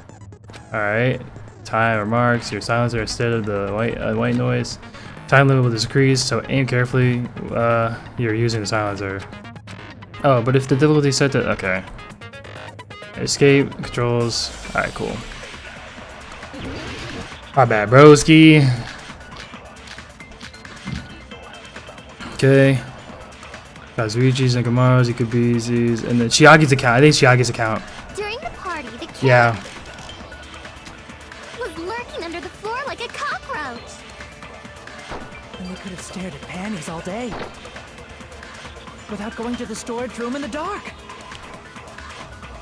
Alright, time remarks your silencer instead of the white noise. Time limit will decrease, so aim carefully. You're using the silencer. Oh, but if the difficulty is set to okay. Escape controls. Alright, cool. My bad, broski. Okay. Kazuichi's and Kamaro's, Ikubizi's, and then Chiagi's account. I think Chiagi's account. During the party, the kid Yeah. was lurking under the floor like a cockroach. And they could have stared at panties all day. Without going to the storage room in the dark.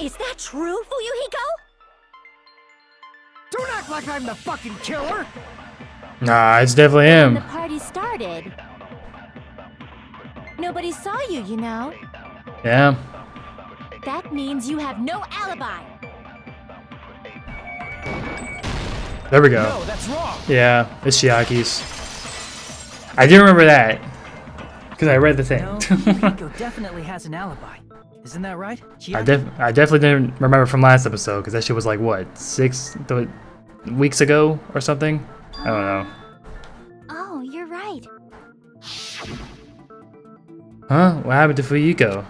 Is that true, Fuyuhiko? Don't act like I'm the fucking killer! Nah, it's definitely When the him. party started, nobody saw you, you know? Yeah. That means you have no alibi. There we go. No, that's wrong! Yeah, it's Chiagi's. I do remember that. Because I read the thing. No, Fuyuhiko definitely has an alibi. Isn't that right? I definitely didn't remember from last episode because that shit was like what 6 weeks ago or something. I don't know. Oh, you're right. Huh? What happened to Fuyuko?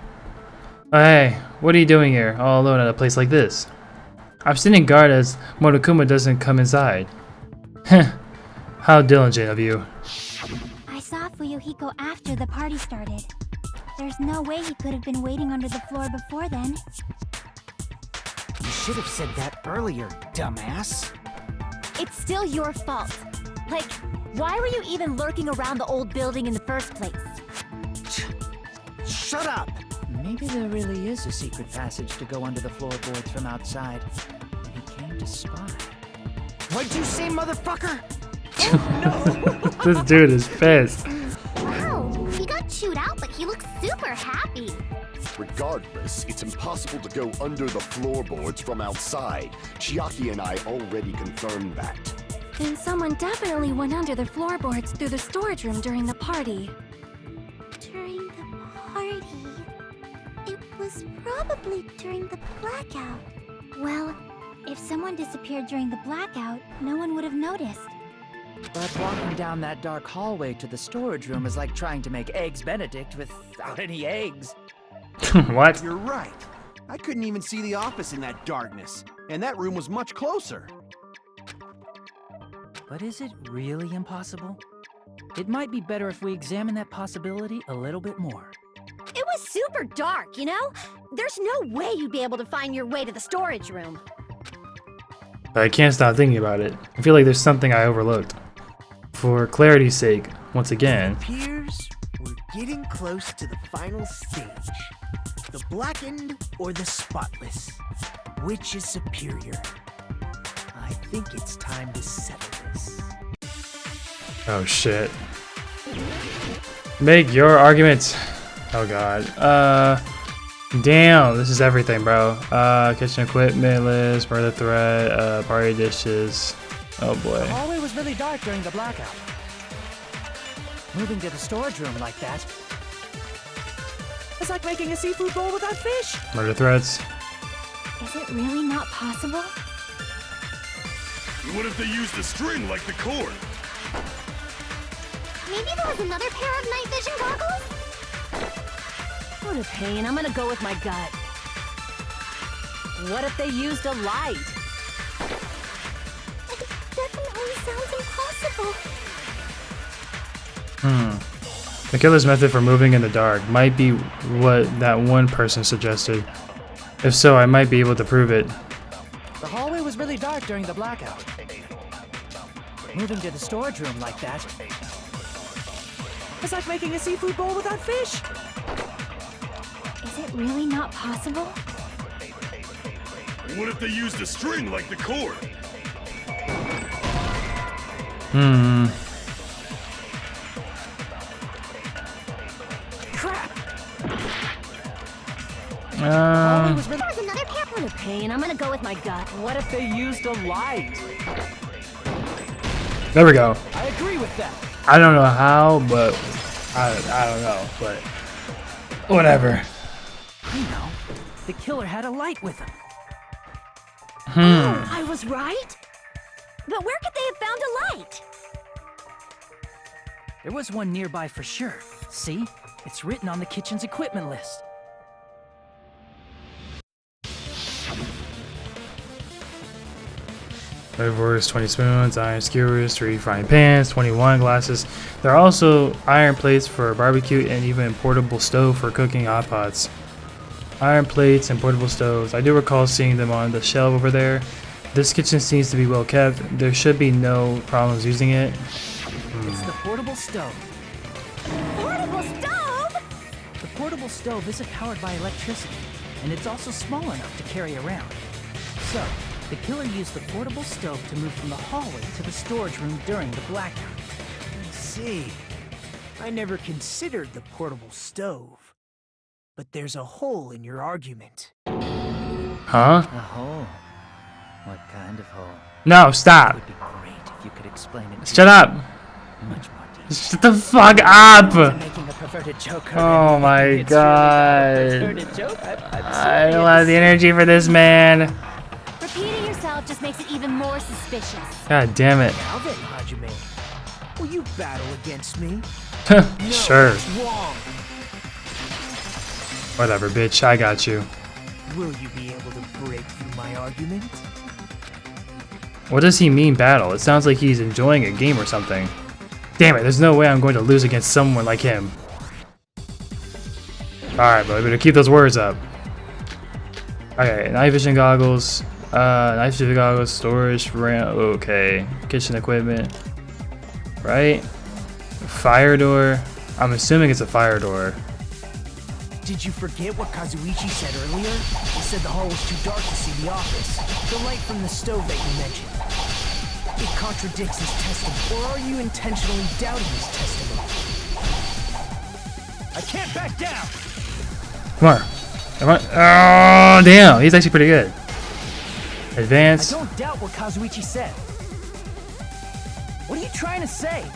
Oh, hey, what are you doing here, all alone at a place like this? I'm standing guard as Monokuma doesn't come inside. Heh. How diligent of you. I saw Fuyuhiko after the party started. There's no way he could have been waiting under the floor before then. You should have said that earlier, dumbass. It's still your fault. Like, why were you even lurking around the old building in the first place? Shut up! Maybe there really is a secret passage to go under the floorboards from outside. And he came to spy. What'd you say, motherfucker? This dude is pissed. Wow, he got chewed out, but he looks super happy. Regardless, it's impossible to go under the floorboards from outside. Chiaki and I already confirmed that. Then someone definitely went under the floorboards through the storage room during the party. During the party? It was probably during the blackout. Well, if someone disappeared during the blackout, no one would have noticed. But walking down that dark hallway to the storage room is like trying to make Eggs Benedict without any eggs. What? You're right. I couldn't even see the office in that darkness, and that room was much closer. But is it really impossible? It might be better if we examine that possibility a little bit more. It was super dark, you know? There's no way you'd be able to find your way to the storage room. But I can't stop thinking about it. I feel like there's something I overlooked. For clarity's sake, once again. It appears we're getting close to the final stage. The blackened or the spotless? Which is superior? I think it's time to settle this. Oh shit. Make your arguments. Oh god. Damn, this is everything, bro. Kitchen equipment list, murder threat, party dishes. Oh boy. The hallway was really dark during the blackout. Moving to the storage room like that. It's like making a seafood bowl without fish. Murder threats. Is it really not possible? What if they used a string like the cord? Maybe there was another pair of night vision goggles? What a pain. I'm gonna go with my gut. What if they used a light? It definitely sounds impossible. The killer's method for moving in the dark might be what that one person suggested. If so, I might be able to prove it. The hallway was really dark during the blackout. Moving to the storage room like that. It's like making a seafood bowl without fish. Is it really not possible? What if they used a string like the cord? Crap! There was another pair. What a pain. I'm gonna go with my gut. What if they used a light? There we go. I agree with that. I don't know how, but I don't know, but whatever. You know, the killer had a light with him. Oh, I was right? But where could they have found a light? There was one nearby for sure. See? It's written on the kitchen's equipment list. Leftovers, 20 spoons, iron skewers, 3 frying pans, 20 wine glasses. There are also iron plates for barbecue and even a portable stove for cooking hot pots. Iron plates and portable stoves. I do recall seeing them on the shelf over there. This kitchen seems to be well kept. There should be no problems using it. It's the portable stove. Portable stove? The portable stove isn't powered by electricity, and it's also small enough to carry around. So, the killer used the portable stove to move from the hallway to the storage room during the blackout. I see. I never considered the portable stove. But there's a hole in your argument. Huh? A hole? What kind of hole? No, It stop. would be great if you could explain it. Shut up. Much more detail. Shut the fuck up. Making a I've heard a joke Oh already. my It's god. really I've heard a joke. I don't have the energy for this, man. Repeating yourself just makes it even more suspicious. God damn it. Now then, Hajime, will you battle against me? Sure. It's wrong. Whatever, bitch. I got you. Will you be able to break through my argument? What does he mean battle? It sounds like he's enjoying a game or something. Damn it, there's no way I'm going to lose against someone like him. Alright, but we better keep those words up. Okay, night vision goggles. Night vision goggles, storage, ramp. Okay. Kitchen equipment. Right? Fire door. I'm assuming it's a fire door. Did you forget what Kazuichi said earlier? He said the hall was too dark to see the office. The light from the stove that you mentioned. It contradicts his testimony. Or are you intentionally doubting his testimony? I can't back down! Come on. Come on. Oh, damn. He's actually pretty good. I Advance. don't doubt what Kazuichi said. What are you trying to say?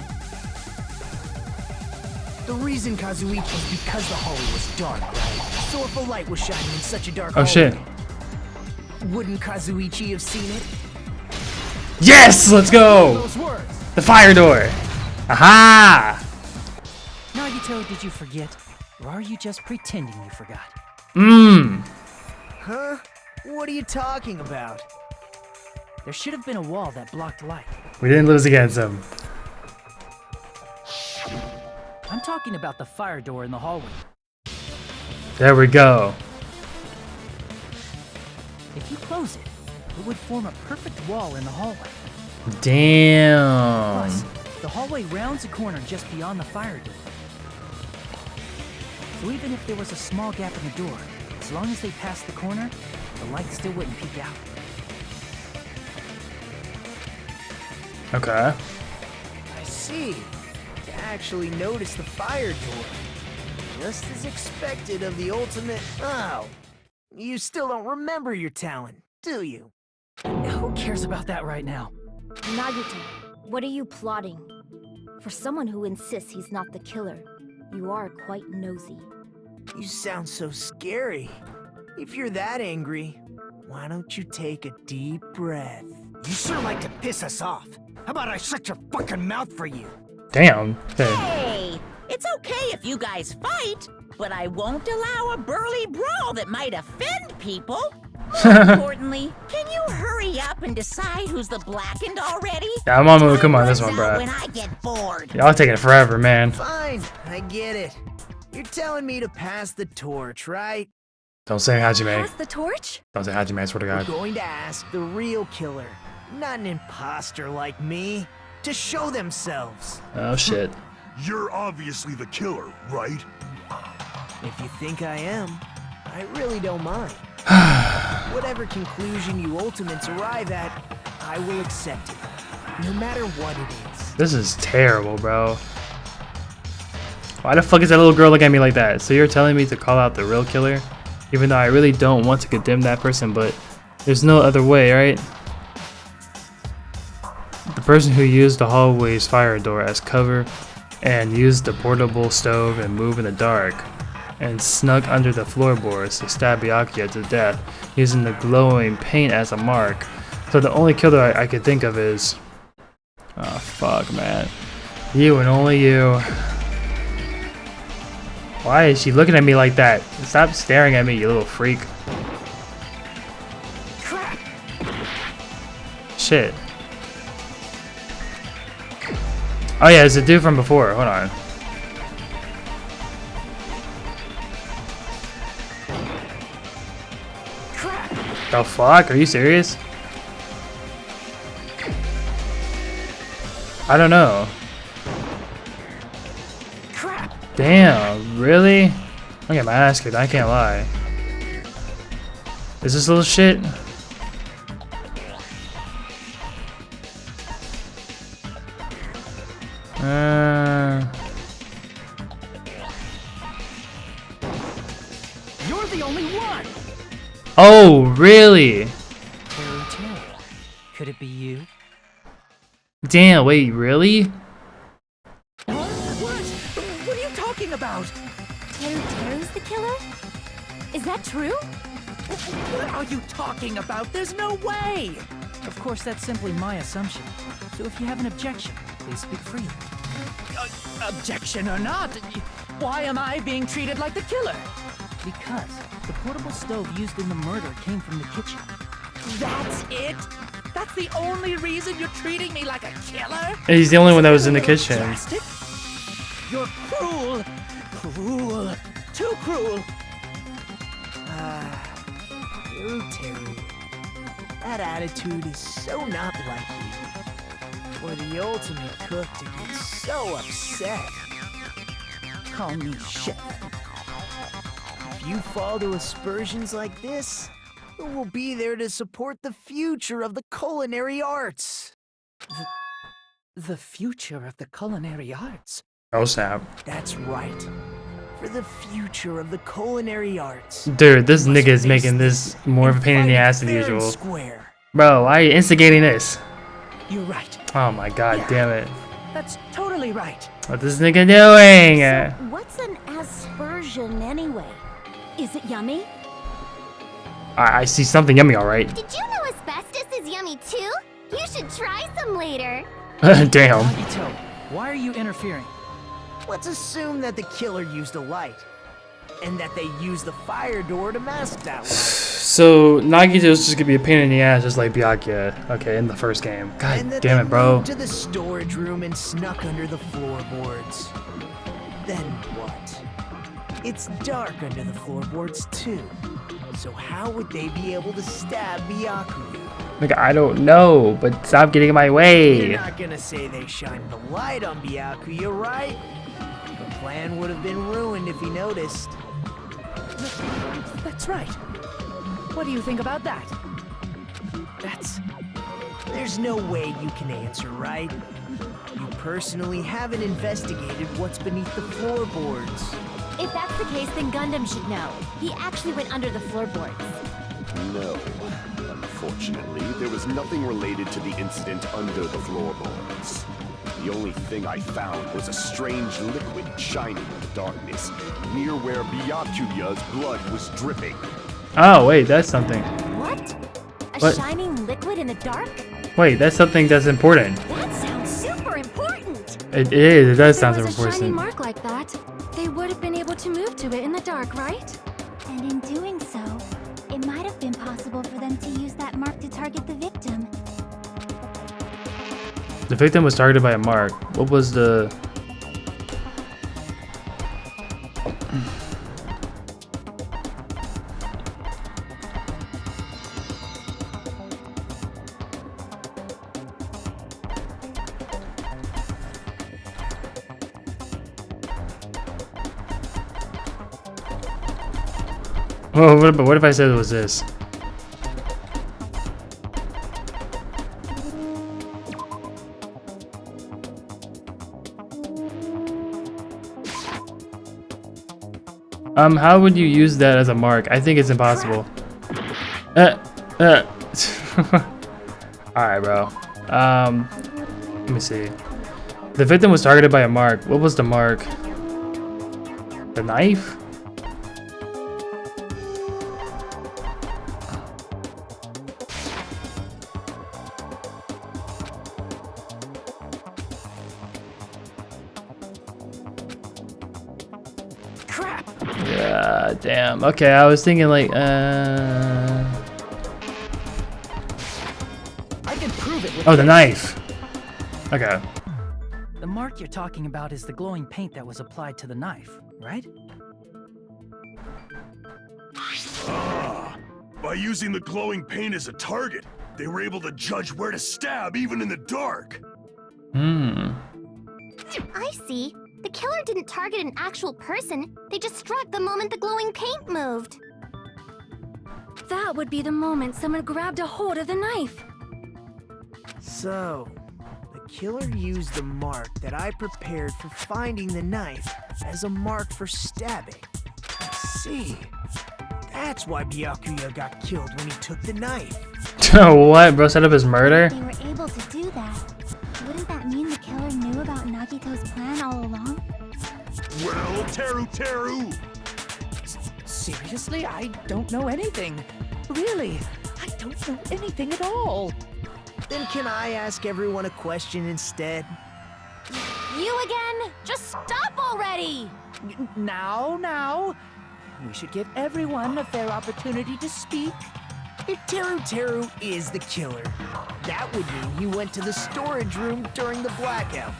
The reason Kazuichi was because the hallway was dark, right? So if a light was shining in such a dark Oh, hallway, shit. wouldn't Kazuichi have seen it? Yes! Let's go! Those words. The fire door. Aha! Nagito, did you forget? Or are you just pretending you forgot? Mmm. Huh? What are you talking about? There should have been a wall that blocked light. We didn't lose against him. I'm talking about the fire door in the hallway. There we go. If you close it, it would form a perfect wall in the hallway. Damn. Plus, the hallway rounds a corner just beyond the fire door. So even if there was a small gap in the door, as long as they passed the corner, the light still wouldn't peek out. Okay. I see. To actually notice the fire door. Just as expected of the ultimate. Oh. You still don't remember your talent, do you? Who cares about that right now? Nagito, what are you plotting? For someone who insists he's not the killer, you are quite nosy. You sound so scary. If you're that angry, why don't you take a deep breath? You sure like to piss us off. How about I shut your fucking mouth for you? Damn. Okay. Hey, it's okay if you guys fight, but I won't allow a burly brawl that might offend people. More importantly, can you hurry up and decide who's the blackened already? Yeah, I'm on move. Come on, this Time one, runs out bro. when I get bored. Y'all taking it forever, man. Fine, I get it. You're telling me to pass the torch, right? Don't say Hajime. Pass the torch? Don't say Hajime, I swear to We're God. going to ask the real killer, not an imposter like me, to show themselves. Oh, shit. You're obviously the killer, right? If you think I am, I really don't mind. Whatever conclusion you ultimates arrive at, I will accept it, no matter what it is. This is terrible, bro. Why the fuck is that little girl looking at me like that? So you're telling me to call out the real killer? Even though I really don't want to condemn that person, but there's no other way, right? The person who used the hallway's fire door as cover and used the portable stove and move in the dark and snuck under the floorboards to stab Byakuya to death using the glowing paint as a mark. So the only killer I could think of is... Oh fuck, man. You and only you. Why is she looking at me like that? Stop staring at me, you little freak. Crap! Shit. Oh yeah, it's a dude from before. Hold on. Crap! The fuck? Are you serious? I don't know. Crap! Damn, really? I get my ass kicked, I can't lie. Is this little shit? You're the only one! Oh, really? Terry Terry. Could it be you? Damn, wait, really? What? What are you talking about? Teru's the killer? Is that true? What are you talking about? There's no way! Of course, that's simply my assumption. So if you have an objection, please speak freely. Objection or not, why am I being treated like the killer? Because the portable stove used in the murder came from the kitchen. That's it? That's the only reason you're treating me like a killer? And he's the only one that was in the kitchen. Drastic? You're cruel. Cruel. Too cruel. Teru. That attitude is so not like you. For the ultimate cook to get so upset. Call me chef. If you fall to aspersions like this, who will be there to support the future of the culinary arts? The future of the culinary arts? Oh snap. That's right. For the future of the culinary arts. Dude, this nigga is making this more of a pain in the ass than usual. Square. Bro, why are you instigating this? You're right. Oh my god, Yeah. damn it. That's totally right. What this nigga doing? So, what's an aspersion anyway? Is it yummy? I see something yummy, alright. Did you know asbestos is yummy too? You should try some later. Damn. NAGITO, why are you interfering? Let's assume that the killer used a light. And that they used the fire door to mask that light. So, Nagito's just gonna be a pain in the ass just like Byakuya, okay, in the first game. And God that damn they it, bro. moved to the storage room and snuck under the floorboards. Then what? It's dark under the floorboards too. So how would they be able to stab Byakuya? Like, I don't know, but stop getting in my You're way. not gonna say they shined the light on Byakuya, right? The plan would have been ruined if he noticed. That's right. What do you think about that? There's no way you can answer, right? You personally haven't investigated what's beneath the floorboards. If that's the case, then Gundam should know. He actually went under the floorboards. No. Unfortunately, there was nothing related to the incident under the floorboards. The only thing I found was a strange liquid shining in the darkness, near where Byakuya's blood was dripping. Oh, wait, that's something. What? A What? shining liquid in the dark? Wait, that's something that's important. That sounds super important! It is, it does sound If there was a shiny important. mark like that, they would have been able to move to it in the dark, right? And in doing so, it might have been possible for them to use that mark to target the victim. The victim was targeted by a mark. What was the... Oh, what if I said it was this? How would you use that as a mark? I think it's impossible. Alright, bro. Let me see. The victim was targeted by a mark. What was the mark? The knife? Crap! Yeah, damn. Okay, I was thinking like, I can prove it with oh, the knife. Okay. The mark you're talking about is the glowing paint that was applied to the knife, right? Ah, by using the glowing paint as a target, they were able to judge where to stab even in the dark. I see. The killer didn't target an actual person. They just struck the moment the glowing paint moved. That would be the moment someone grabbed a hold of the knife. So, the killer used the mark that I prepared for finding the knife as a mark for stabbing. I see. That's why Byakuya got killed when he took the knife. What, bro? Set up his murder? They were able to do that. Wouldn't that mean the killer knew about Nagito's plan all along? Well, Teru Teru! Seriously, I don't know anything. Really, I don't know anything at all. Then can I ask everyone a question instead? You again? Just stop already! Now. We should give everyone a fair opportunity to speak. If Teru is the killer, that would mean he went to the storage room during the blackout.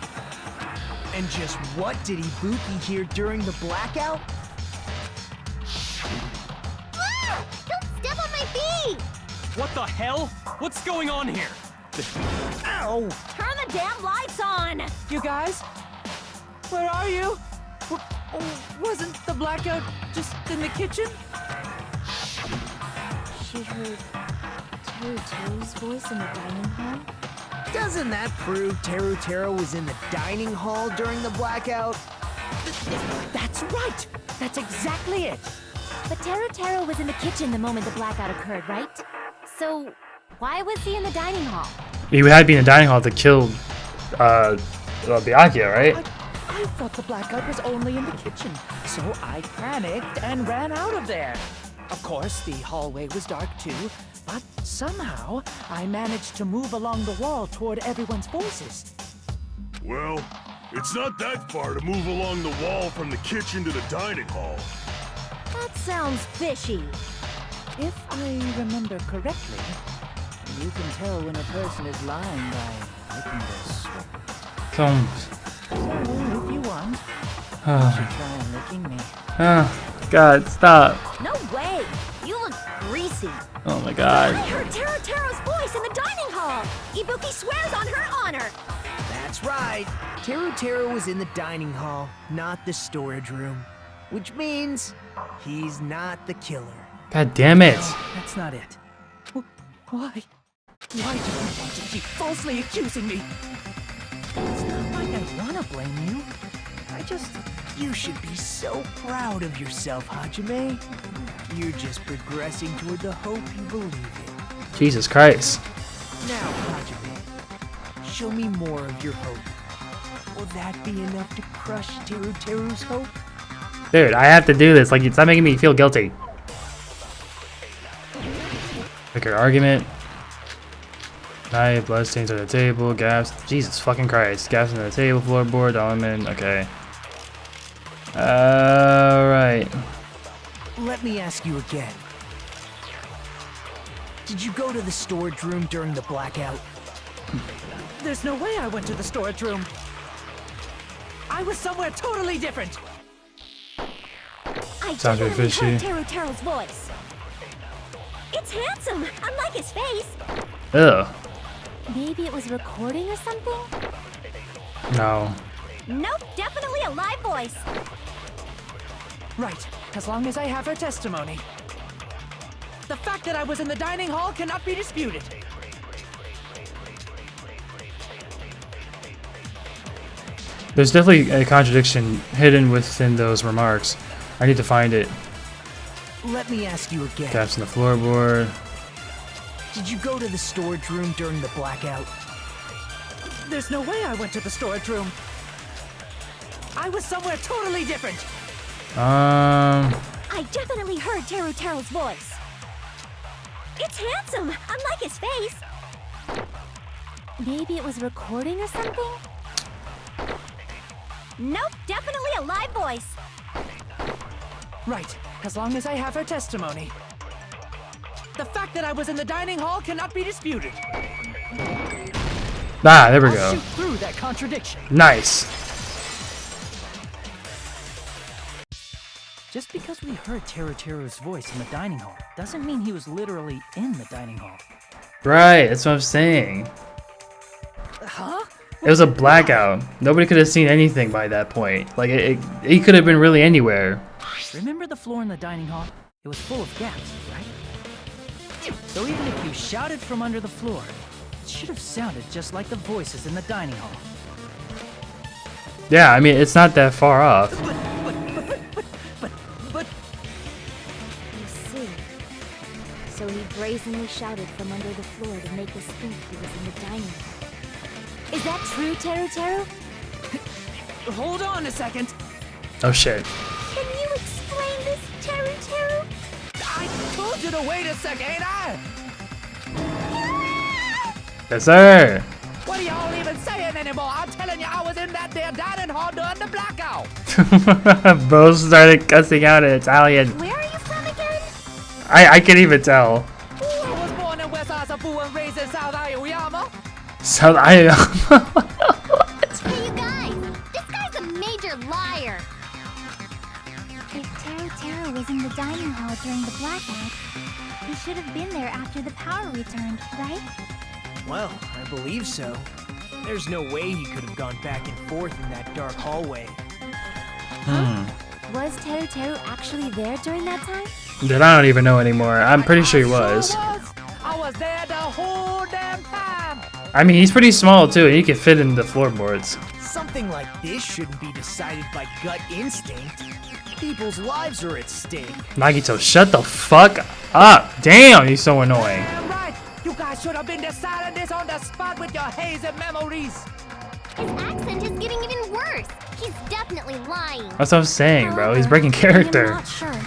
And just what did Ibuki hear during the blackout? Ah! Don't step on my feet! What the hell? What's going on here? Ow! Turn the damn lights on! You guys? Where are you? Wasn't the blackout just in the kitchen? She heard Teru's voice in the dining hall. Doesn't that prove Teru was in the dining hall during the blackout? That's right! That's exactly it! But Teru was in the kitchen the moment the blackout occurred, right? So, why was he in the dining hall? He had to be in the dining hall to kill Byakuya, right? I thought the blackout was only in the kitchen, so I panicked and ran out of there. Of course, the hallway was dark too, but somehow I managed to move along the wall toward everyone's voices. Well, it's not that far to move along the wall from the kitchen to the dining hall. That sounds fishy. If I remember correctly, you can tell when a person is lying by licking their sweat. So, if you want, you should try licking me. God, stop. No way! You look greasy. Oh my God. I heard Teru's voice in the dining hall! Ibuki swears on her honor! That's right. Teru was in the dining hall, not the storage room. Which means he's not the killer. God damn it. That's not it. Why? Why do you want to keep falsely accusing me? It's not like I want to blame you. You should be so proud of yourself, Hajime. You're just progressing toward the hope you believe in. Jesus Christ. Now, Hajime, show me more of your hope. Will that be enough to crush Teru's hope? Dude, I have to do this. Like, stop making me feel guilty. Pick your argument. Knife, bloodstains on the table, gas. Jesus fucking Christ. Gas on the table, floorboard, element. Okay. Alright. Let me ask you again. Did you go to the storage room during the blackout? There's no way I went to the storage room. I was somewhere totally different. I Sounds very definitely fishy. heard Teru's voice. It's handsome, unlike his face. Ugh. Maybe it was recording or something? No. Nope, definitely a live voice. Right, as long as I have her testimony. The fact that I was in the dining hall cannot be disputed. There's definitely a contradiction hidden within those remarks. I need to find it. Let me ask you again. Gaps in the floorboard. Did you go to the storage room during the blackout? There's no way I went to the storage room. I was somewhere totally different. I definitely heard Teru's voice. It's handsome, unlike his face. Maybe it was recording or something? Nope, definitely a live voice. Right, as long as I have her testimony. The fact that I was in the dining hall cannot be disputed. Ah, there we I'll go. shoot through that contradiction. Nice. Just because we heard Teru's voice in the dining hall doesn't mean he was literally in the dining hall. Right, that's what I'm saying. Huh? It was a blackout. Nobody could have seen anything by that point. Like, he could have been really anywhere. Remember the floor in the dining hall? It was full of gaps, right? So even if you shouted from under the floor, it should have sounded just like the voices in the dining hall. Yeah, I mean, it's not that far off. But... You see. So he brazenly shouted from under the floor to make us think he was in the dining hall. Is that true, Teru? Hold on a second. Oh shit. Can you explain this, Teru Teru? I told you to wait a sec, ain't I? Yes, sir. What are y'all even saying anymore? I'm telling you, I was in that there dining hall during the blackout. Both started cussing out in Italian. Where are you from again? I can't even tell. I was born in West Asafu and raised in South Aoyama. South Iowa. Hey, you guys! This guy's a major liar! If Teru Teru was in the dining hall during the blackout, he should have been there after the power returned, right? Well, I believe so. There's no way he could have gone back and forth in that dark hallway. Was Teru Teru actually there during that time? That I don't even know anymore. I'm pretty sure he was. I was there the whole damn time. I mean, he's pretty small too, and he can fit in the floorboards. Something like this shouldn't be decided by gut instinct. People's lives are at stake. Nagito, shut the fuck up. Damn, he's so annoying. Damn right. You guys should have been deciding this on the spot with your hazy memories. His accent is getting even worse. He's definitely lying. That's what I'm saying, bro. He's breaking I'm character. not sure.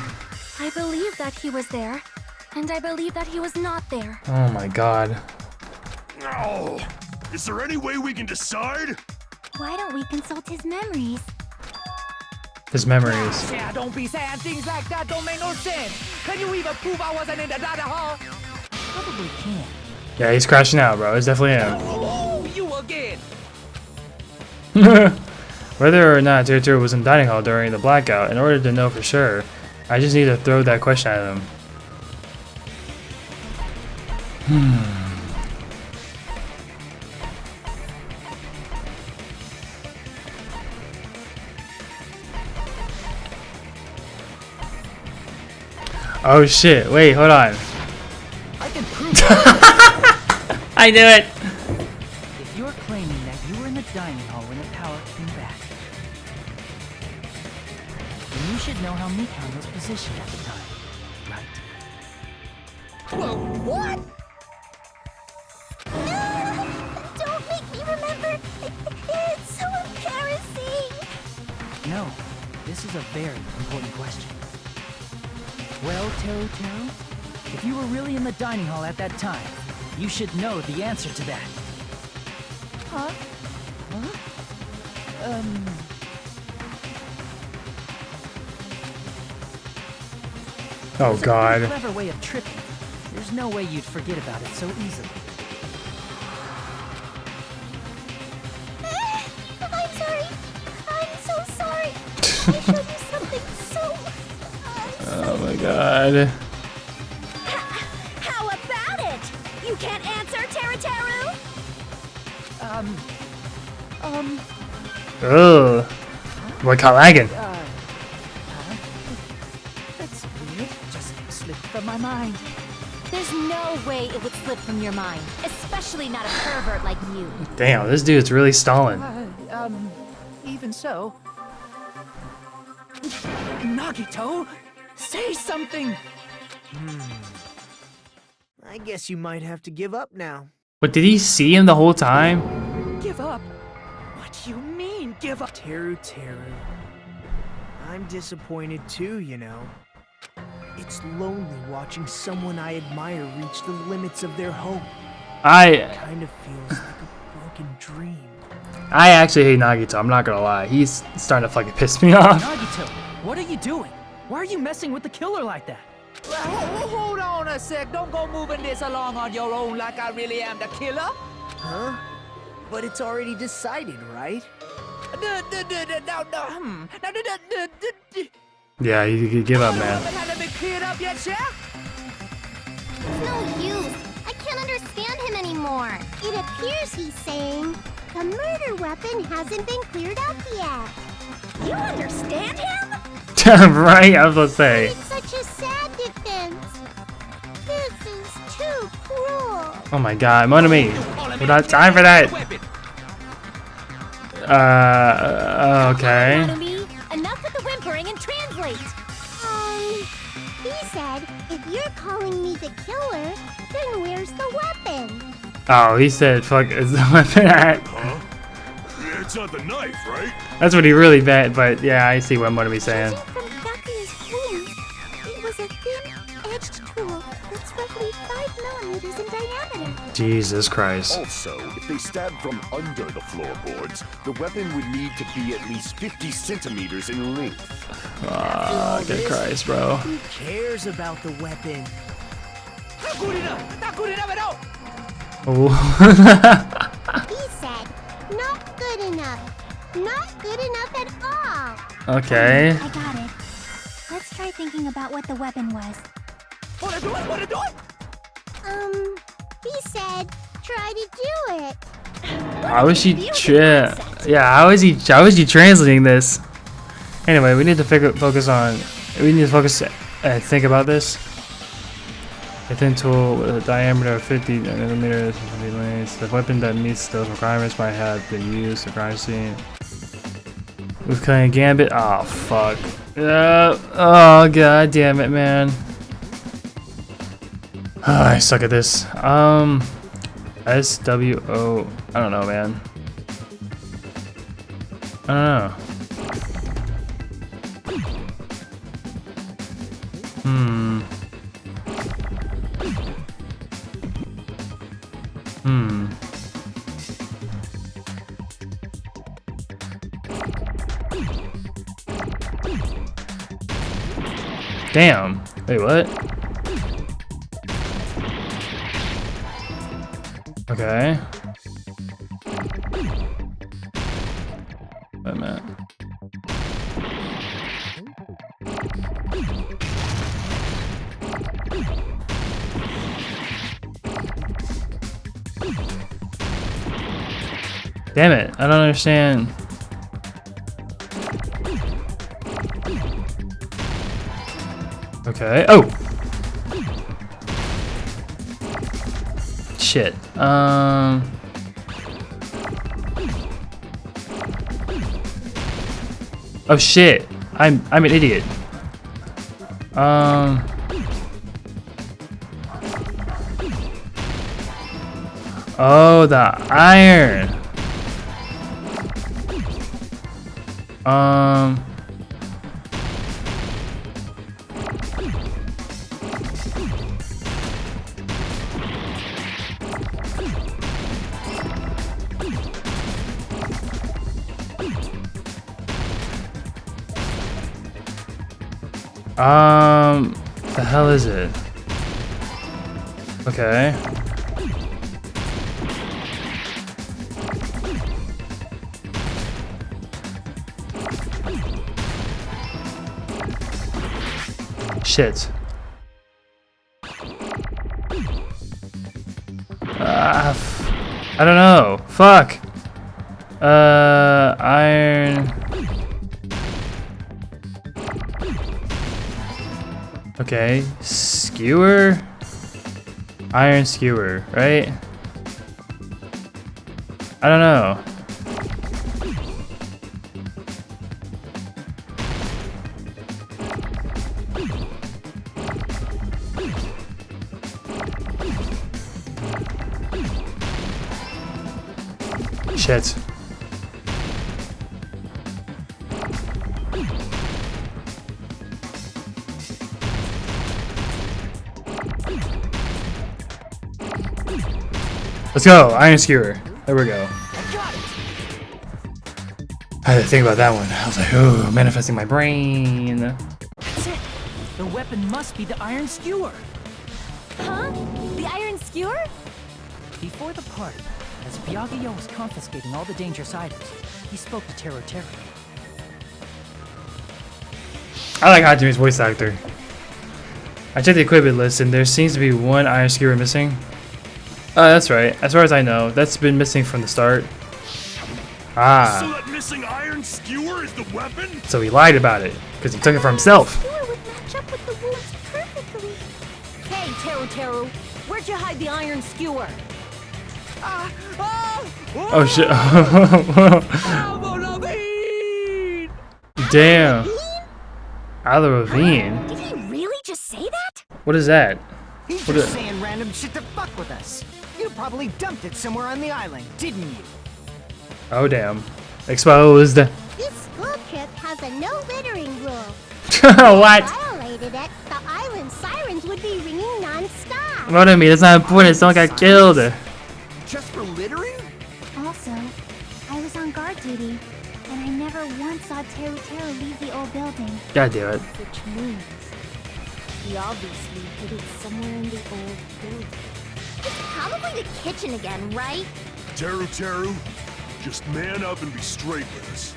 I believe that he was there, and I believe that he was not there. Oh my god. Oh, is there any way we can decide? Why don't we consult his memories? His memories. Yeah, don't be saying things like that. Don't make no sense. Can you even prove I wasn't in the dining hall? Probably can't. Yeah, he's crashing out, bro. It's definitely him. Oh, you again. Whether or not Teru Teru was in the dining hall during the blackout, in order to know for sure, I just need to throw that question at him. Oh shit, wait, hold on. I can prove I knew it! if you're claiming that you were in the dining hall when the power came back, then you should know how Mikan was positioned at the time, right? Whoa, what? Don't make me remember. It's so embarrassing. No, this is a very important question. Well, Teru Teru, if you were really in the dining hall at that time, you should know the answer to that. Huh? Oh It's a god. pretty clever way of tripping. There's no way you'd forget about it so easily. I'm sorry. I'm so sorry. I showed you something so... Oh my god. How about it? You can't answer, Teru Teru? Ugh. What caught lagging? That's weird. Just slipped from my mind. There's no way it would slip from your mind, especially not a pervert like you. Damn, this dude's really stalling. Even so. Nagito, say something! I guess you might have to give up now. But did he see him the whole time? Give up? What do you mean, give up? Teru Teru. I'm disappointed too, you know. It's lonely watching someone I admire reach the limits of their hope. It kind of feels like a broken dream. I actually hate Nagito, I'm not gonna lie. He's starting to fucking piss me off. Nagito, what are you doing? Why are you messing with the killer like that? Hold on a sec. Don't go moving this along on your own like I really am the killer. Huh? But it's already decided, right? Yeah, you could give up, man. Hasn't been cleared up yet, Chef? It's no use. I can't understand him anymore. It appears he's saying the murder weapon hasn't been cleared up yet. You understand him? Right? I was gonna say. It's such a sad defense. This is too cruel. Oh my god, Monami. We don't have time for that. Okay. Monami, enough with the whimpering and translate. He said, if you're calling me the killer, then where's the weapon? Oh, he said, fuck, is the weapon at? Huh? it's not the knife, right? That's what he really meant, but yeah, I see what I'm gonna be saying. Judging from Byakuya's wound, it was a thin-edged tool that's roughly 5 millimeters in diameter. Jesus Christ. Also, if they stabbed from under the floorboards, the weapon would need to be at least 50 centimeters in length. Good Christ, bro. Who cares about the weapon? Oh. He said, not good enough. Not good enough at all. Okay. I got it. Let's try thinking about what the weapon was. He said, try to do it. How is he how is he translating this? Anyway, we need to focus and think about this. A thin tool with a diameter of 50 millimeters and length. The weapon that meets those requirements might have been used at crime scene. With cutting gambit. Oh fuck. Oh god damn it, man. I suck at this. SWO. I don't know, man. I don't know. Damn. Wait, what? Okay. Wait a minute. Damn it, I don't understand. Okay. Oh! Shit. Oh shit. I'm an idiot. Oh, the iron. The hell is it? Okay. Shit. I don't know. Fuck. Iron. Okay. Skewer? Iron skewer, right? I don't know. Shit. Let's go, iron skewer. There we go. I had to think about that one. I was like, oh, manifesting my brain. That's it. The weapon must be the iron skewer. Huh? The iron skewer? Before the party, as Byakuya was confiscating all the dangerous items, he spoke to Tero. I like Hajime's voice actor. I checked the equipment list and there seems to be one iron skewer missing. That's right. As far as I know, that's been missing from the start. Ah. So that missing iron skewer is the weapon? So he lied about it, because he took it for himself. Skewer would match up with the wounds perfectly. Hey, Teru, where'd you hide the iron skewer? Oh shit. Damn. Out of the ravine? Did he really just say that? What is that? He's What just is- saying random shit to fuck with us. You probably dumped it somewhere on the island, didn't you? Oh damn. Exposed. This school trip has a no littering rule. What? If you violated it, the island sirens would be ringing non-stop. What do you mean? It's not important. Someone got killed. Just for littering? Also, I was on guard duty, and I never once saw Teru Teru leave the old building. God damn it. Which means he obviously hid it somewhere in the old building. It's probably the kitchen again, right? Teru, just man up and be straight with us.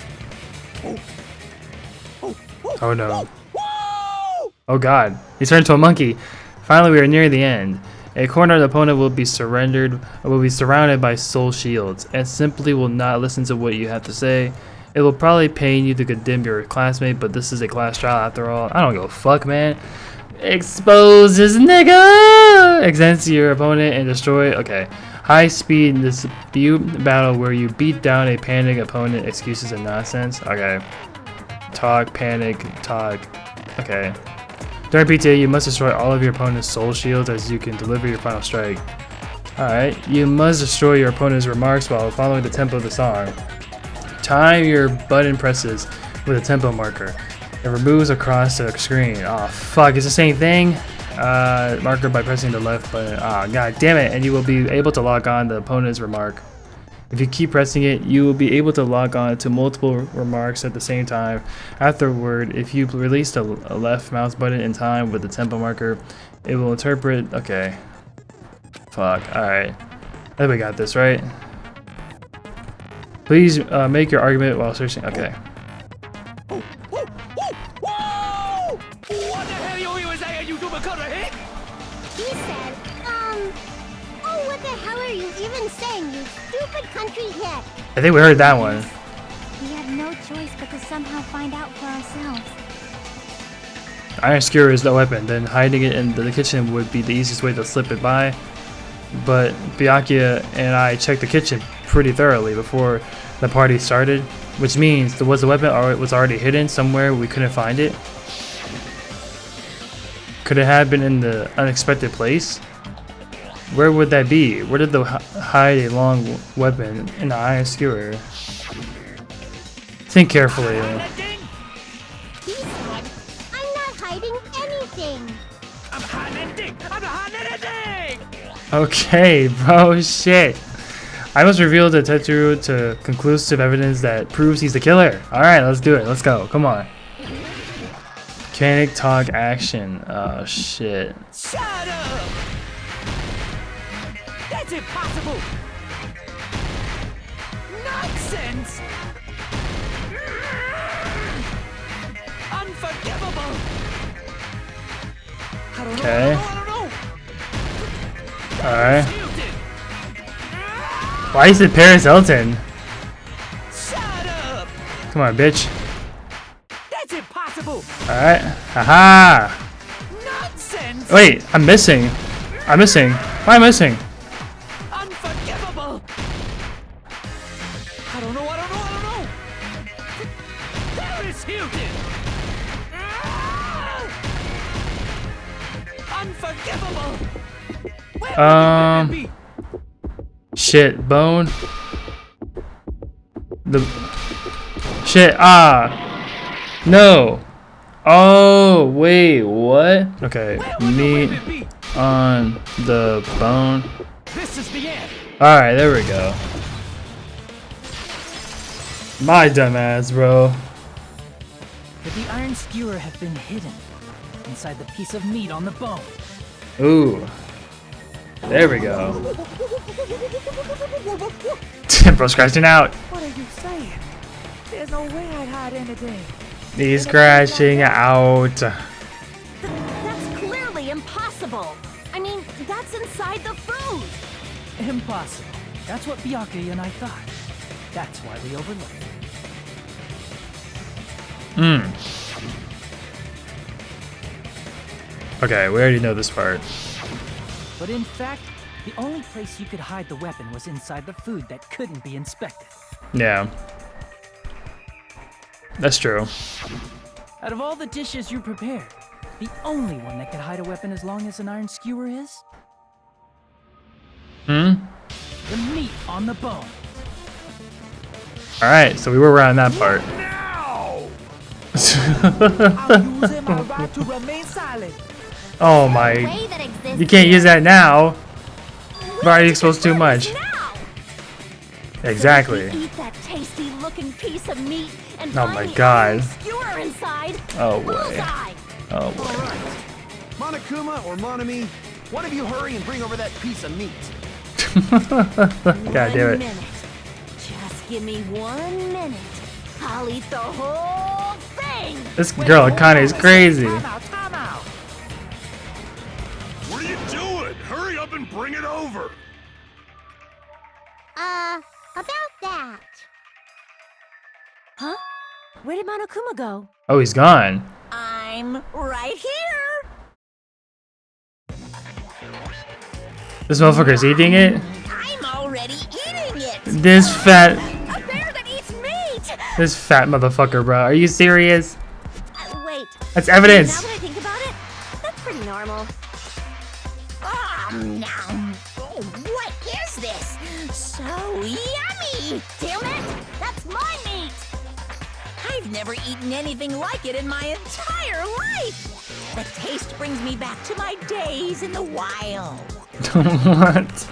Oh no. Oh god. He turned into a monkey. Finally, we are near the end. A cornered opponent will be surrounded by soul shields and simply will not listen to what you have to say. It will probably pain you to condemn your classmate, but this is a class trial after all. I don't give a fuck, man. Expose this nigga! Extend to your opponent and destroy. Okay. High speed dispute battle where you beat down a panic opponent. Excuses and nonsense. Okay. Talk, panic, talk. Okay. During PTA, you must destroy all of your opponent's soul shields as you can deliver your final strike. Alright. You must destroy your opponent's remarks while following the tempo of the song. Time your button presses with a tempo marker. It removes across the screen. Oh fuck, it's the same thing. Marker by pressing the left button. Ah, god damn it! And you will be able to log on the opponent's remark. If you keep pressing it, you will be able to log on to multiple remarks at the same time. Afterward, if you release a left mouse button in time with the tempo marker, it will interpret. Okay. Fuck. All right. I think we got this right. Please make your argument while searching. Okay. He said, oh, what the hell are you even saying, you stupid country head? I think we heard that one. We had no choice but to somehow find out for ourselves. Iron skewer is the weapon, then hiding it in the kitchen would be the easiest way to slip it by. But Byakuya and I checked the kitchen pretty thoroughly before the party started, which means the weapon was already hidden somewhere we couldn't find it. Could it have been in the unexpected place? Where would that be? Where did they hide a long weapon in the iron skewer? Think carefully. He said, I'm not hiding anything. I'm hiding anything! Okay, bro, shit. I must reveal to Tetsuo to conclusive evidence that proves he's the killer. Alright, let's do it. Let's go. Come on. Mechanic talk action. Oh, shit. Shut up! That's impossible! Nonsense! Unforgivable! Okay. Alright. Why is it Paris Hilton? Shut up! Come on, bitch. That's impossible! Alright. Haha! Nonsense! Wait, I'm missing. I'm missing. Why am I missing? Unforgivable! I don't know. Paris Hilton! Unforgivable! Shit, bone. Shit, no. Oh, wait, what? Okay, meat on the bone. This is the end. Alright, there we go. My dumbass, bro. Could the iron skewer have been hidden inside the piece of meat on the bone? Ooh. There we go. Bro's crashing out. What are you saying? There's no way I'd hide anything. He's crashing out. That's clearly impossible. I mean, that's inside the food. Impossible. That's what Byakuya and I thought. That's why we overlooked it. Okay, we already know this part. But in fact, the only place you could hide the weapon was inside the food that couldn't be inspected. Yeah. That's true. Out of all the dishes you prepared, the only one that could hide a weapon as long as an iron skewer is? The meat on the bone. Alright, so we were around that part. I'm using my right to remain silent. Oh my. You can't use that now. You've already exposed too much. Exactly. Eat that tasty looking piece of meat and Oh my god. skewer inside. Oh boy. Oh boy. Monokuma or Monami, one of you hurry and bring over that piece of meat. God damn it. Just give me 1 minute. I'll eat the whole thing. This girl Akane is crazy. Time out. What are you doing? Hurry up and bring it over. About that. Huh? Where did Monokuma go? Oh, he's gone. I'm right here. This motherfucker's eating it? I'm already eating it. This fat. A bear that eats meat. This fat motherfucker, bro. Are you serious? Wait. That's evidence. Now that I think about it, that's pretty normal. Nom. Oh, what is this? So yummy. Damn it! That's my meat! I've never eaten anything like it in my entire life. The taste brings me back to my days in the wild. What?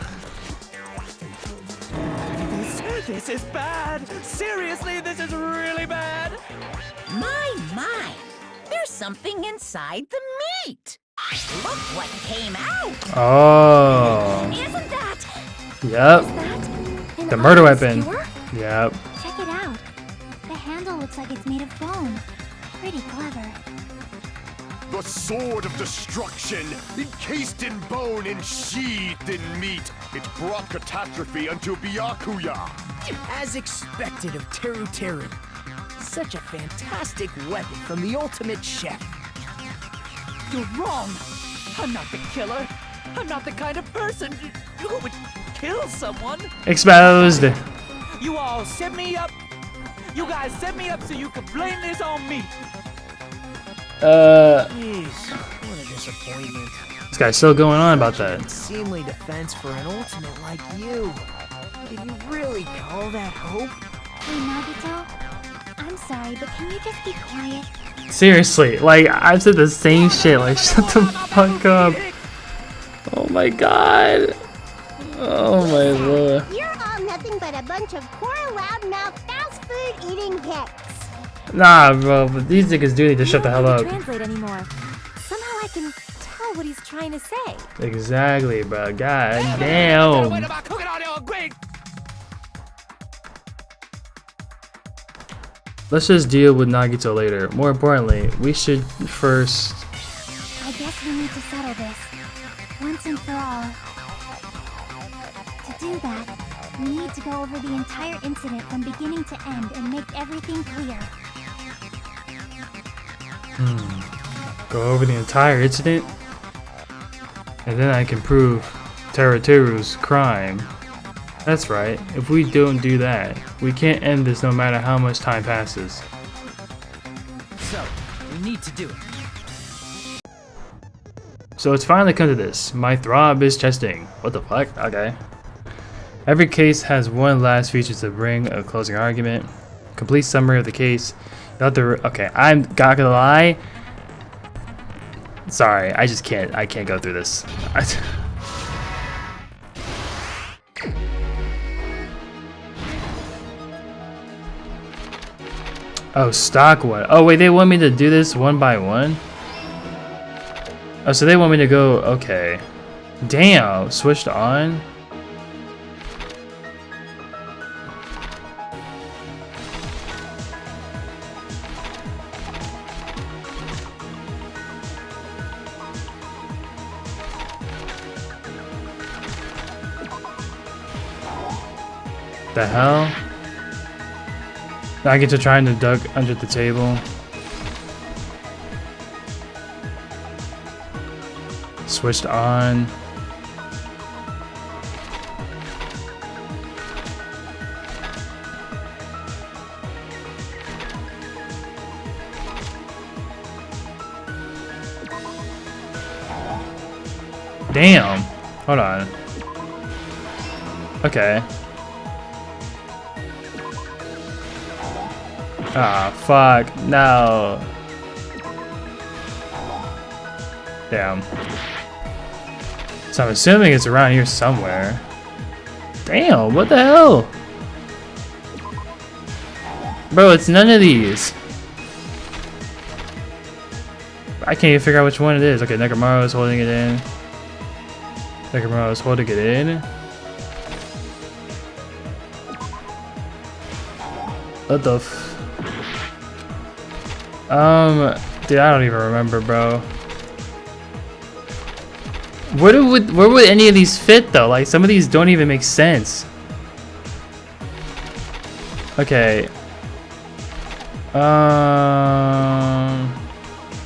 This is bad. Seriously, this is really bad. My. There's something inside the meat. Look what came out. Oh. Isn't that? Yep. The murder weapon. Yep. Check it out. The handle looks like it's made of bone. Pretty clever. The sword of destruction, encased in bone and sheathed in meat. It brought catastrophe unto Byakuya. As expected of Teru Teru. Such a fantastic weapon from the ultimate chef. You're wrong. I'm not the killer. I'm not the kind of person who would kill someone. Exposed. You all set me up. You guys set me up so you could blame this on me. Jeez, what a disappointment. This guy's still going on about that. Unseemly defense for an ultimate like you. Did you really call that hope? Hey, Nagito. I'm sorry, but can you just be quiet? Seriously, like, I've said the same shit. Like, shut the fuck up. Oh my god. Oh my lord. You're all nothing but a bunch of poor, loudmouth, fast food eating hicks. Nah, bro, but these niggas do need to shut the hell up. Translate anymore. Somehow I can tell what he's trying to say. Exactly, bro. God damn. Let's just deal with Nagito later. More importantly, we should first... I guess we need to settle this. Once and for all. To do that, we need to go over the entire incident from beginning to end and make everything clear. Go over the entire incident? And then I can prove Teru's crime. That's right. If we don't do that, we can't end this no matter how much time passes. So, we need to do it. So it's finally come to this. My throb is chesting. What the fuck? Okay. Every case has one last feature to bring a closing argument. Complete summary of the case. You have to okay, I'm not gonna lie. Sorry, I just can't. I can't go through this. Oh, stock one. Oh wait, they want me to do this one by one? Oh, so they want me to go, okay. Damn, switched on? The hell? I get to trying to duck under the table. Switched on. Damn. Hold on. Ah, fuck. No. Damn. So I'm assuming it's around here somewhere. Damn, what the hell? Bro, it's none of these. I can't even figure out which one it is. Okay, Nekomaru is holding it in. Nekomaru is holding it in. What the dude, I don't even remember, bro. Where would any of these fit though? Like some of these don't even make sense. Okay.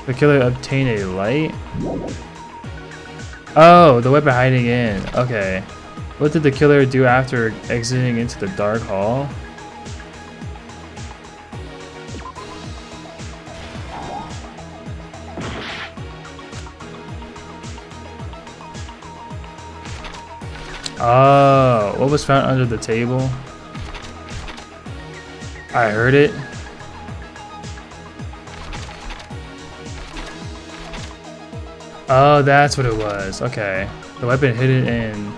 The killer obtained a light. Oh, the weapon hiding in. Okay. What did the killer do after exiting into the dark hall? Oh, what was found under the table? I heard it. Oh, that's what it was. Okay. The weapon hidden in.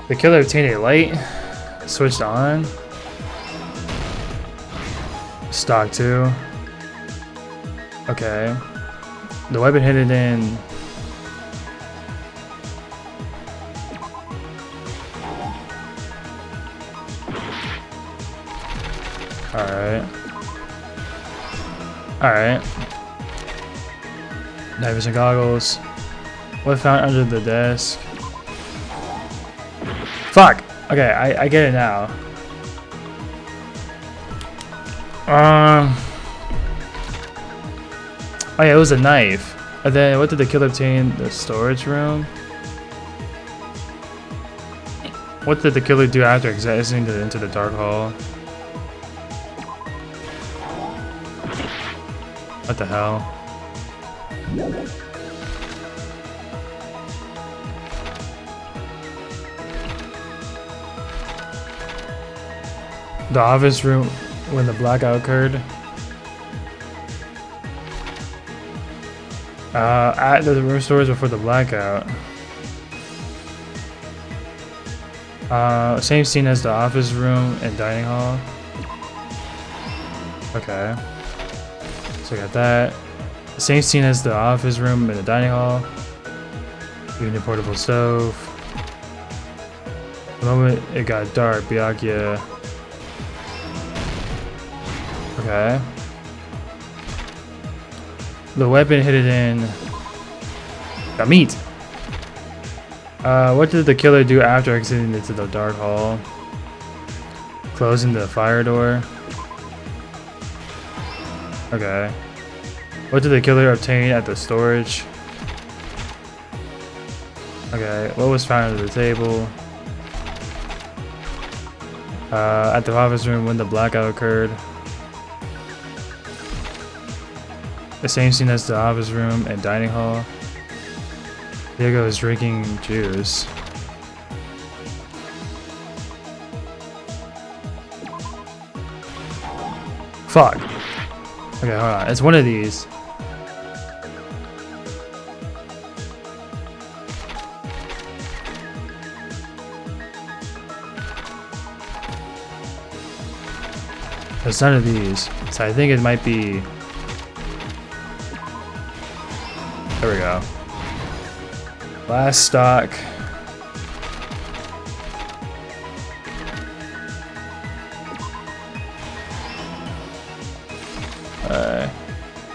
The killer obtained a light. Switched on. Stock 2. Okay. The weapon hidden in. Alright. Alright. Night vision goggles. What found under the desk? Fuck! Okay, I get it now. Oh yeah, it was a knife. And then what did the killer obtain in the storage room? What did the killer do after exiting into the dark hall? What the hell? The office room when the blackout occurred. At the room stores before the blackout. Same scene as the office room and dining hall. Okay. So I got that. Same scene as the office room and the dining hall. Even the portable stove. The moment it got dark, Byakuya. Okay. The weapon hid it in the meat. What did the killer do after exiting into the dark hall? Closing the fire door. Okay. What did the killer obtain at the storage? Okay. What was found under the table? At the office room when the blackout occurred. The same scene as the office room and dining hall. Diego is drinking juice. Fuck. Okay, hold on. It's one of these. It's none of these. So I think it might be. There we go. Last stock.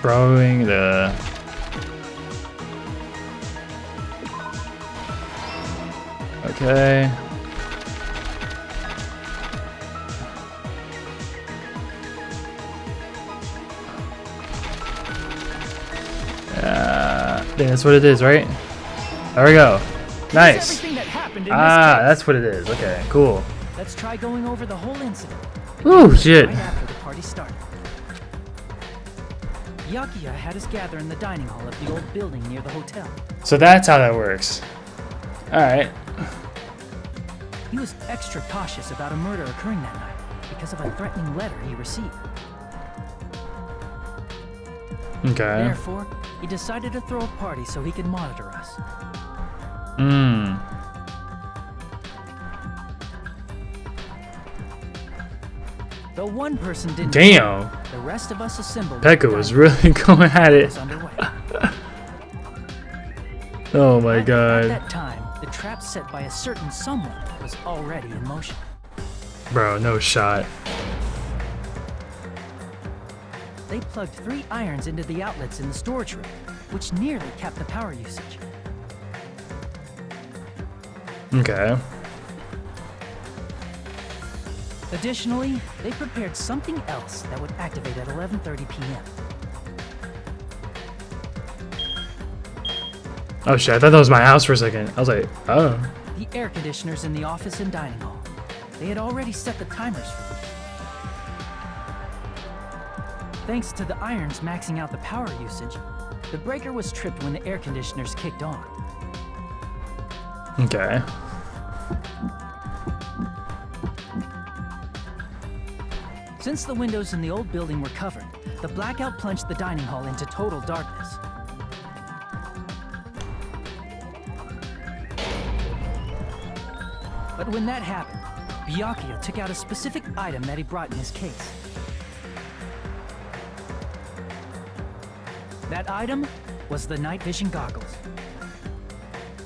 Borrowing the. Okay. I think that's what it is, right? There we go. Nice. Ah, that's what it is. Okay, cool. Let's try going over the whole incident. Ooh, shit. Right after the party started. Byakuya had us gather in the dining hall of the old building near the hotel. So that's how that works. Alright. He was extra cautious about a murder occurring that night because of a threatening letter he received. Okay. Therefore, he decided to throw a party so he could monitor us. Though one person didn't. Damn. The rest of us assembled. Pekka was really going at it. Oh my god. At that time, the trap set by a certain someone was already in motion. Bro, no shot. They plugged 3 irons into the outlets in the storage room, which nearly capped the power usage. Okay. Additionally, they prepared something else that would activate at 11:30 p.m. Oh shit, I thought that was my house for a second. I was like, oh. The air conditioners in the office and dining hall. They had already set the timers for them. Thanks to the irons maxing out the power usage, the breaker was tripped when the air conditioners kicked on. Okay. Since the windows in the old building were covered, the blackout plunged the dining hall into total darkness. But when that happened, Byakuya took out a specific item that he brought in his case. That item was the night vision goggles.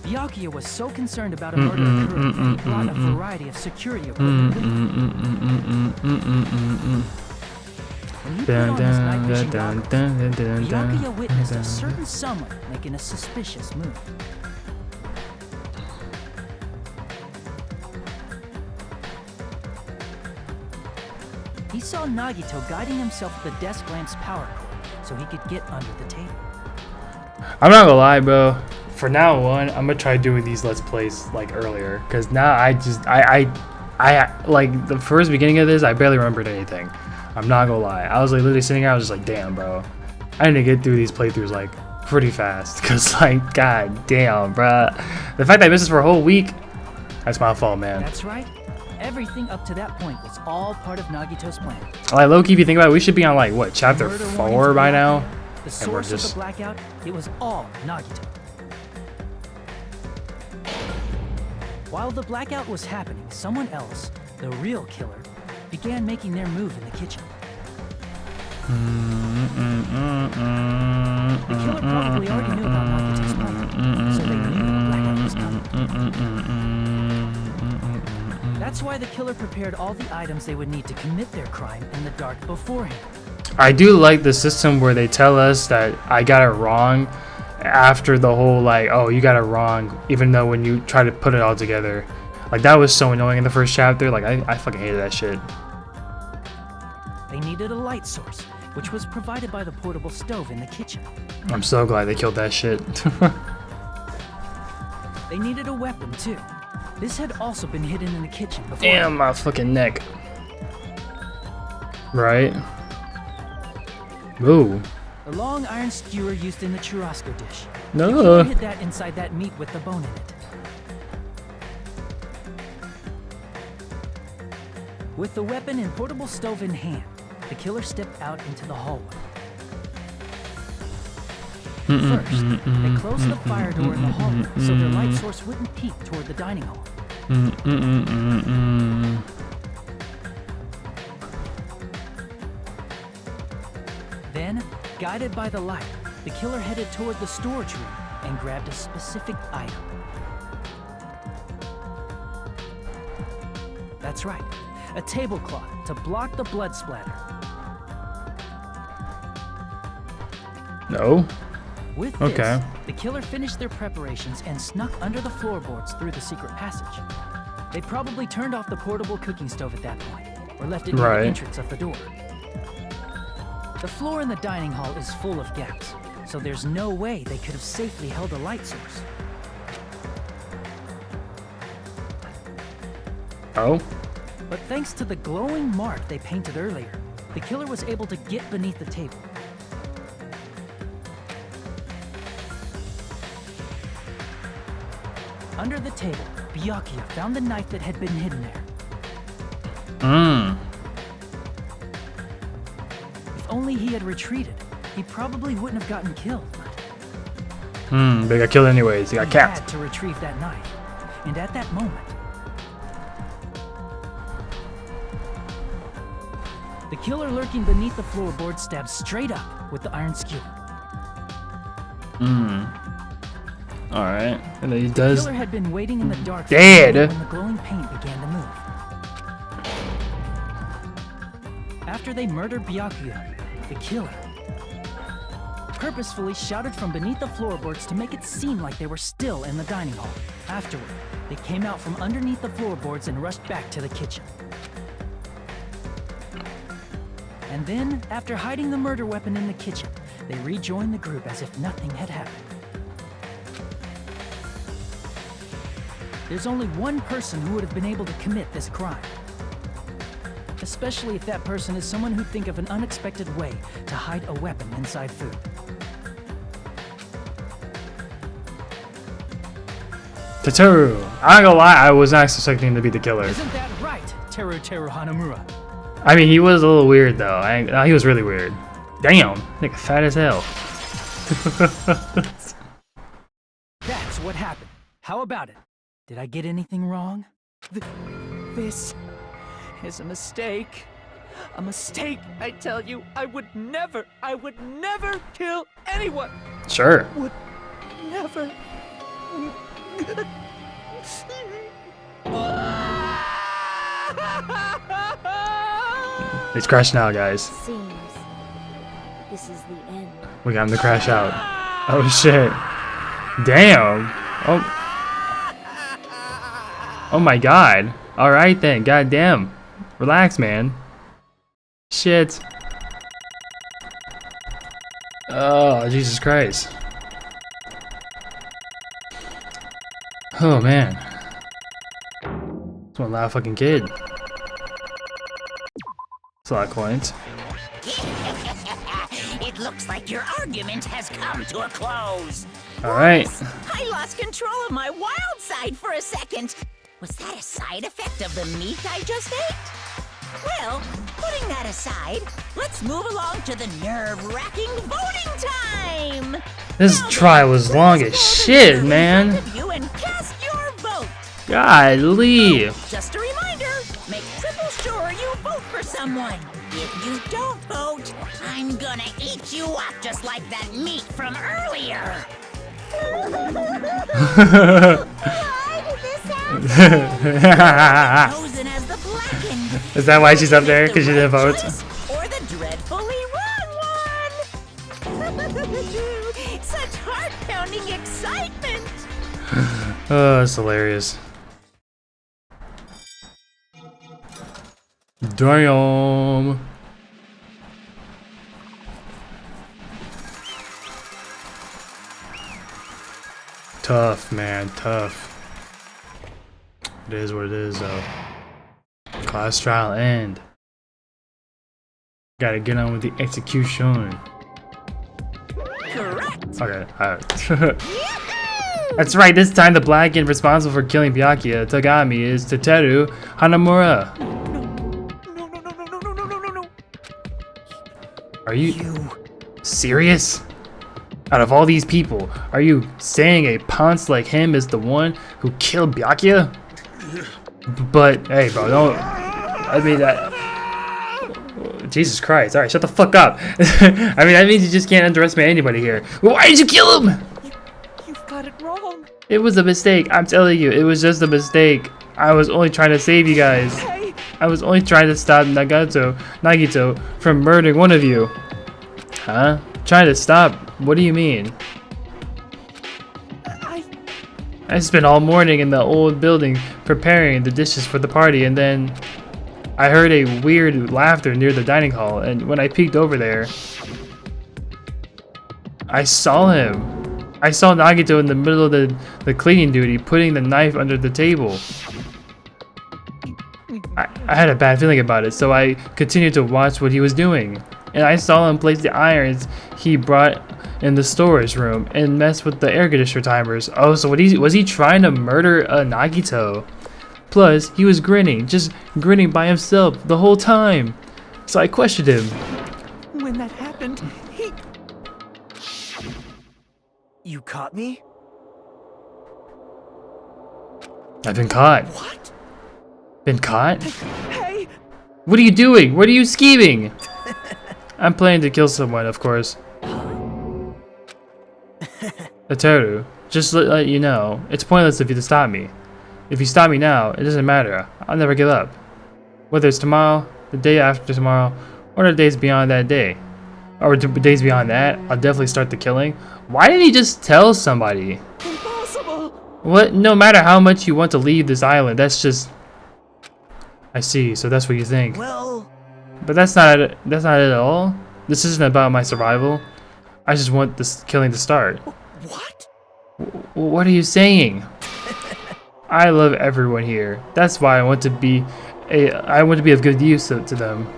Byakuya was so concerned about a murder occurring that he brought a variety of security equipment with him. When he put on his night vision goggles, Byakuya witnessed a certain someone making a suspicious move. He saw Nagito guiding himself with the desk lamp's power cord so he could get under the table. I'm not gonna lie, bro. For now on, I'm gonna try doing these Let's Plays like earlier, cause now I like the first beginning of this, I barely remembered anything. I'm not gonna lie. I was like literally sitting there, I was just like, damn, bro. I need to get through these playthroughs like pretty fast, cause like, god damn, bro. The fact that I missed this for a whole week, that's my fault, man. That's right. Everything up to that point was all part of Nagito's plan. Like low-key, if you think about it, we should be on like what, chapter 4 by now. The source of the blackout, it was all Nagito. While the blackout was happening, someone else, the real killer, began making their move in the kitchen. The killer probably already knew about Nagito's plan, so they knew the blackout was coming. That's why the killer prepared all the items they would need to commit their crime in the dark beforehand. I do like the system where they tell us that I got it wrong after the whole like, oh, you got it wrong, even though when you try to put it all together. Like that was so annoying in the first chapter. Like I fucking hated that shit. They needed a light source, which was provided by the portable stove in the kitchen. I'm so glad they killed that shit. They needed a weapon too. This had also been hidden in the kitchen before. Damn, my fucking neck. Right. Ooh. The long iron skewer used in the churrasco dish. No. The killer hid that inside that meat with the bone in it. With the weapon and portable stove in hand, the killer stepped out into the hallway. First, they closed the fire door in the hallway so their light source wouldn't peek toward the dining hall. Then, guided by the light, the killer headed toward the storage room and grabbed a specific item. That's right, a tablecloth to block the blood splatter. No. With this, the killer finished their preparations and snuck under the floorboards through the secret passage. They probably turned off the portable cooking stove at that point, or left it near the entrance of the door. The floor in the dining hall is full of gaps, so there's no way they could have safely held a light source. Oh? But thanks to the glowing mark they painted earlier, the killer was able to get beneath the table. Under the table, Byakuya found the knife that had been hidden there. only he had retreated, he probably wouldn't have gotten killed. They got killed anyways. They got He capped. had to retrieve that knife, and at that moment, the killer lurking beneath the floorboard stabbed straight up with the iron skewer. Alright. And then he The does. killer had been waiting in the dark for Dead. a moment when the glowing paint began to move. After they murdered Byakuya, the killer purposefully shouted from beneath the floorboards to make it seem like they were still in the dining hall. Afterward, they came out from underneath the floorboards and rushed back to the kitchen. And then, after hiding the murder weapon in the kitchen, they rejoined the group as if nothing had happened. There's only one person who would have been able to commit this crime. Especially if that person is someone who'd think of an unexpected way to hide a weapon inside food. Tateru. I'm not gonna lie, I was not expecting him to be the killer. Isn't that right, Teru Hanamura? I mean, he was a little weird though. He was really weird. Damn, nigga, fat as hell. That's what happened. How about it? Did I get anything wrong? This is a mistake. A mistake, I tell you. I would never kill anyone. Sure. Would never. It's crashing out, guys. Seems this is the end. We got him to crash out. Oh shit. Damn. Oh my god. Alright then, god damn. Relax, man. Shit. Oh, Jesus Christ. Oh man. It's one loud fucking kid. That's a lot of coins. It looks like your argument has come to a close. Alright. I lost control of my wild side for a second. Was that a side effect of the meat I just ate? Well, putting that aside, let's move along to the nerve-wracking voting time! This trial was long as shit, man. You and cast your vote. Golly. Just a reminder, make triple sure you vote for someone. If you don't vote, I'm gonna eat you up just like that meat from earlier. Why did this happen? Chosen as the blackened. Is that why she's up there? Because she didn't vote? Or the dreadfully wrong one. Such heart-pounding excitement. Oh, that's hilarious. Damn. Tough, man, tough. It is what it is, though. Class trial end. Gotta get on with the execution. Correct. Okay, alright. That's right, this time the blackened responsible for killing Byakuya Tagami is Tateru Hanamura. No. Are you serious? Out of all these people, are you saying a ponce like him is the one who killed Byakuya? But, hey bro, don't... I mean, Jesus Christ, alright, shut the fuck up. I mean, that means you just can't underestimate anybody here. Why did you kill him? You've got it wrong. It was a mistake, I'm telling you, it was just a mistake. I was only trying to save you guys. Hey. I was only trying to stop Nagito from murdering one of you. Huh? Trying to stop? What do you mean? I spent all morning in the old building preparing the dishes for the party, and then I heard a weird laughter near the dining hall, and when I peeked over there, I saw him. I saw Nagito in the middle of the cleaning duty, putting the knife under the table. I had a bad feeling about it, so I continued to watch what he was doing. And I saw him place the irons he brought in the storage room and mess with the air conditioner timers. Oh, so was he trying to murder Nagito? Plus, he was grinning, just grinning by himself the whole time. So I questioned him. when that happened, he... You caught me? I've been caught. What? Been caught? Hey! What are you doing? What are you scheming? I'm planning to kill someone, of course. Ataru, just to let you know, it's pointless of you to stop me. If you stop me now, it doesn't matter. I'll never give up. Whether it's tomorrow, the day after tomorrow, or the days beyond that day. Or the days beyond that, I'll definitely start the killing. Why didn't he just tell somebody? Impossible! What? No matter how much you want to leave this island, that's just... I see, so that's what you think. Well... But that's not it at all. This isn't about my survival. I just want this killing to start. What? What are you saying? I love everyone here. That's why I want to be of good use to them.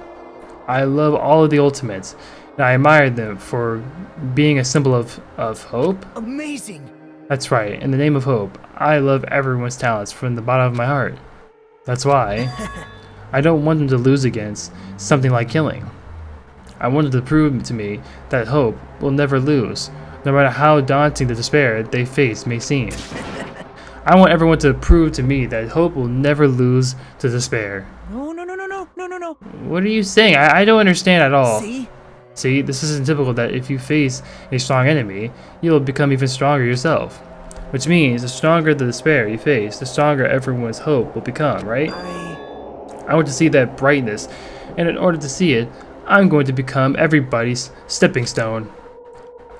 I love all of the ultimates, and I admire them for being a symbol of hope. Amazing! That's right, in the name of hope, I love everyone's talents from the bottom of my heart. That's why I don't want them to lose against something like killing. I wanted to prove to me that hope will never lose, no matter how daunting the despair they face may seem. I want everyone to prove to me that hope will never lose to despair. No. What are you saying? I don't understand at all. See? See, this isn't typical that if you face a strong enemy, you'll become even stronger yourself. Which means the stronger the despair you face, the stronger everyone's hope will become, right? I want to see that brightness, and in order to see it, I'm going to become everybody's stepping stone.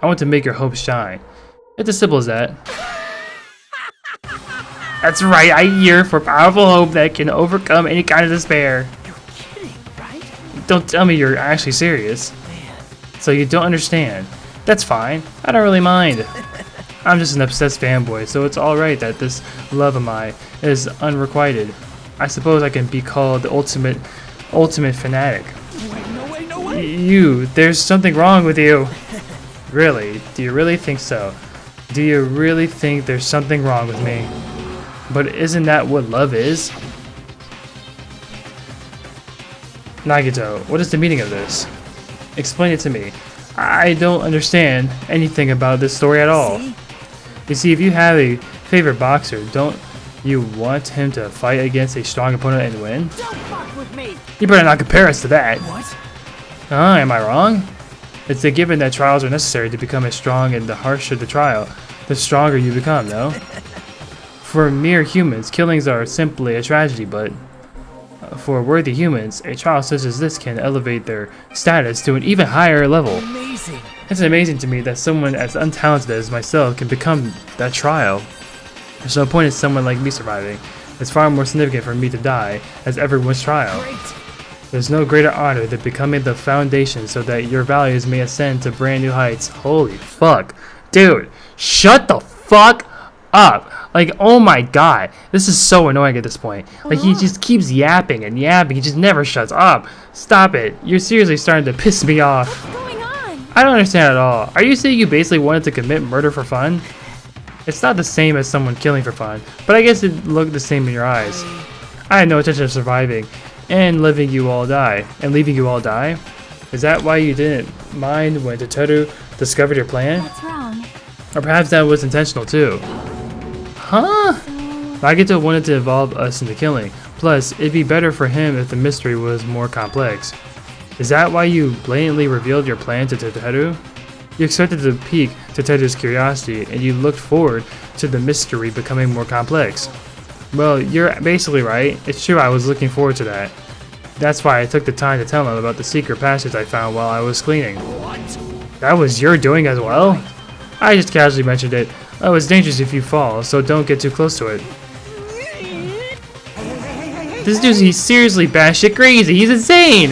I want to make your hope shine. It's as simple as that. That's right, I yearn for powerful hope that can overcome any kind of despair. You're kidding, right? Don't tell me you're actually serious. Man. So you don't understand. That's fine. I don't really mind. I'm just an obsessed fanboy, so it's alright that this love of mine is unrequited. I suppose I can be called the ultimate fanatic. Wait, no way! You, there's something wrong with you. Really? Do you really think so? Do you really think there's something wrong with me? But isn't that what love is? Nagito, what is the meaning of this? Explain it to me. I don't understand anything about this story at all. See? You see, if you have a favorite boxer, don't you want him to fight against a strong opponent and win? Don't fuck with me! You better not compare us to that. What? Am I wrong? It's a given that trials are necessary to become as strong, and the harsher the trial, the stronger you become, no? For mere humans, killings are simply a tragedy, but for worthy humans, a trial such as this can elevate their status to an even higher level. Amazing! It's amazing to me that someone as untalented as myself can become that trial. There's no point in someone like me surviving. It's far more significant for me to die as everyone's trial. Great! There's no greater honor than becoming the foundation so that your values may ascend to brand new heights. Holy fuck. Dude, shut the fuck up. Like, oh my god. This is so annoying at this point. Like, he just keeps yapping and yapping. He just never shuts up. Stop it. You're seriously starting to piss me off. What's going on? I don't understand at all. Are you saying you basically wanted to commit murder for fun? It's not the same as someone killing for fun, but I guess it looked the same in your eyes. I had no intention of surviving and leaving you all die. Is that why you didn't mind when Totoru discovered your plan? What's wrong? Or perhaps that was intentional too. Huh? Nagito wanted to involve us in the killing. Plus, it'd be better for him if the mystery was more complex. Is that why you blatantly revealed your plan to Totoru? You expected to pique Totoru's curiosity, and you looked forward to the mystery becoming more complex. Well, you're basically right. It's true, I was looking forward to that. That's why I took the time to tell him about the secret passage I found while I was cleaning. What? That was your doing as well? I just casually mentioned it. Oh, it's dangerous if you fall, so don't get too close to it. This dude's seriously batshit crazy. He's insane.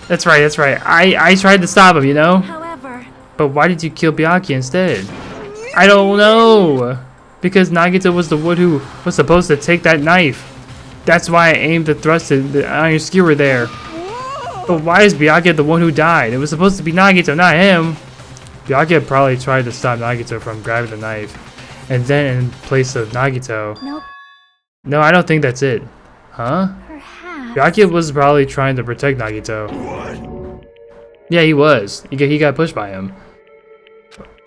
That's right. I tried to stop him, you know? However, But why did you kill Byakuya instead? I don't know. Because Nagito was the one who was supposed to take that knife. That's why I aimed the thrust at the iron skewer there. But why is Byakuya the one who died? It was supposed to be Nagito, not him. Byakuya probably tried to stop Nagito from grabbing the knife. And then in place of Nagito... Nope. No, I don't think that's it. Huh? Perhaps. Byakuya was probably trying to protect Nagito. Yeah, he was. He got pushed by him.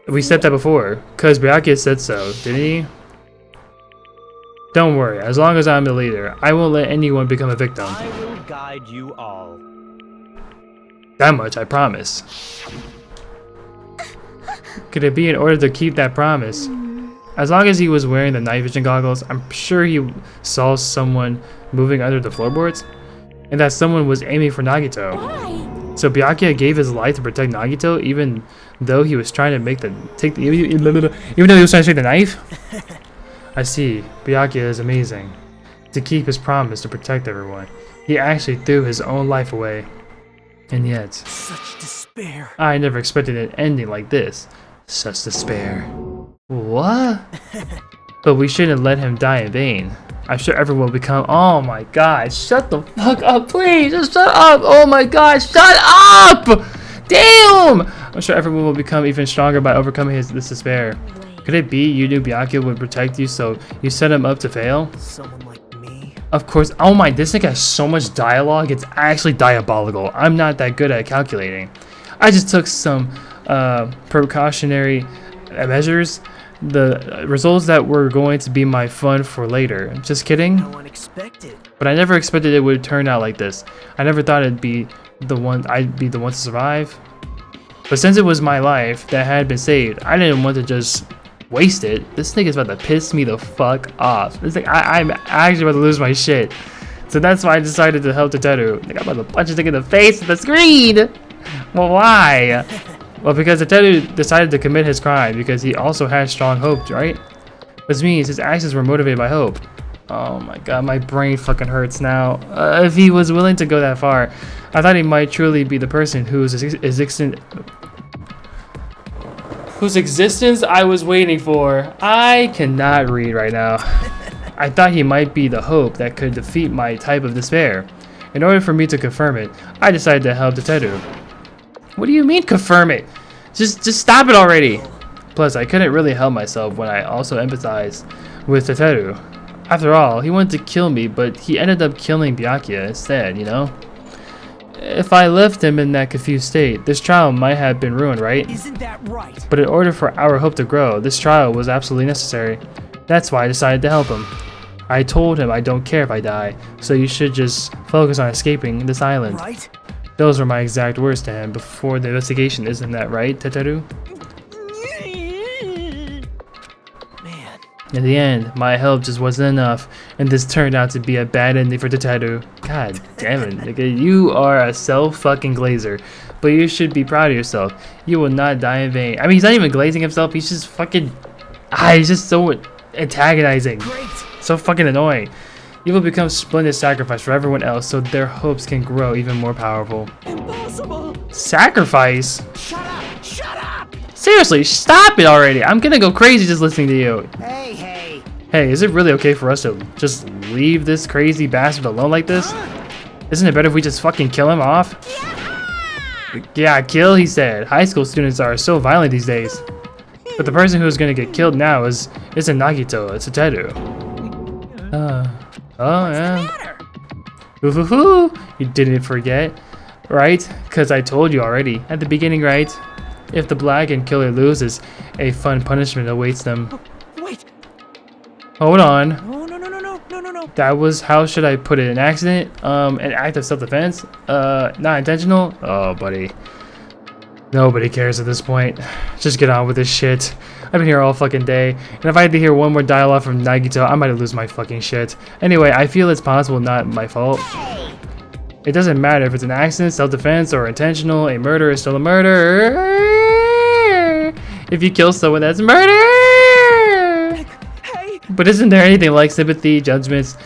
We said that before, because Byakuya said so, didn't he? Don't worry, as long as I'm the leader, I won't let anyone become a victim. I will guide you all. That much, I promise. Could it be in order to keep that promise? As long as he was wearing the night vision goggles, I'm sure he saw someone moving under the floorboards, and that someone was aiming for Nagito. Why? So Byakuya gave his life to protect Nagito, even though he was trying to even though he was trying to take the knife. I see. Byakuya is amazing. To keep his promise to protect everyone, he actually threw his own life away. And yet, Such despair. I never expected an ending like this. Such despair. What? But we shouldn't let him die in vain. I'm sure everyone will become— oh my god, shut the fuck up, please! Just shut up! Oh my god, shut up! Damn! I'm sure everyone will become even stronger by overcoming this despair. Could it be you knew Byakuya would protect you, so you set him up to fail? Someone like me. Of course. Oh my, this thing has so much dialogue, it's actually diabolical. I'm not that good at calculating. I just took some precautionary measures. The results that were going to be my fun for later. Just kidding. How unexpected. But I never expected it would turn out like this. I never thought I'd be the one to survive. But since it was my life that had been saved, I didn't want to just waste it. This thing is about to piss me the fuck off. This thing, I'm actually about to lose my shit. So that's why I decided to help Teteru. Like, I'm about to punch this thing in the face with the screen. Well, why? Well, because Teteru decided to commit his crime because he also had strong hope, right? Which means his actions were motivated by hope. Oh my god, my brain fucking hurts now. If he was willing to go that far, I thought he might truly be the person whose existence I was waiting for. I cannot read right now. I thought he might be the hope that could defeat my type of despair. In order for me to confirm it, I decided to help Teteru. What do you mean confirm it? Just stop it already. Plus, I couldn't really help myself when I also empathized with Teteru. After all, he wanted to kill me, but he ended up killing Byakuya instead, you know? If I left him in that confused state, this trial might have been ruined, right? Isn't that right? But in order for our hope to grow, this trial was absolutely necessary. That's why I decided to help him. I told him I don't care if I die, so you should just focus on escaping this island. Right? Those were my exact words to him before the investigation, isn't that right, Teteru? Man. In the end, my help just wasn't enough, and this turned out to be a bad ending for Teteru. God damn it, nigga, you are a self-fucking glazer, but you should be proud of yourself. You will not die in vain. I mean, he's not even glazing himself, he's just fucking— he's just so antagonizing. Great. So fucking annoying. You will become splendid sacrifice for everyone else so their hopes can grow even more powerful. Impossible. Sacrifice? Shut up. Shut up. Seriously, stop it already. I'm gonna go crazy just listening to you. Hey, hey. Hey, is it really okay for us to just leave this crazy bastard alone like this? Isn't it better if we just fucking kill him off? Yeah, kill, he said. High school students are so violent these days. But the person who's gonna get killed now isn't Nagito, it's Teteru. Oh yeah. Ooh, you didn't forget, right? Cause I told you already at the beginning, right? If the black and killer loses, a fun punishment awaits them. Wait. Hold on. No. That was— how should I put it? An accident? An act of self-defense? Not intentional? Oh, buddy. Nobody cares at this point. Just get on with this shit. I've been here all fucking day, and if I had to hear one more dialogue from Nagito, I might lose my fucking shit. Anyway, I feel it's possible not my fault. It doesn't matter if it's an accident, self-defense, or intentional. A murder is still a murder. If you kill someone, that's murder! But isn't there anything like sympathy, judgments,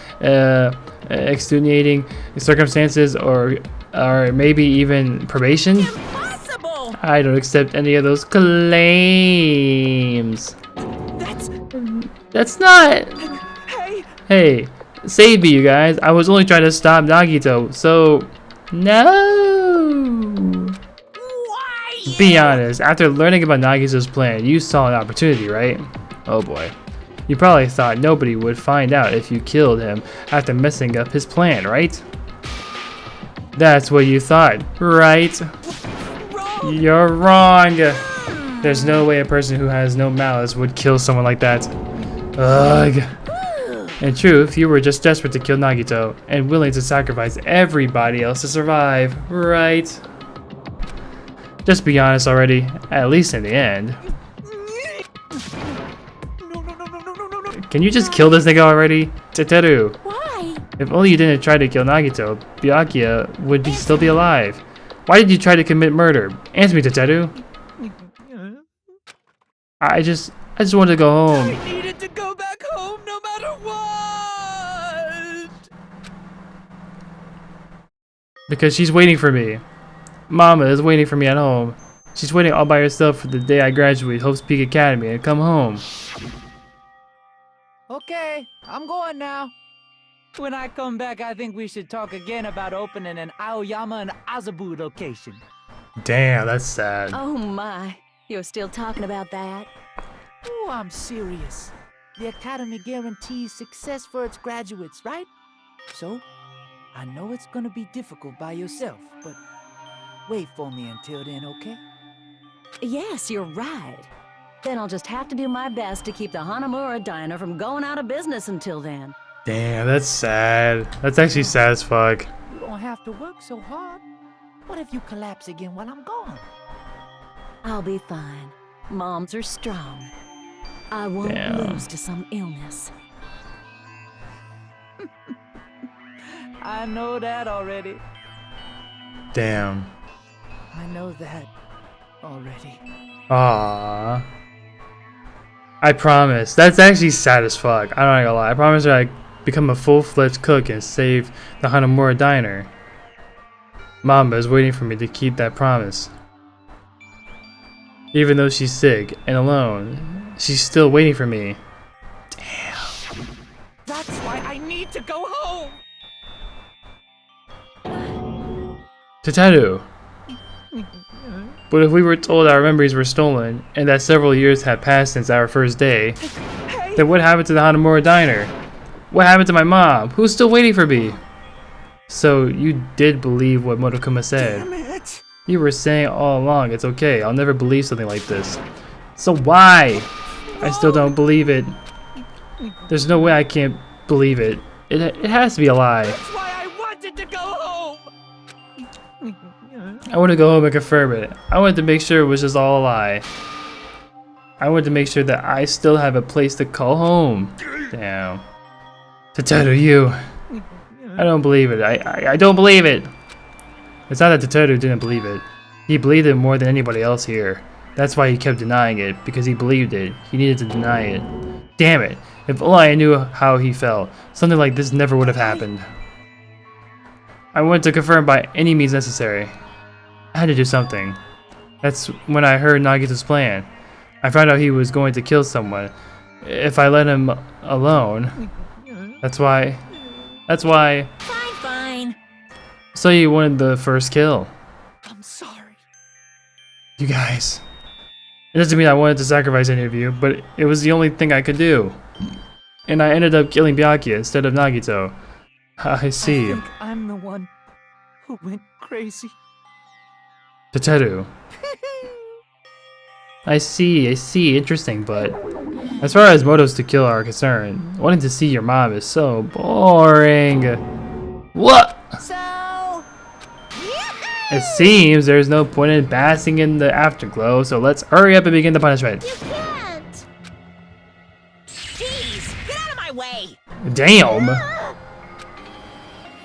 extenuating circumstances, or maybe even probation? Impossible! I don't accept any of those claims. That's not. Hey, save me, you guys. I was only trying to stop Nagito, so no. Why? Be honest. After learning about Nagito's plan, you saw an opportunity, right? Oh boy. You probably thought nobody would find out if you killed him after messing up his plan, right? That's what you thought, right? You're wrong. There's no way a person who has no malice would kill someone like that. Ugh. In truth, you were just desperate to kill Nagito and willing to sacrifice everybody else to survive, right? Just be honest already, at least in the end. Can you just kill this nigga already? Teteru. Why? If only you didn't try to kill Nagito, Byakuya would still be alive. Why did you try to commit murder? Answer me, Teteru. I just wanted to go home. I needed to go back home no matter what! Because she's waiting for me. Mama is waiting for me at home. She's waiting all by herself for the day I graduate Hope's Peak Academy and come home. Okay, I'm going now. When I come back, I think we should talk again about opening an Aoyama and Azabu location. Damn, that's sad. Oh my, you're still talking about that? Oh, I'm serious. The Academy guarantees success for its graduates, right? So, I know it's gonna be difficult by yourself, but wait for me until then, okay? Yes, you're right. Then I'll just have to do my best to keep the Hanamura Diner from going out of business until then. Damn, that's sad. That's actually sad as fuck. You don't have to work so hard. What if you collapse again while I'm gone? I'll be fine. Moms are strong. I won't lose to some illness. I know that already. Damn. I know that already. Aww. I promise. That's actually sad as fuck. I'm not gonna lie. I promise her I become a full-fledged cook and save the Hanamura Diner. Mama is waiting for me to keep that promise. Even though she's sick and alone, she's still waiting for me. Damn. That's why I need to go home! Teteru. But if we were told our memories were stolen and that several years had passed since our first day, then what happened to the Hanamura Diner? What happened to my mom? Who's still waiting for me? So you did believe what Monokuma said. Damn it! You were saying all along, it's okay, I'll never believe something like this. So why? I still don't believe it. There's no way I can't believe it. It has to be a lie. That's why I wanted to go home! I want to go home and confirm it. I wanted to make sure it was just all a lie. I wanted to make sure that I still have a place to call home. Damn. Teteru, you. I don't believe it. I don't believe it. It's not that Teteru didn't believe it. He believed it more than anybody else here. That's why he kept denying it, because he believed it. He needed to deny it. Damn it. If only I knew how he felt, something like this never would have happened. I wanted to confirm by any means necessary. I had to do something. That's when I heard Nagito's plan. I found out he was going to kill someone if I let him alone. That's why. Fine, fine. So you wanted the first kill. I'm sorry. You guys. It doesn't mean I wanted to sacrifice any of you, but it was the only thing I could do. And I ended up killing Byakuya instead of Nagito. I see. I think I'm the one who went crazy. Teteru. I see, interesting, but as far as motives to kill are concerned, wanting to see your mom is so boring. What? So, It seems there's no point in basking in the afterglow, so let's hurry up and begin the punishment. You can't! jeez, get out of my way. Damn.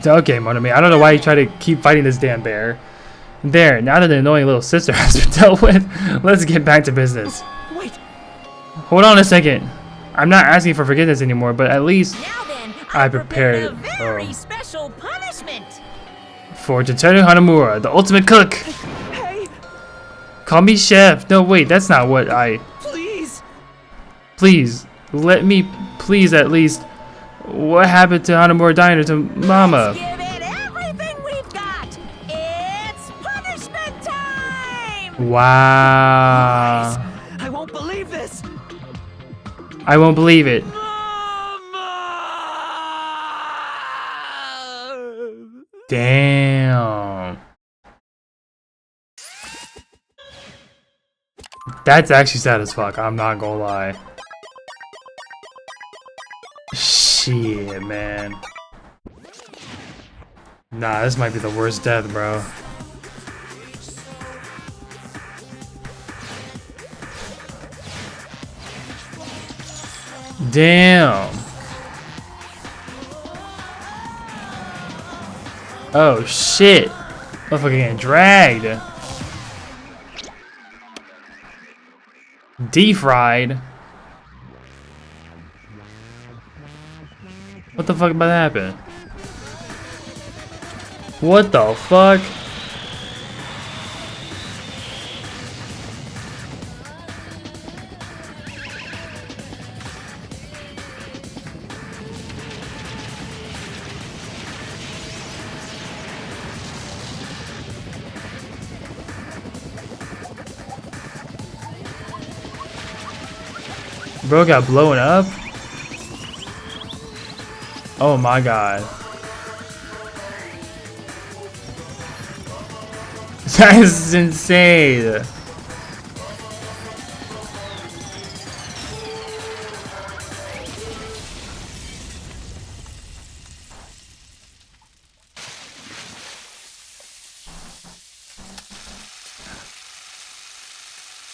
Okay, Monami, I don't know why you try to keep fighting this damn bear. There, now that the annoying little sister has been dealt with, let's get back to business. Wait. Hold on a second. I'm not asking for forgiveness anymore, but at least Now then, I prepared a very special punishment. for Teteru Hanamura, the ultimate cook. Hey, Call me chef. No, wait, that's not what I... please. Please, let me please at least... What happened to Hanamura Diner to Mama? Give it everything we've got. It's punishment time. Wow. I won't believe this. I won't believe it. Mama! Damn. That's actually sad as fuck, I'm not gonna lie. Shit, man. Nah, this might be the worst death, bro. Damn. Oh shit. Motherfucker getting dragged. Deep-fried. What the fuck about to happen? What the fuck? Bro got blown up? Oh my god. That is insane.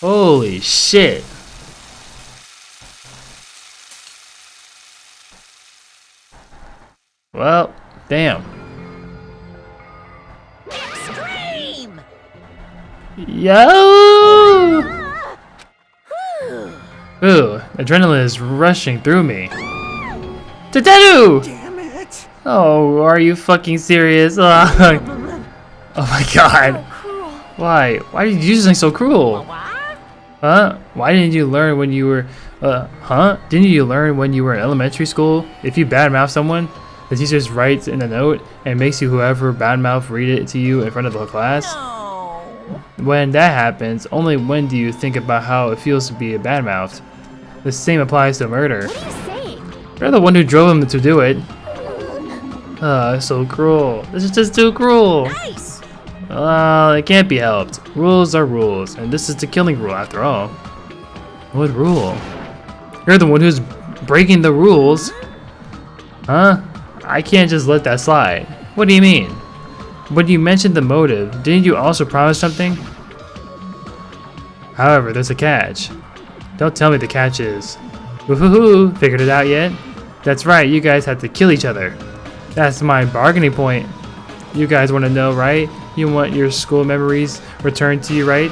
Holy shit. Well, damn. Extreme! Yo! Ooh, adrenaline is rushing through me. Tateru! Damn it! Oh, are you fucking serious? Oh my god. Why? Why did you do something so cruel? Huh? Why didn't you learn when you were, Didn't you learn when you were in elementary school? If you badmouth someone, the teacher just writes in a note and makes you whoever badmouth read it to you in front of the class. No. When that happens, only when do you think about how it feels to be a badmouthed. The same applies to murder. What are you saying? You're the one who drove him to do it. So cruel. This is just too cruel. Nice. It can't be helped. Rules are rules, and this is the killing rule after all. What rule? You're the one who's breaking the rules. Huh? I can't just let that slide. What do you mean? When you mentioned the motive, didn't you also promise something? However, there's a catch. Don't tell me the catch is. Woohoo! Figured it out yet? That's right, you guys have to kill each other. That's my bargaining point. You guys want to know, right? You want your school memories returned to you, right?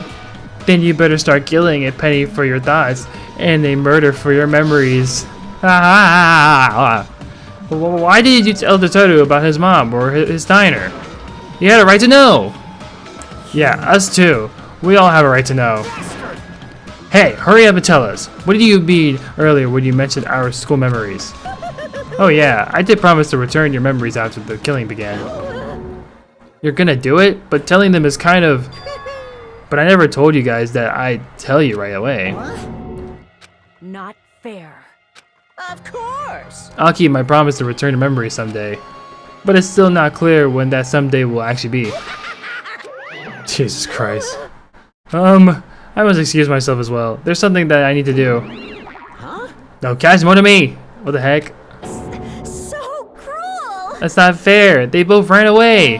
Then you better start killing a penny for your thoughts and a murder for your memories. Why did you tell Totoro about his mom or his diner? You had a right to know. Yeah, us too. We all have a right to know. Hey, hurry up and tell us. What did you mean earlier when you mentioned our school memories? Oh yeah, I did promise to return your memories after the killing began. You're gonna do it? But telling them is kind of... But I never told you guys that I'd tell you right away. Not fair. Of course. I'll keep my promise to return your memories someday. But it's still not clear when that someday will actually be. Jesus Christ. I must excuse myself as well. There's something that I need to do. Huh? No, catch more to me! What the heck? So cruel. That's not fair! They both ran away!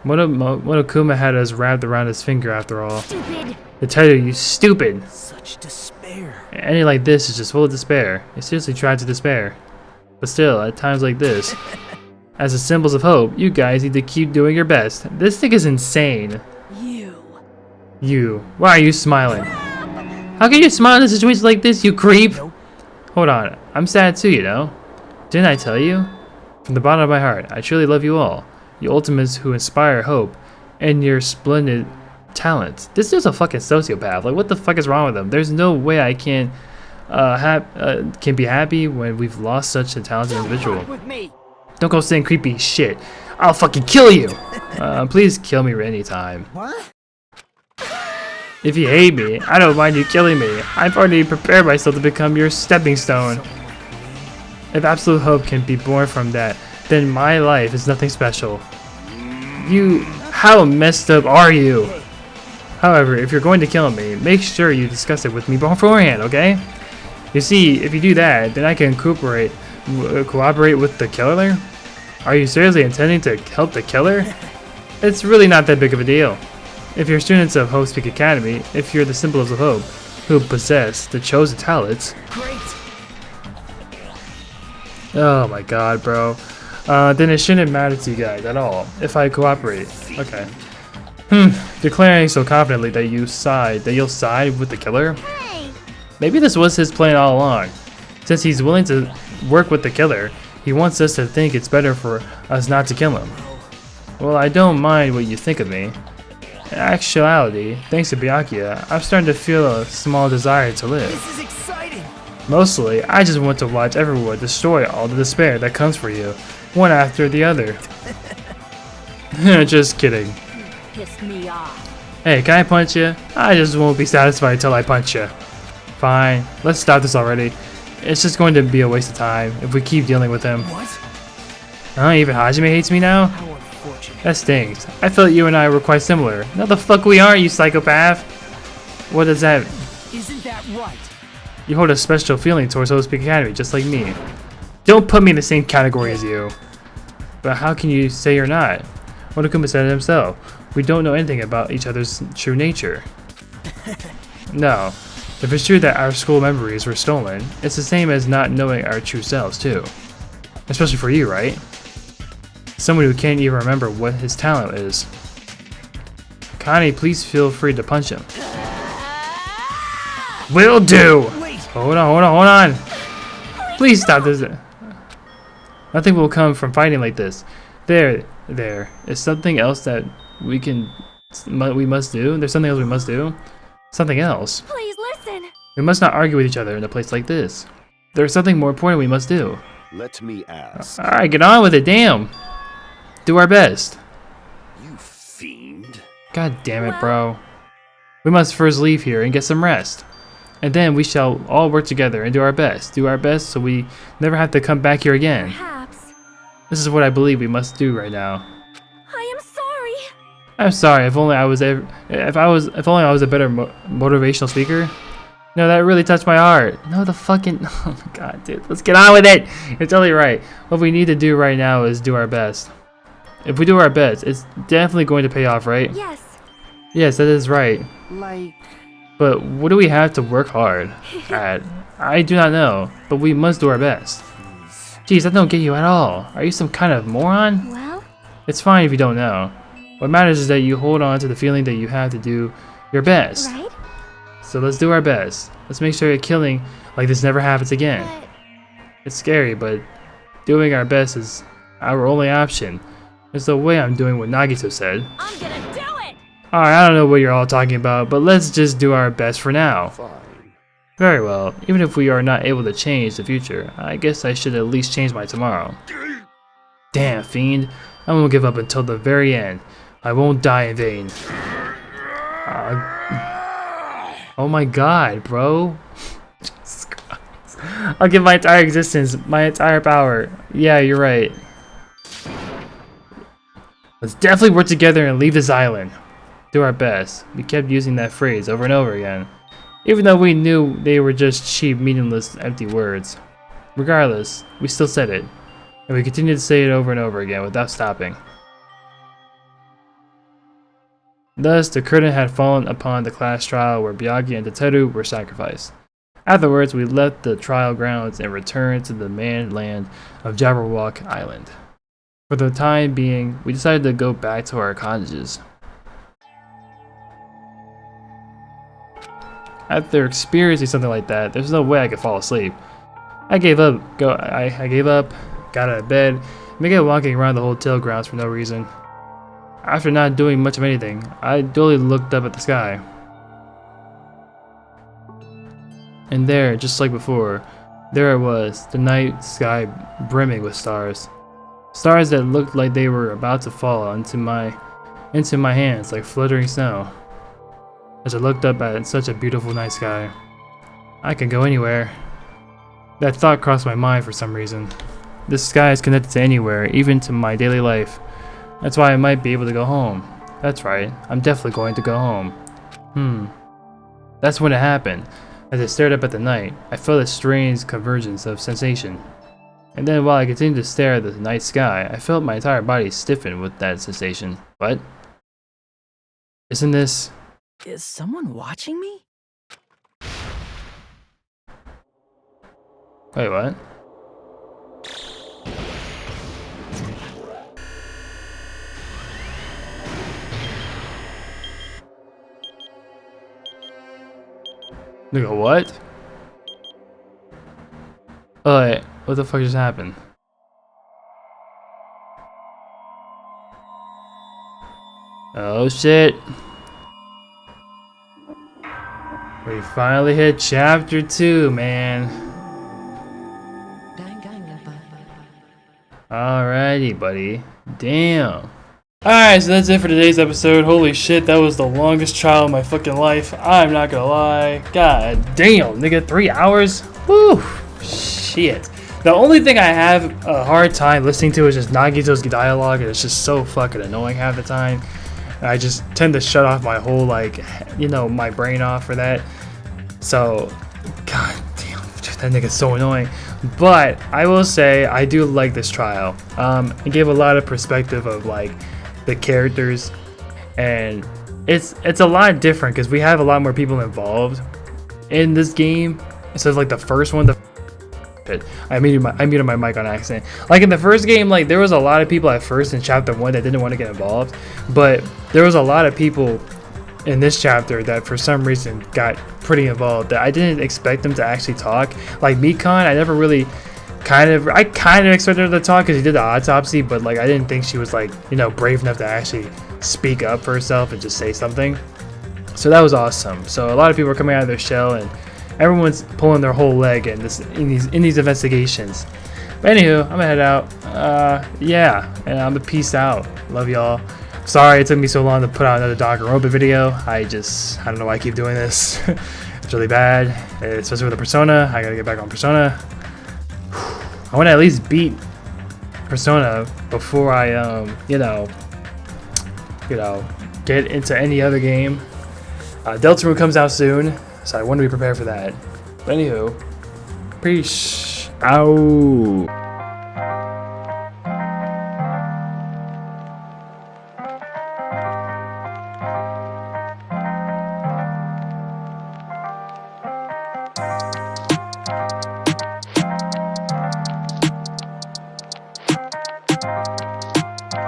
Monokuma had us wrapped around his finger after all. Stupid. To tell you, you stupid! Such despair. Any like this is just full of despair. I seriously tried to despair. But still, at times like this, as the symbols of hope, you guys need to keep doing your best. This thing is insane. You. Why are you smiling? How can you smile in a situation like this, you creep? Hold on. I'm sad too, you know? Didn't I tell you? From the bottom of my heart, I truly love you all. You ultimates who inspire hope and your splendid talents. This is a fucking sociopath. Like, what the fuck is wrong with him? There's no way I can be happy when we've lost such a talented individual. Don't go saying creepy shit. I'll fucking kill you. Please kill me anytime. What? If you hate me, I don't mind you killing me. I've already prepared myself to become your stepping stone. If absolute hope can be born from that, then my life is nothing special. How messed up are you? However, if you're going to kill me, make sure you discuss it with me beforehand, okay? You see, if you do that, then I can cooperate with the killer? Are you seriously intending to help the killer? It's really not that big of a deal. If you're students of Hope's Peak Academy, if you're the symbols of hope, who possess the chosen talents... Great. Oh my god, bro. Then it shouldn't matter to you guys at all if I cooperate. Okay. Declaring so confidently that you'll side with the killer? Hey! Maybe this was his plan all along. Since he's willing to work with the killer, he wants us to think it's better for us not to kill him. Well, I don't mind what you think of me. In actuality, thanks to Byakuya, I'm starting to feel a small desire to live. This is exciting. Mostly, I just want to watch everyone destroy all the despair that comes for you, one after the other. Just kidding. Pissed me off. Hey, can I punch you? I just won't be satisfied until I punch you. Fine, let's stop this already. It's just going to be a waste of time if we keep dealing with him. What? Huh? Even Hajime hates me now? How unfortunate. That stings. I thought you and I were quite similar. No, the fuck we aren't, you psychopath. What does that... Isn't that right? You hold a special feeling towards Hope's Peak Academy, just like me. Don't put me in the same category as you. But how can you say you're not? Monokuma said it himself. We don't know anything about each other's true nature. No. If it's true that our school memories were stolen, it's the same as not knowing our true selves, too. Especially for you, right? Someone who can't even remember what his talent is. Connie, please feel free to punch him. Will do! Hold on. Please stop this. Nothing will come from fighting like this. There is something else that we must do. There's something else we must do. Something else. Please listen. We must not argue with each other in a place like this. There's something more important we must do. Let me ask. Alright, get on with it, damn. Do our best. You fiend. God damn it, bro. We must first leave here and get some rest. And then we shall all work together and do our best. Do our best so we never have to come back here again. Perhaps. This is what I believe we must do right now. I am sorry. I'm sorry. If only I was a better motivational speaker. No, that really touched my heart. No, the fucking... Oh my god, dude. Let's get on with it. You're totally right. What we need to do right now is do our best. If we do our best, it's definitely going to pay off, right? Yes. Yes, that is right. Like... But what do we have to work hard at? I do not know, but we must do our best. Jeez, that don't get you at all. Are you some kind of moron? Well, It's fine if you don't know. What matters is that you hold on to the feeling that you have to do your best. right? So let's do our best. Let's make sure a killing like this never happens again. But It's scary, but doing our best is our only option. It's the way I'm doing what Nagito said. I'm gonna do it! Alright, I don't know what you're all talking about, but let's just do our best for now. Fine. Very well. Even if we are not able to change the future, I guess I should at least change my tomorrow. Damn, fiend. I won't give up until the very end. I won't die in vain. Oh my god, bro. Jesus Christ. I'll give my entire existence, my entire power. Yeah, you're right. Let's definitely work together and leave this island. Do our best. We kept using that phrase over and over again, even though we knew they were just cheap, meaningless, empty words. Regardless, we still said it, and we continued to say it over and over again without stopping. Thus, the curtain had fallen upon the class trial where Byakuya and Tateru were sacrificed. Afterwards, we left the trial grounds and returned to the mainland of Jabberwock Island. For the time being, we decided to go back to our cottages. After experiencing something like that, there's no way I could fall asleep. I gave up, I gave up, got out of bed, and began walking around the hotel grounds for no reason. After not doing much of anything, I dully looked up at the sky. And there, just like before, there it was, the night sky brimming with stars. Stars that looked like they were about to fall into my hands like fluttering snow. As I looked up at such a beautiful night sky, I can go anywhere. That thought crossed my mind for some reason. This sky is connected to anywhere, even to my daily life. That's why I might be able to go home. That's right, I'm definitely going to go home. That's when it happened. As I stared up at the night, I felt a strange convergence of sensation. And then while I continued to stare at the night sky, I felt my entire body stiffen with that sensation. What? Isn't this... Is someone watching me? Wait, what? Nigga, what? Oh, wait, what the fuck just happened? Oh shit. We finally hit chapter 2, man. Alrighty, buddy. Damn. Alright, so that's it for today's episode. Holy shit, that was the longest trial of my fucking life. I'm not gonna lie. God damn, nigga, 3 hours? Woo! Shit. The only thing I have a hard time listening to is just Nagito's dialogue, and it's just so fucking annoying half the time. And I just tend to shut off my whole, like, you know, my brain off for that. So, god damn, that nigga's so annoying. But I will say I do like this trial. It gave a lot of perspective of like the characters, and it's a lot different because we have a lot more people involved in this game instead of like the first one. I muted my mic on accident. Like in the first game, like there was a lot of people at first in chapter 1 that didn't want to get involved, but there was a lot of people in this chapter that for some reason got pretty involved that I didn't expect them to actually talk. Like Mikan, I never really I kind of expected her to talk because he did the autopsy, but like I didn't think she was like, you know, brave enough to actually speak up for herself and just say something. So that was awesome. So a lot of people are coming out of their shell and everyone's pulling their whole leg in these investigations. But anywho, I'm gonna head out. Yeah, and I'm gonna peace out. Love y'all. Sorry it took me so long to put out another Danganronpa video. I don't know why I keep doing this. It's really bad, especially with the Persona. I gotta get back on Persona. I want to at least beat Persona before I, you know, get into any other game. Deltarune comes out soon, so I want to be prepared for that. But anywho, peace out.